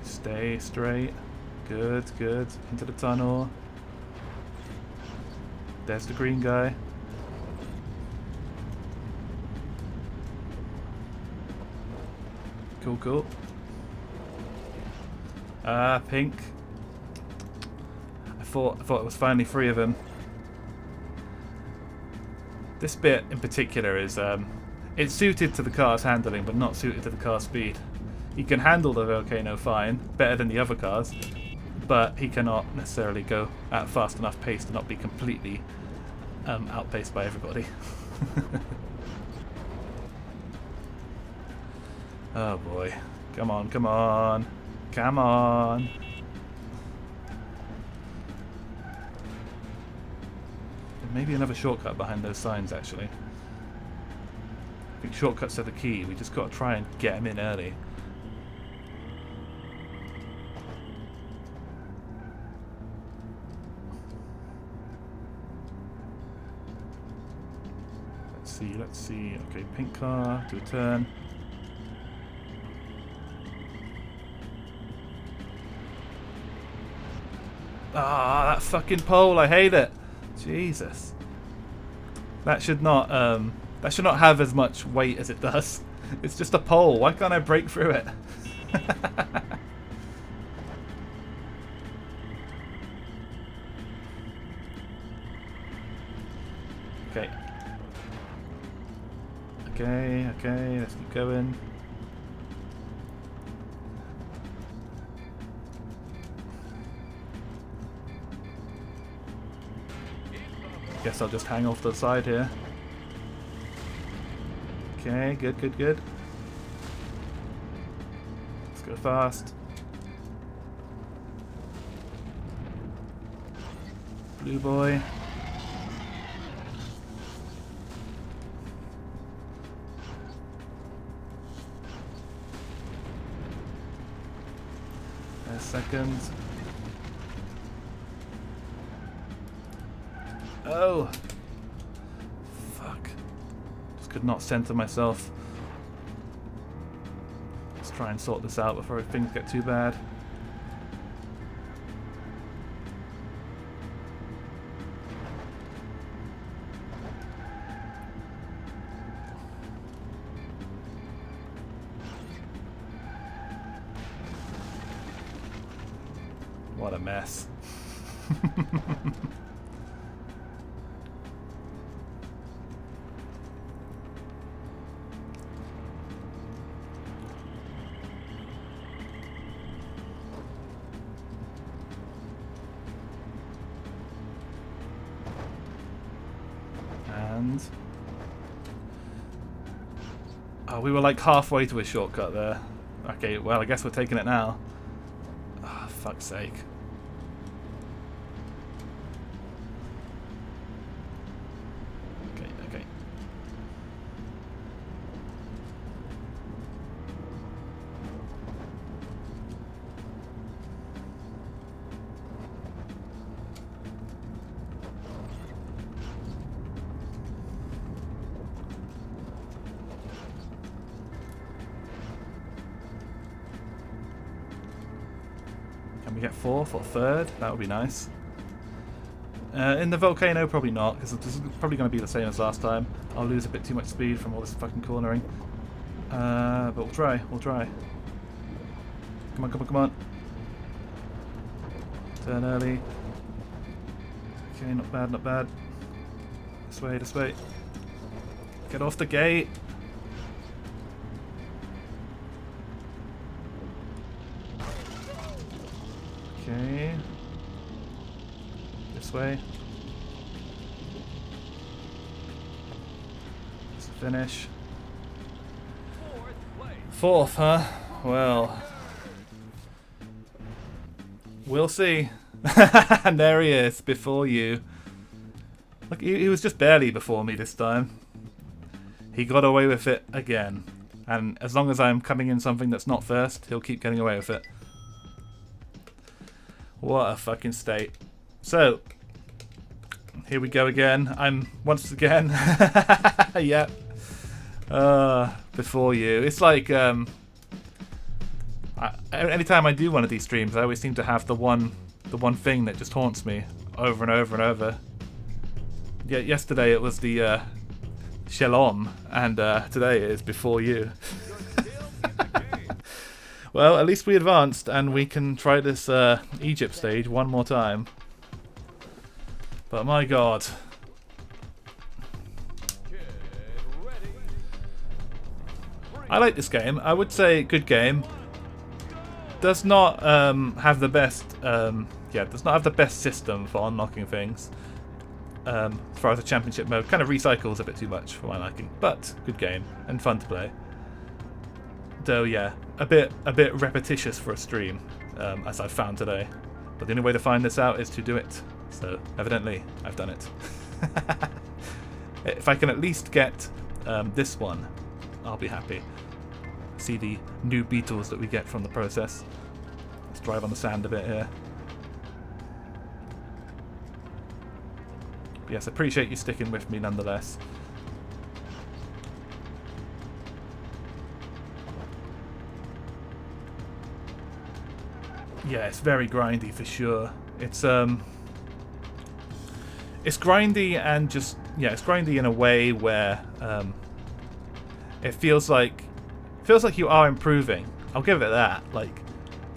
Stay straight. Good, good. Into the tunnel. There's the green guy. Cool, cool. Pink. I thought it was finally 3 of them. This bit in particular is it's suited to the car's handling, but not suited to the car's speed. He can handle the volcano fine, better than the other cars, but he cannot necessarily go at a fast enough pace to not be completely outpaced by everybody. Oh boy. Come on, come on. Come on. There may be another shortcut behind those signs, actually. I think shortcuts are the key. We just got to try and get them in early. Let's see. Okay, pink car, do a turn. Ah, that fucking pole! I hate it. Jesus. That should not have as much weight as it does. It's just a pole. Why can't I break through it? Okay. Okay, let's keep going. Guess I'll just hang off the side here. Okay, good. Let's go fast. Blue boy. A second. Oh! Fuck. Just could not center myself. Let's try and sort this out before things get too bad. What a mess. And oh, we were like halfway to a shortcut there. Okay, well I guess we're taking it now. Ah, oh, fuck's sake. Okay. Can we get fourth or third? That would be nice. In the volcano, probably not, because this is probably going to be the same as last time. I'll lose a bit too much speed from all this fucking cornering. But we'll try. Come on. Turn early. Okay, not bad. This way. Get off the gate. Okay. This way. Let's finish. Fourth, huh? Well. We'll see. And there he is, before you. Look, he was just barely before me this time. He got away with it again. And as long as I'm coming in something that's not first, he'll keep getting away with it. What a fucking state. So, here we go again. I'm once again, yep, before you. It's like, anytime I do one of these streams, I always seem to have the one thing that just haunts me over and over. Yeah, yesterday it was the Shalom, and today it is before you. Well, at least we advanced, and we can try this Egypt stage one more time. But my god. I like this game. I would say good game. Does not have the best does not have the best system for unlocking things. as far as the championship mode. Kind of recycles a bit too much for my liking, but good game and fun to play. Though yeah, a bit repetitious for a stream, as I've found today. But the only way to find this out is to do it. So evidently, I've done it. If I can at least get this one, I'll be happy. See the new Beetles that we get from the process. Let's drive on the sand a bit here. But yes, I appreciate you sticking with me nonetheless. Yeah, it's very grindy for sure. It's grindy and just it's grindy in a way where it feels like you are improving. I'll give it that. Like,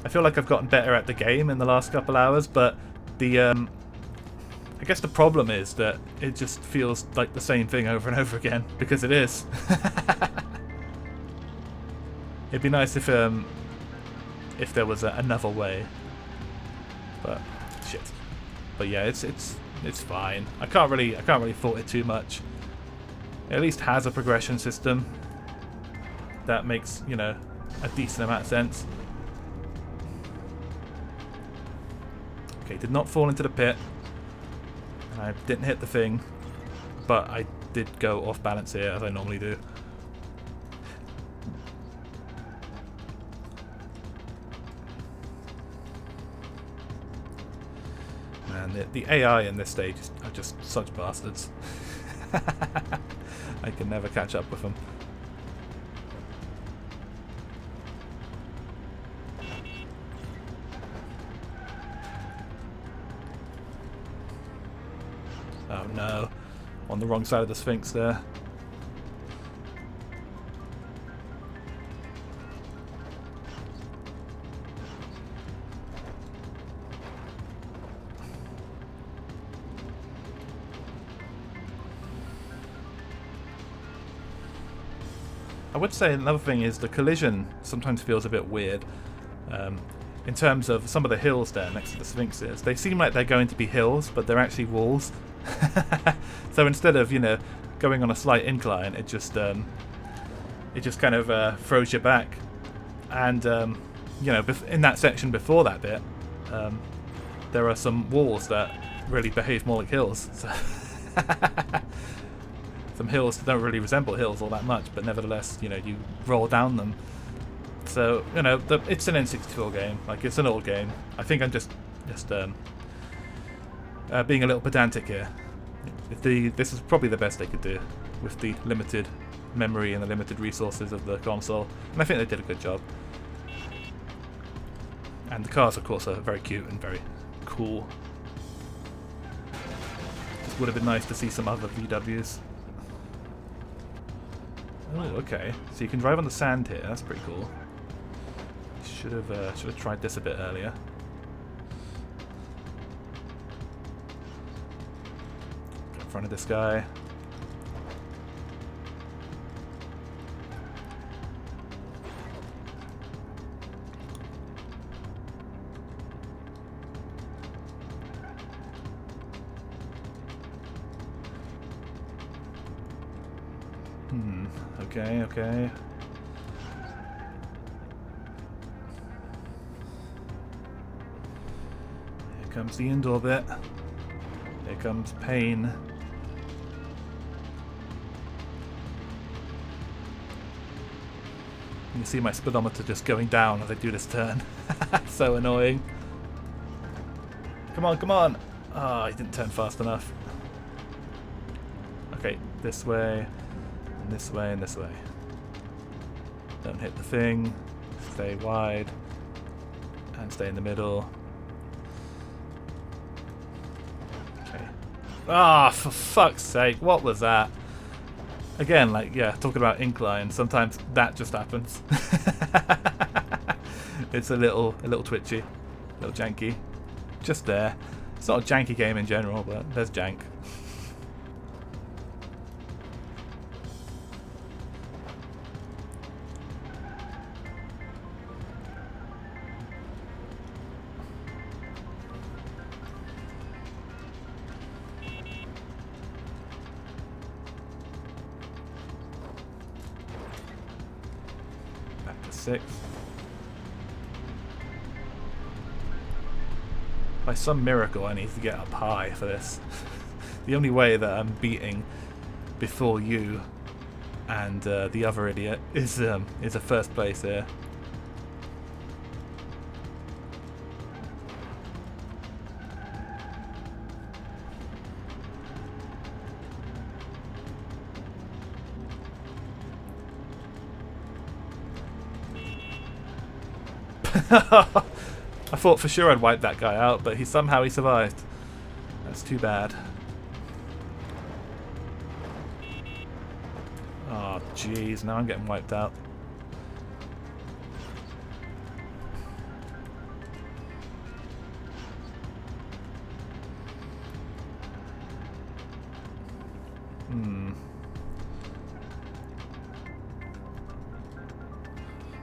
I feel like I've gotten better at the game in the last couple hours, but the I guess the problem is that it just feels like the same thing over and over again, because it is. It'd be nice if there was another way, but shit. But yeah, it's fine. I can't really fault it too much. It at least has a progression system that makes, you know, a decent amount of sense. Okay, did not fall into the pit. I didn't hit the thing, but I did go off balance here, as I normally do. Man, the AI in this stage are just such bastards. I can never catch up with them. Oh no, on the wrong side of the Sphinx there. I would say another thing is the collision sometimes feels a bit weird. In terms of some of the hills there next to the Sphinxes, they seem like they're going to be hills, but they're actually walls. So instead of, you know, going on a slight incline, it just kind of throws you back. And you know, in that section before that bit, there are some walls that really behave more like hills. So some hills that don't really resemble hills all that much, but nevertheless, you know, you roll down them. So, you know, it's an N64 game. Like, it's an old game. I think I'm just being a little pedantic here. This is probably the best they could do with the limited memory and the limited resources of the console, and I think they did a good job. And the cars, of course, are very cute and very cool. Just would have been nice to see some other VWs. Oh, okay. So you can drive on the sand here. That's pretty cool. Should have tried this a bit earlier. Get in front of this guy. Okay, okay. Here comes the indoor bit. Here comes pain. You can see my speedometer just going down as I do this turn. So annoying. Come on, come on! Ah, I didn't turn fast enough. Okay, this way. And this way and this way. Don't hit the thing. Stay wide. And stay in the middle. Okay. Ah, for fuck's sake, what was that? Again, like, yeah, talking about incline, sometimes that just happens. It's a little twitchy, a little janky. Just there. It's not a janky game in general, but there's jank. 6. By some miracle, I need to get up high for this. The only way that I'm beating before you and the other idiot is a first place here. I thought for sure I'd wipe that guy out, but somehow he survived. That's too bad. Oh jeez, now I'm getting wiped out.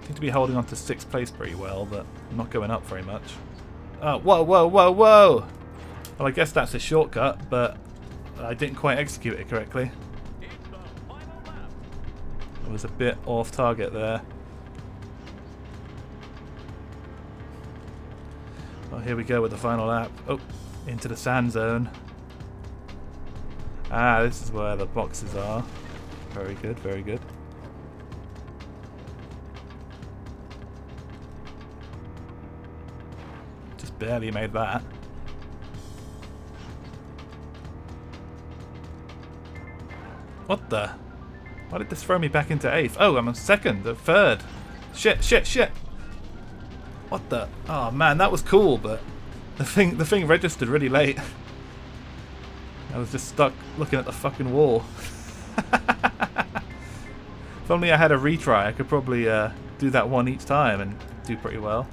Seem to be holding on to 6th place pretty well, but not going up very much. Oh, whoa, whoa, whoa, whoa! Well, I guess that's a shortcut, but I didn't quite execute it correctly. I was a bit off target there. Well, here we go with the final lap. Oh, into the sand zone. Ah, this is where the boxes are. Very good, very good. Just barely made that. What the? Why did this throw me back into 8th? Oh, I'm on 2nd, 3rd. Shit, shit, shit. What the? Oh man, that was cool, but the thing registered really late. I was just stuck looking at the fucking wall. If only I had a retry, I could probably do that one each time and do pretty well.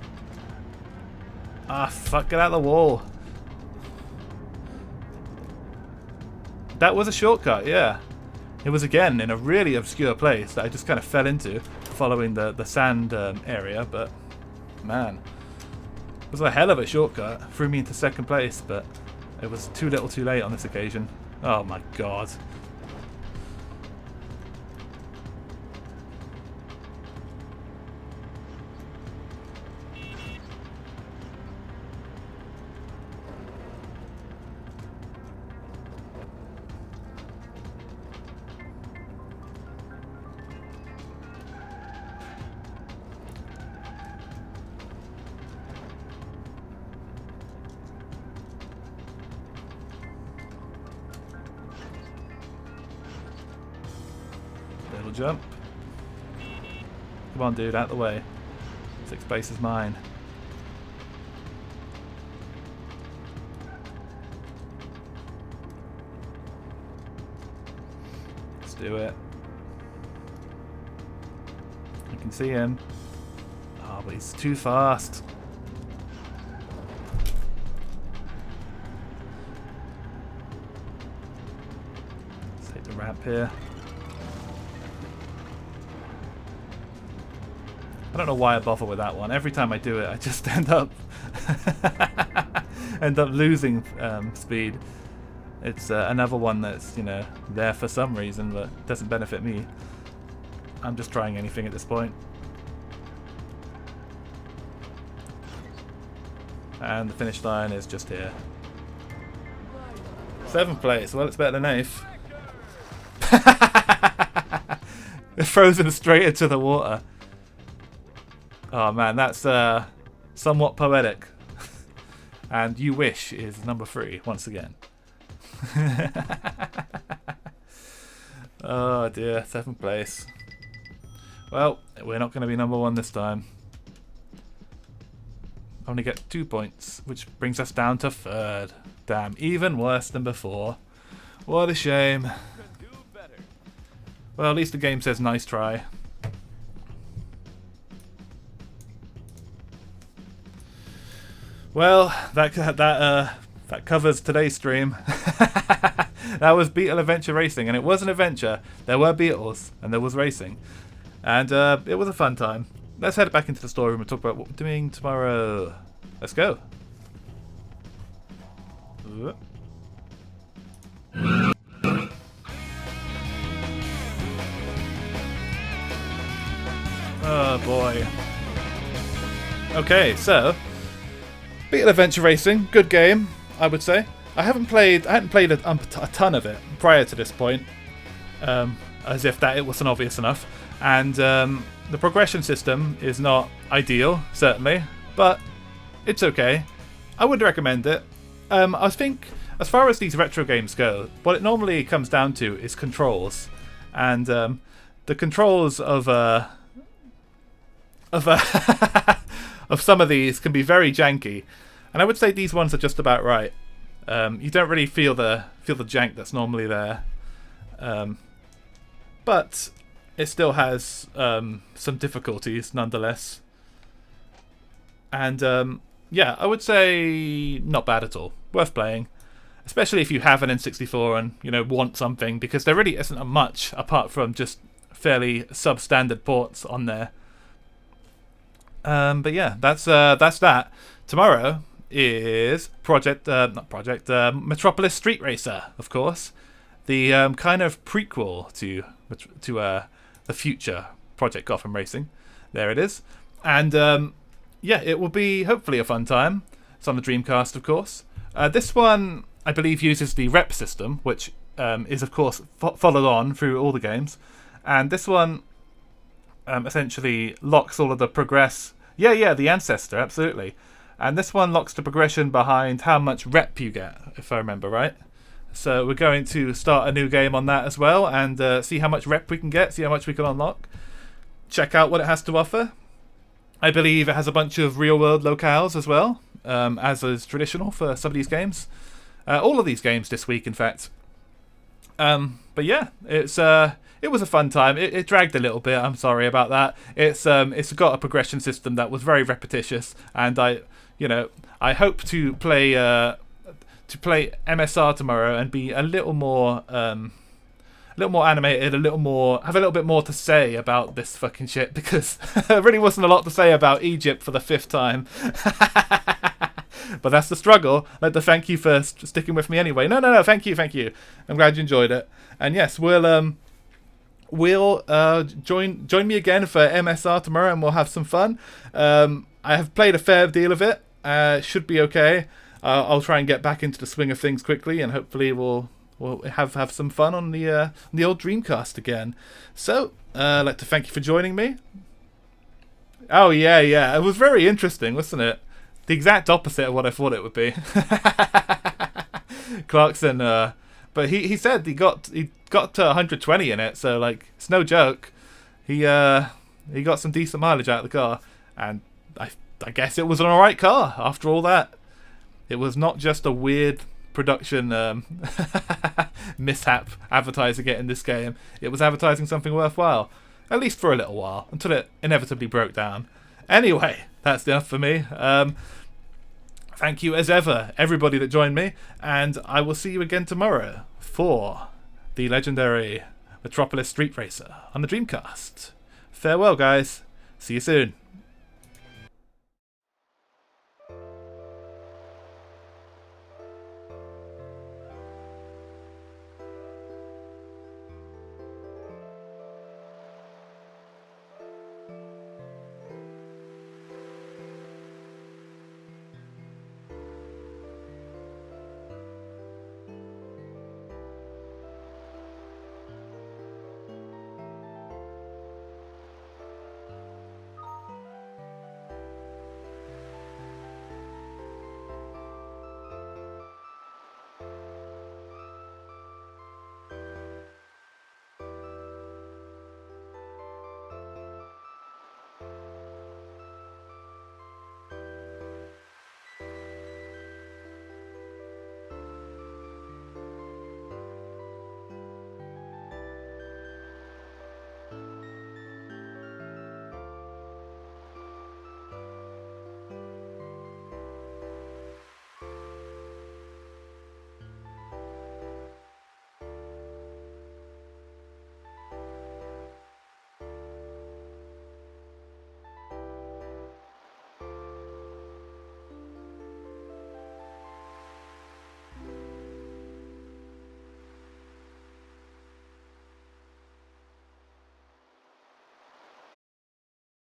Ah, fuck, get out of the wall. That was a shortcut, yeah. It was again in a really obscure place that I just kind of fell into following the sand area, but man, it was a hell of a shortcut. Threw me into 2nd place, but it was too little too late on this occasion. Oh my god. Little jump. Come on, dude, out the way. 6th place is mine. Let's do it. I can see him. Oh, but he's too fast. Let's take the ramp here. I don't know why I bother with that one. Every time I do it, I just end up losing speed. It's another one that's, you know, there for some reason, but doesn't benefit me. I'm just trying anything at this point. And the finish line is just here. 7th place. Well, it's better than 8th. Frozen straight into the water. Oh man, that's somewhat poetic. And You Wish is number 3 once again. Oh dear, 7th place. Well, we're not going to be number 1 this time. Only get 2 points, which brings us down to 3rd. Damn, even worse than before. What a shame. Well, at least the game says nice try. Well, that covers today's stream. That was Beetle Adventure Racing, and it was an adventure. There were beetles, and there was racing, and it was a fun time. Let's head back into the storeroom and talk about what we're doing tomorrow. Let's go. Oh boy. Okay, so Beetle Adventure Racing, good game, I would say. I hadn't played a ton of it prior to this point, as if that it wasn't obvious enough. And the progression system is not ideal, certainly, but it's okay. I would recommend it. I think, as far as these retro games go, what it normally comes down to is controls, and the controls of of some of these can be very janky, and I would say these ones are just about right. You don't really feel the jank that's normally there, but it still has some difficulties nonetheless. And yeah, I would say not bad at all. Worth playing, especially if you have an N64 and want something, because there really isn't much apart from just fairly substandard ports on there. But yeah, that's that. Tomorrow is Metropolis Street Racer, of course, the kind of prequel to the future Project Gotham Racing. There it is, and yeah, it will be hopefully a fun time. It's on the Dreamcast, of course. This one, I believe, uses the rep system, which is of course followed on through all the games, and this one essentially locks all of the progress. Yeah, the Ancestor, absolutely. And this one locks the progression behind how much rep you get, if I remember right. So we're going to start a new game on that as well, and see how much rep we can get, see how much we can unlock. Check out what it has to offer. I believe it has a bunch of real-world locales as well, as is traditional for some of these games. All of these games this week, in fact. But yeah, it was a fun time. It dragged a little bit. I'm sorry about that. It's got a progression system that was very repetitious, and I hope to play MSR tomorrow and be a little more animated, have a little bit more to say about this fucking shit, because there really wasn't a lot to say about Egypt for the 5th time. But that's the struggle. I'd like to thank you for sticking with me anyway. No, thank you. I'm glad you enjoyed it. And yes, we'll join me again for MSR tomorrow, and we'll have some fun. I have played a fair deal of it. Should be okay. I'll try and get back into the swing of things quickly, and hopefully we'll have some fun on the old Dreamcast again. So I'd like to thank you for joining me. Oh yeah, it was very interesting, wasn't it? The exact opposite of what I thought it would be. Clarkson, but he said he got to 120 in it, so like it's no joke. He got some decent mileage out of the car, and I guess it was an alright car after all that. It was not just a weird production mishap advertising it in this game. It was advertising something worthwhile, at least for a little while, until it inevitably broke down. Anyway, that's enough for me. Thank you as ever, everybody that joined me, and I will see you again tomorrow for the legendary Metropolis Street Racer on the Dreamcast. Farewell, guys. See you soon.